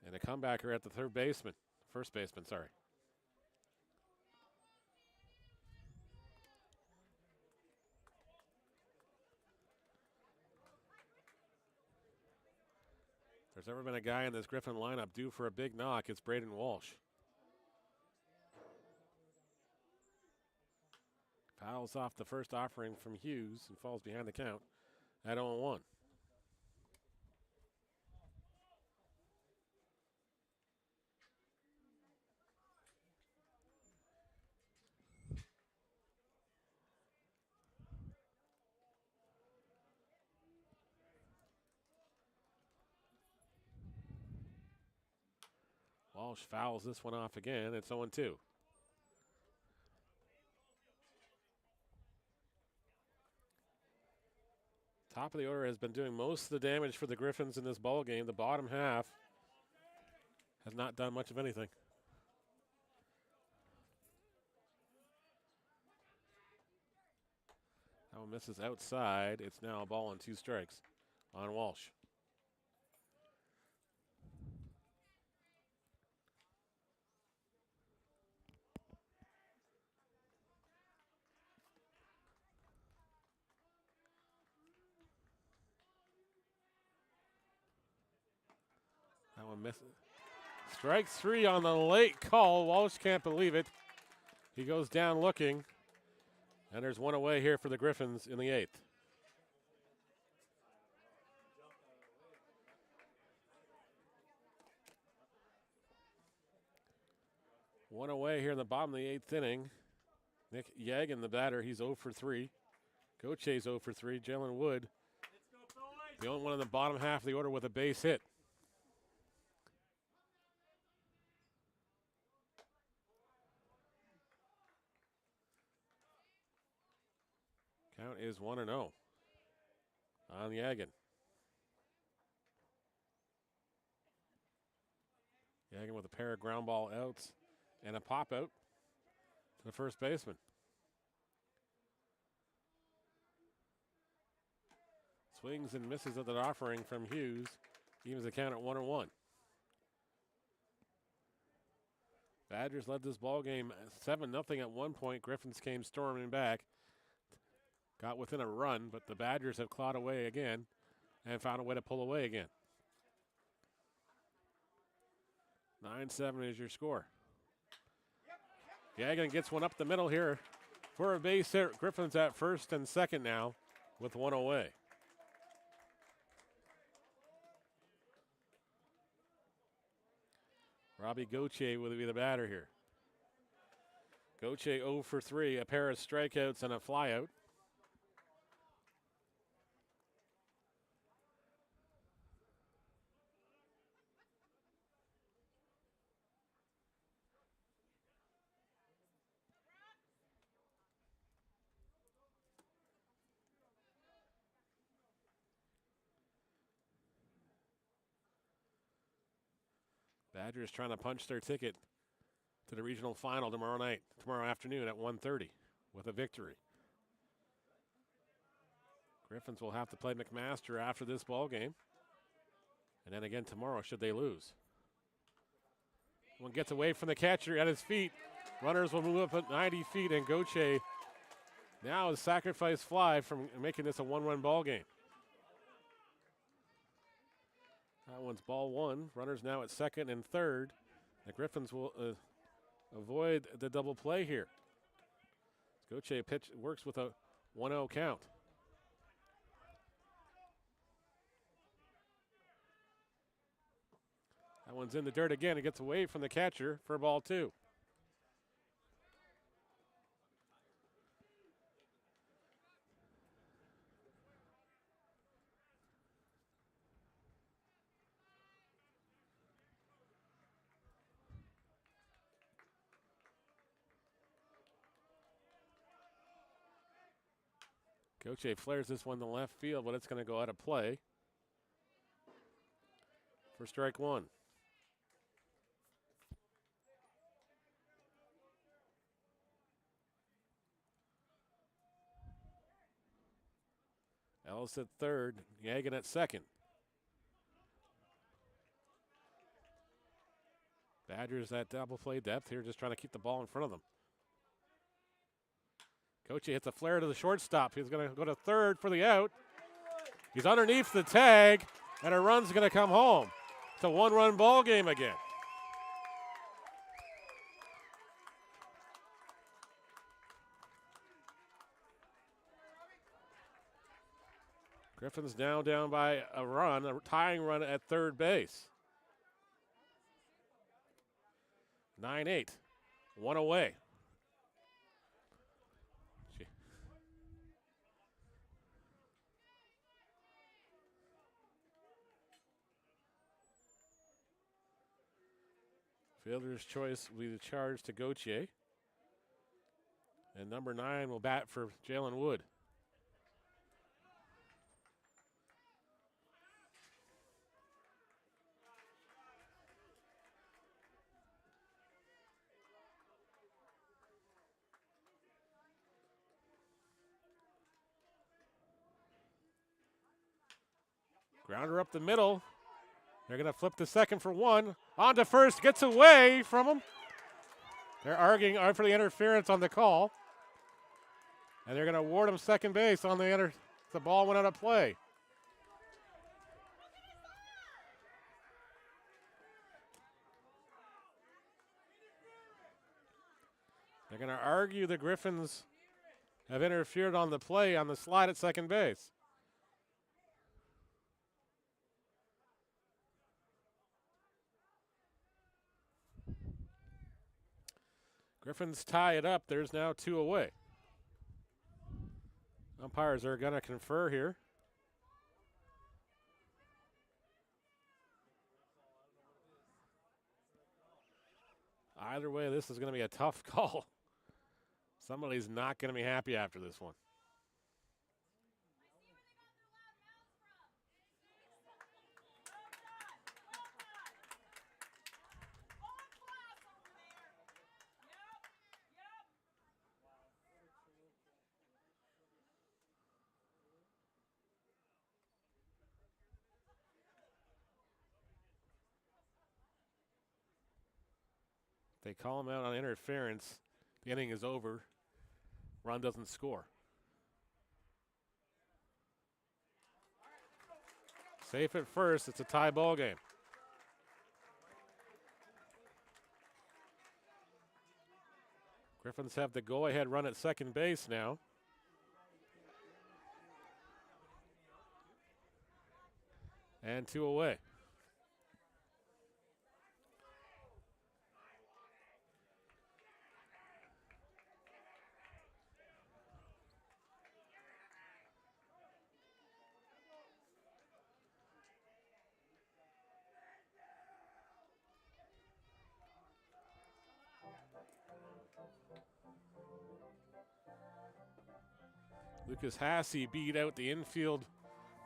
And a comebacker at the first baseman, sorry. If there's ever been a guy in this Griffin lineup due for a big knock, it's Braden Walsh. Fouls off the first offering from Hughes and falls behind the count at 0-1. Walsh fouls this one off again. It's 0-2. Top of the order has been doing most of the damage for the Griffins in this ball game. The bottom half has not done much of anything. That one misses outside. It's now a ball and 2 strikes on Walsh. That one misses. Strike 3 on the late call. Walsh can't believe it. He goes down looking. And there's one away here for the Griffins in the 8th. One away here in the bottom of the 8th inning. Nick Yagan, the batter, he's 0 for 3. Gauthier's 0 for 3. Jalen Wood, the only one in the bottom half of the order with a base hit. Count is 1-0 on Yagan. Yagan with a pair of ground ball outs and a pop out to the first baseman. Swings and misses at that offering from Hughes. Evens the count at 1-1. Badgers led this ball game 7-0 at one point. Griffins came storming back. Got within a run, but the Badgers have clawed away again and found a way to pull away again. 9-7 is your score. Yagan gets one up the middle here for a base hit. Griffins at first and second now with one away. Robbie Gauthier will be the batter here. Gauthier 0 for 3, a pair of strikeouts and a flyout. Badgers trying to punch their ticket to the regional final tomorrow afternoon at 1:30 with a victory. Griffins will have to play McMaster after this ball game, and then again tomorrow should they lose. One gets away from the catcher at his feet. Runners will move up at 90 feet, and Gauthier now is sacrifice fly from making this a 1-run ball game. That one's ball 1. Runners now at second and third. The Griffins will avoid the double play here. Gauthier pitch works with a 1-0 count. That one's in the dirt again. It gets away from the catcher for ball 2. Gauthier flares this one to left field, but it's going to go out of play for strike 1. Ellis at third, Yagan at second. Badgers at double play depth here, just trying to keep the ball in front of them. Gauthier hits a flare to the shortstop. He's going to go to third for the out. He's underneath the tag, and a run's going to come home. It's a 1-run ball game again. Griffins now down by a run, a tying run at third base. 9-8, one away. Fielder's choice will be the charge to Gauthier. And number 9 will bat for Jalen Wood. Grounder up the middle. They're going to flip to second for one. On to first, gets away from him. They're arguing for the interference on the call. And they're going to award him second base on the ball went out of play. They're going to argue the Griffins have interfered on the play on the slide at second base. Griffins tie it up. There's now 2 away. Umpires are going to confer here. Either way, this is going to be a tough call. Somebody's not going to be happy after this one. They call him out on interference. The inning is over. Run doesn't score. Safe at first. It's a tie ball game. Griffins have the go-ahead run at second base now. And 2 away. Lucas Hasse beat out the infield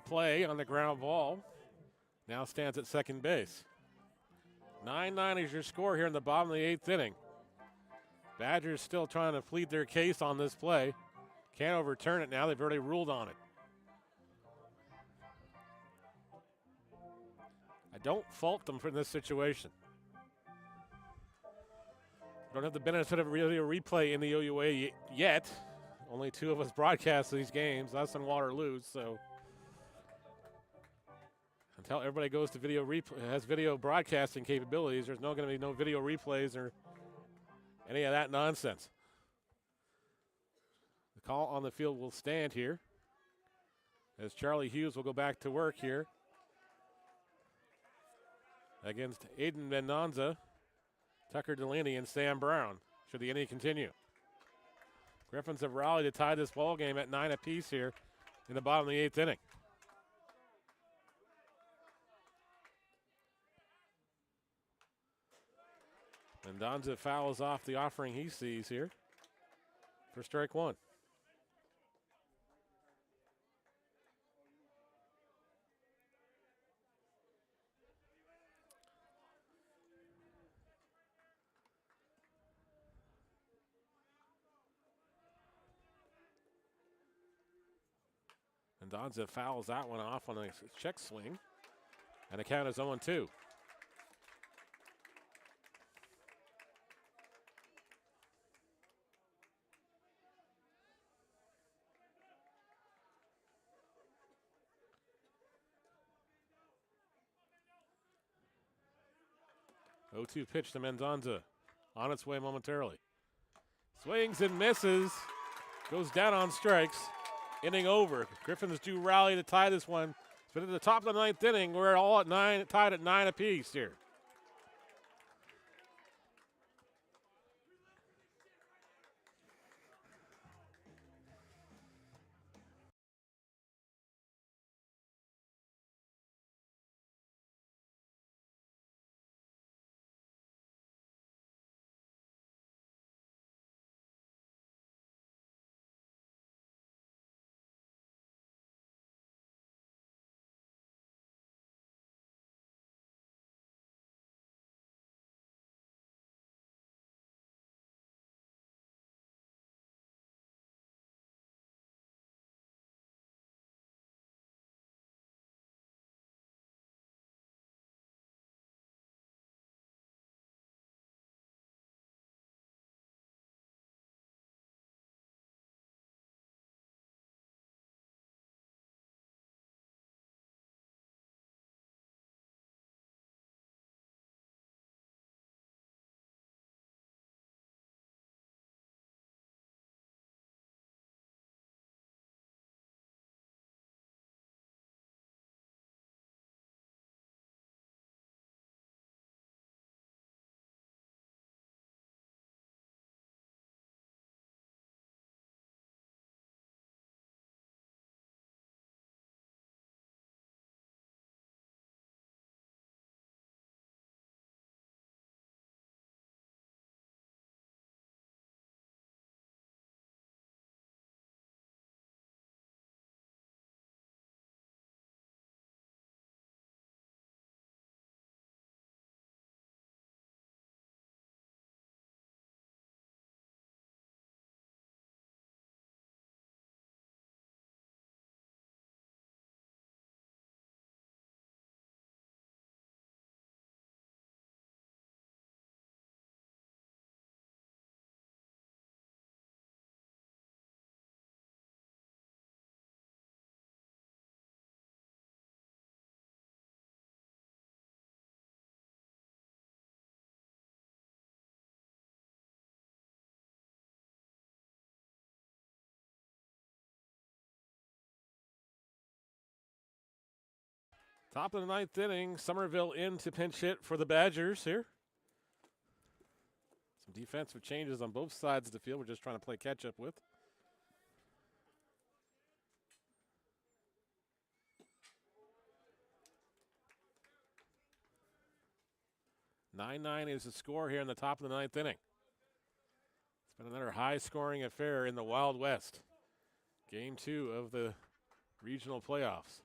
play on the ground ball. Now stands at second base. 9-9 is your score here in the bottom of the 8th inning. Badgers still trying to plead their case on this play. Can't overturn it now. They've already ruled on it. I don't fault them for this situation. Don't have the benefit of a video replay in the OUA yet. Only 2 of us broadcast these games, us and Waterloo, so until everybody goes to video has video broadcasting capabilities, there's going to be no video replays or any of that nonsense. The call on the field will stand here as Charlie Hughes will go back to work here against Aiden Mendonza, Tucker Delaney, and Sam Brown, should the inning continue. Griffins have rallied to tie this ball game at 9 apiece here in the bottom of the 8th inning. Mendonza fouls off the offering he sees here for strike 1. Mendonza fouls that one off on a check swing, and the count is 0-2. Oh, 2 pitch to Mendonza, on its way momentarily. Swings and misses, goes down on strikes. Inning over. Griffins do rally to tie this one. But at the top of the 9th inning, we're all at 9, tied at 9 apiece here. Top of the 9th inning, Somerville in to pinch hit for the Badgers here. Some defensive changes on both sides of the field. We're just trying to play catch up with. Nine is the score here in the top of the 9th inning. It's been another high-scoring affair in the Wild West. Game 2 of the regional playoffs.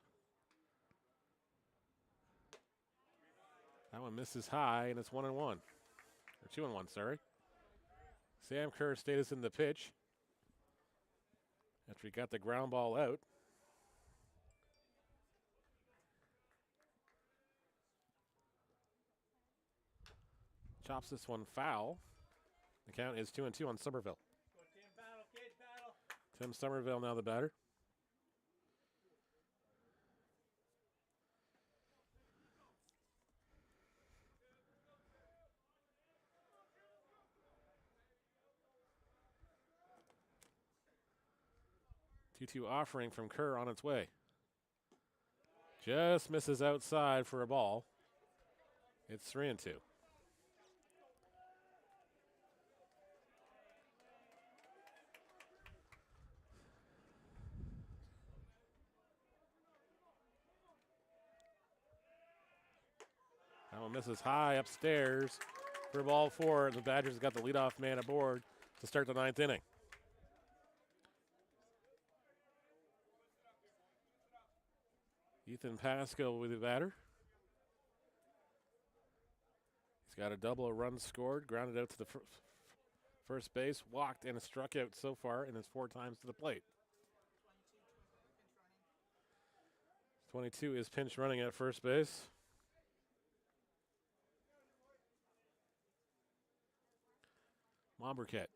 That one misses high, and it's 1-1. Or 2-1, sorry. Sam Kerr stayed us in the pitch after he got the ground ball out. Chops this one foul. The count is 2-2 on Somerville. Tim Somerville now the batter. Two offering from Kerr on its way. Just misses outside for a ball. It's 3-2. That one misses high upstairs for ball 4. The Badgers got the leadoff man aboard to start the 9th inning. Ethan Pascal with the batter. He's got a double, a run scored, grounded out to the first base, walked and struck out so far, and is 4 times to the plate. 22 is pinch running at first base. Momberket.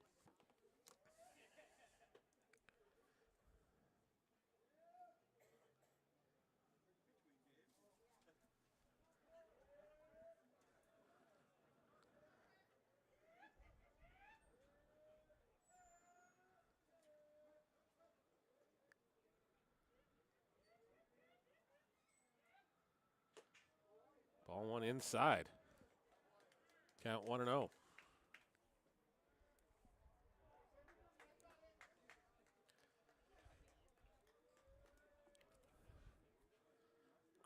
Ball 1 inside. Count 1-0.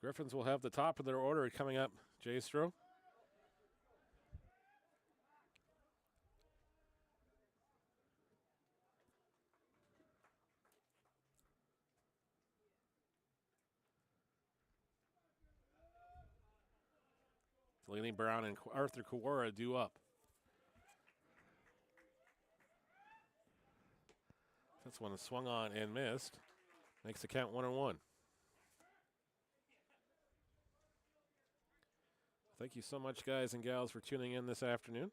Griffins will have the top of their order coming up. J-Stro. Delaney Brown and Arthur Kawara due up. This one is swung on and missed. Makes the count 1-1. Thank you so much, guys and gals, for tuning in this afternoon,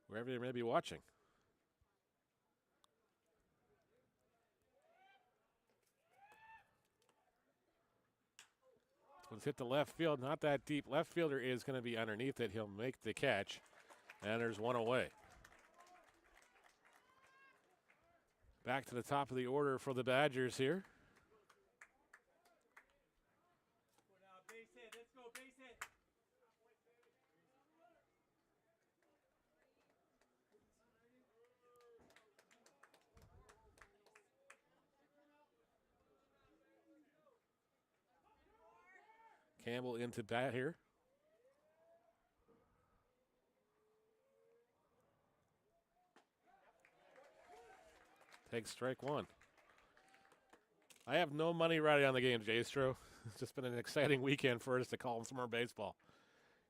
wherever you may be watching. Let's hit the left field, not that deep. Left fielder is going to be underneath it. He'll make the catch, and there's one away. Back to the top of the order for the Badgers here. Campbell into bat here. Takes strike 1. I have no money riding on the game, J-Stro. It's just been an exciting weekend for us to call some more baseball.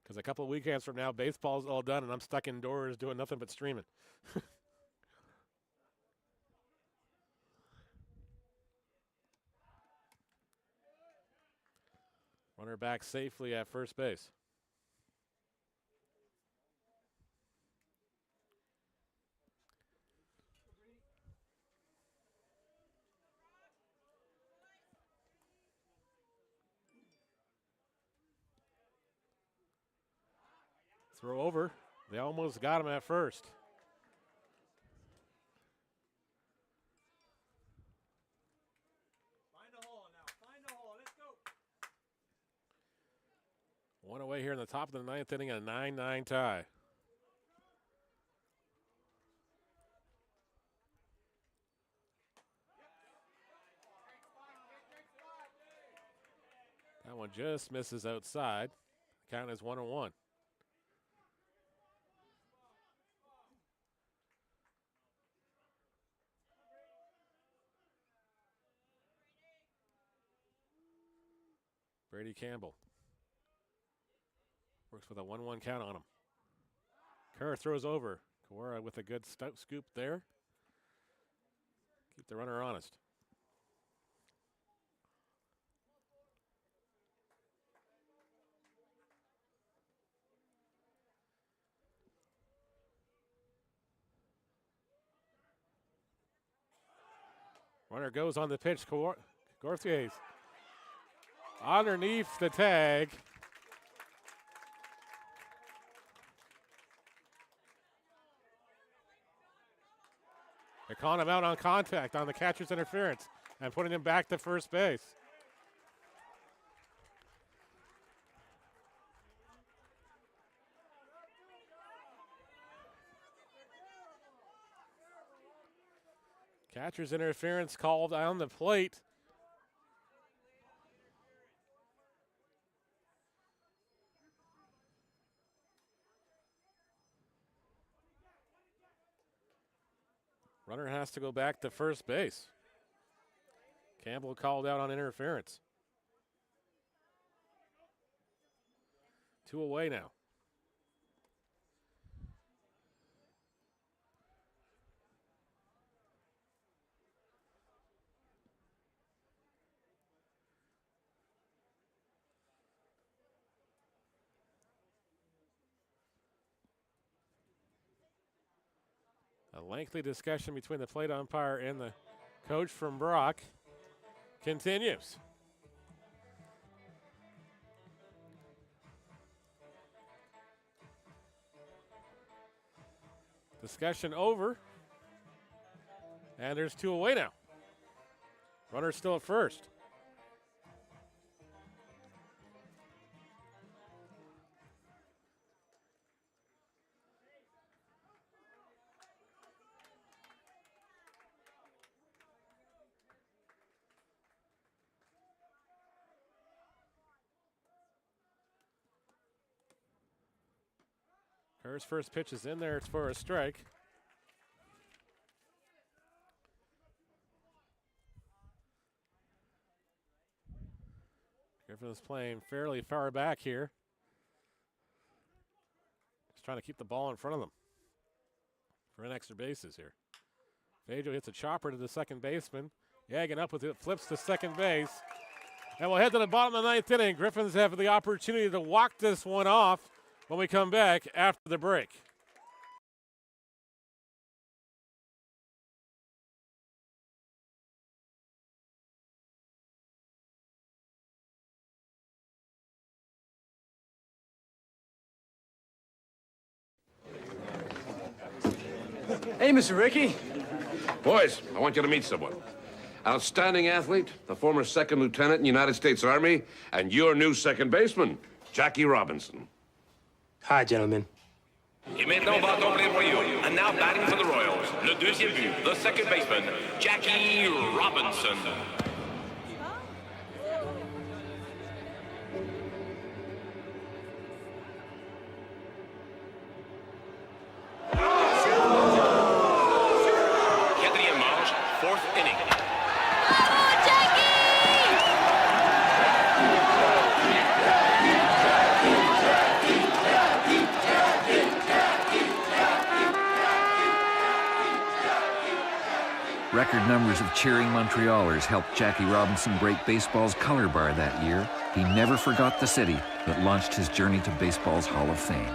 Because a couple of weekends from now, baseball's all done, and I'm stuck indoors doing nothing but streaming. Runner back safely at first base. Throw over. They almost got him at first. Find the hole now. Find the hole. One away here in the top of the ninth inning, a 9-9 tie. That one just misses outside. Count is 1-1. Brady Campbell works with a 1-1 count on him. Kerr throws over. Kawara with a good scoop there. Keep the runner honest. Runner goes on the pitch. Gauthier underneath the tag. They're calling him out on contact on the catcher's interference and putting him back to first base. Catcher's interference called on the plate. Runner has to go back to first base. Campbell called out on interference. 2 away now. A lengthy discussion between the plate umpire and the coach from Brock continues. Discussion over. And there's 2 away now. Runner still at first. Kerr's first pitch is in there. It's for a strike. Griffin is playing fairly far back here. Just trying to keep the ball in front of them for an extra bases here. Fajo hits a chopper to the second baseman. Yagging up with it, flips to second base. And we'll head to the bottom of the ninth inning. Griffins have the opportunity to walk this one off when we come back after the break. Hey, Mr. Ricky. Boys, I want you to meet someone. Outstanding athlete, the former second lieutenant in the United States Army, and your new second baseman, Jackie Robinson. Hi, gentlemen. Et maintenant, va dans les Royaux. And now batting for the Royals, le deuxième but, the second baseman, Jackie Robinson. Quatrième manche, fourth inning. Record numbers of cheering Montrealers helped Jackie Robinson break baseball's color bar that year. He never forgot the city that launched his journey to baseball's Hall of Fame.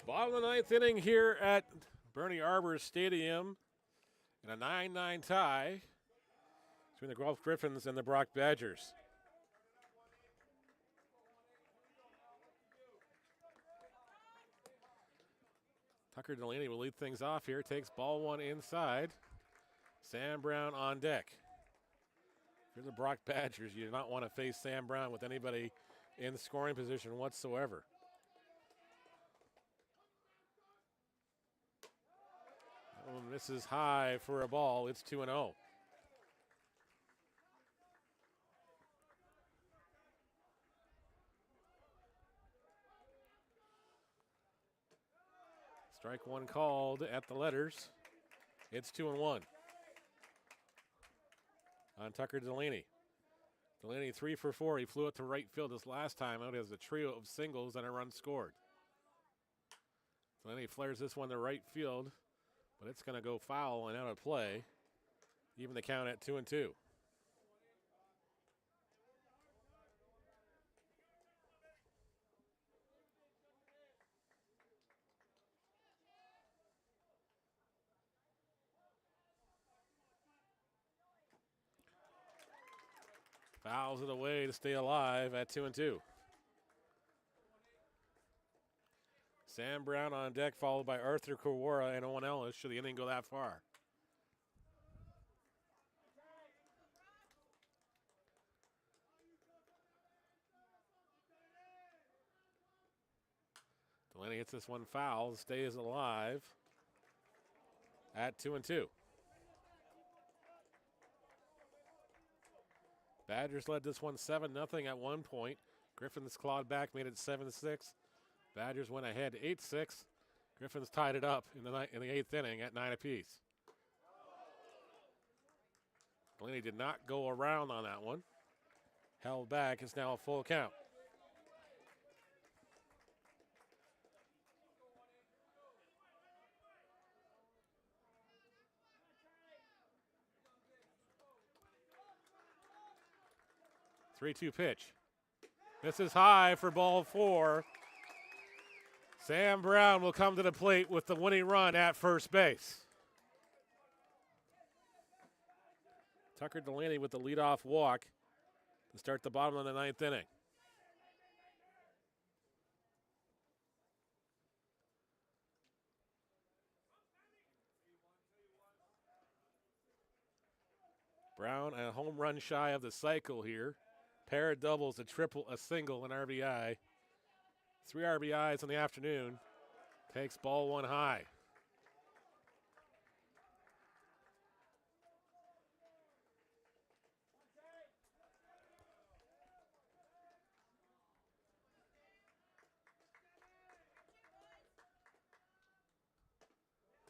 Bottom of the ninth inning here at Bernie Arbour Stadium. And a 9-9 tie between the Guelph Griffins and the Brock Badgers. Tucker Delaney will lead things off here. Takes ball one inside. Sam Brown on deck. If you're the Brock Badgers, you do not want to face Sam Brown with anybody in scoring position whatsoever. Oh, this is high for a ball. It's 2-0. Strike one called at the letters. It's 2-1 on Tucker Delaney. Delaney 3 for 4. He flew it to right field this last time out as a trio of singles and a run scored. Delaney flares this one to right field, but it's going to go foul and out of play. Even the count at 2-2. Fouls it away to stay alive at 2-2. Sam Brown on deck, followed by Arthur Kawara and Owen Ellis, should the inning go that far. Delaney hits this one foul, stays alive at 2-2. Badgers led this one 7-0 at one point. Griffins clawed back, made it 7-6. Badgers went ahead 8-6. Griffins tied it up in the eighth inning at 9 apiece. Delaney did not go around on that one. Held back. It's now a full count. Three-two pitch. This is high for ball 4. Sam Brown will come to the plate with the winning run at first base. Tucker Delaney with the leadoff walk to start the bottom of the ninth inning. Brown a home run shy of the cycle here. Pair of doubles, a triple, a single, an RBI. 3 RBIs in the afternoon. Takes ball 1 high.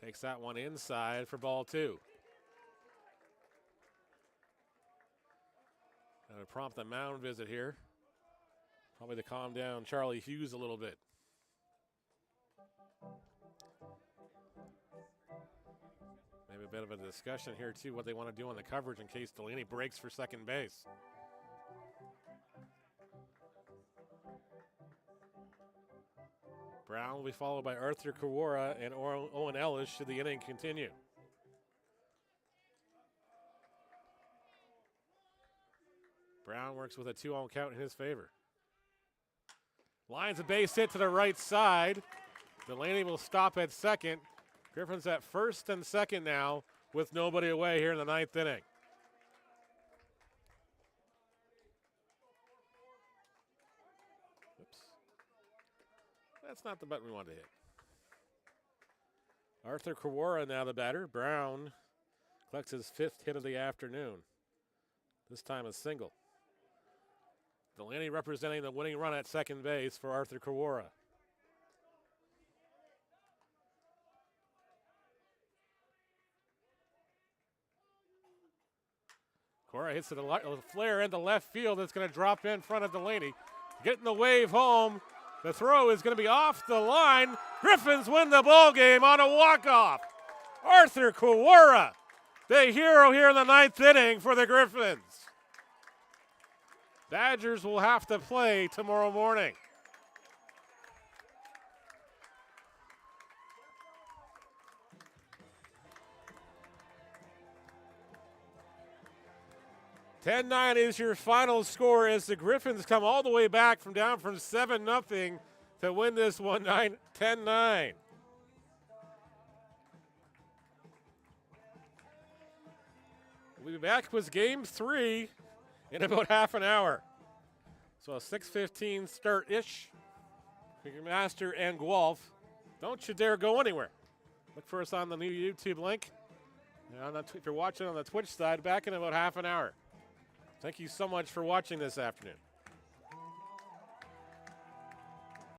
Takes that one inside for ball 2. Going to prompt the mound visit here. Probably to calm down Charlie Hughes a little bit. Maybe a bit of a discussion here, too, what they want to do on the coverage in case Delaney breaks for second base. Brown will be followed by Arthur Kawara and Owen Ellis should the inning continue. Brown works with a 2-0 count in his favor. Lines a base hit to the right side. Delaney will stop at second. Griffins at first and second now with nobody away here in the ninth inning. Oops. That's not the button we wanted to hit. Arthur Kawara now the batter. Brown collects his 5th hit of the afternoon. This time a single. Delaney representing the winning run at second base for Arthur Kawara. Kawara hits it a flare into left field. It's going to drop in front of Delaney. Getting the wave home. The throw is going to be off the line. Griffins win the ball game on a walk-off. Arthur Kawara, the hero here in the ninth inning for the Griffins. Badgers will have to play tomorrow morning. 10-9 is your final score as the Griffins come all the way back from down from 7-0 to win this one 10-9. We'll be back with game 3 in about half an hour. So a 6:15 start-ish. McMaster and Guelph. Don't you dare go anywhere. Look for us on the new YouTube link. And if you're watching on the Twitch side, back in about half an hour. Thank you so much for watching this afternoon.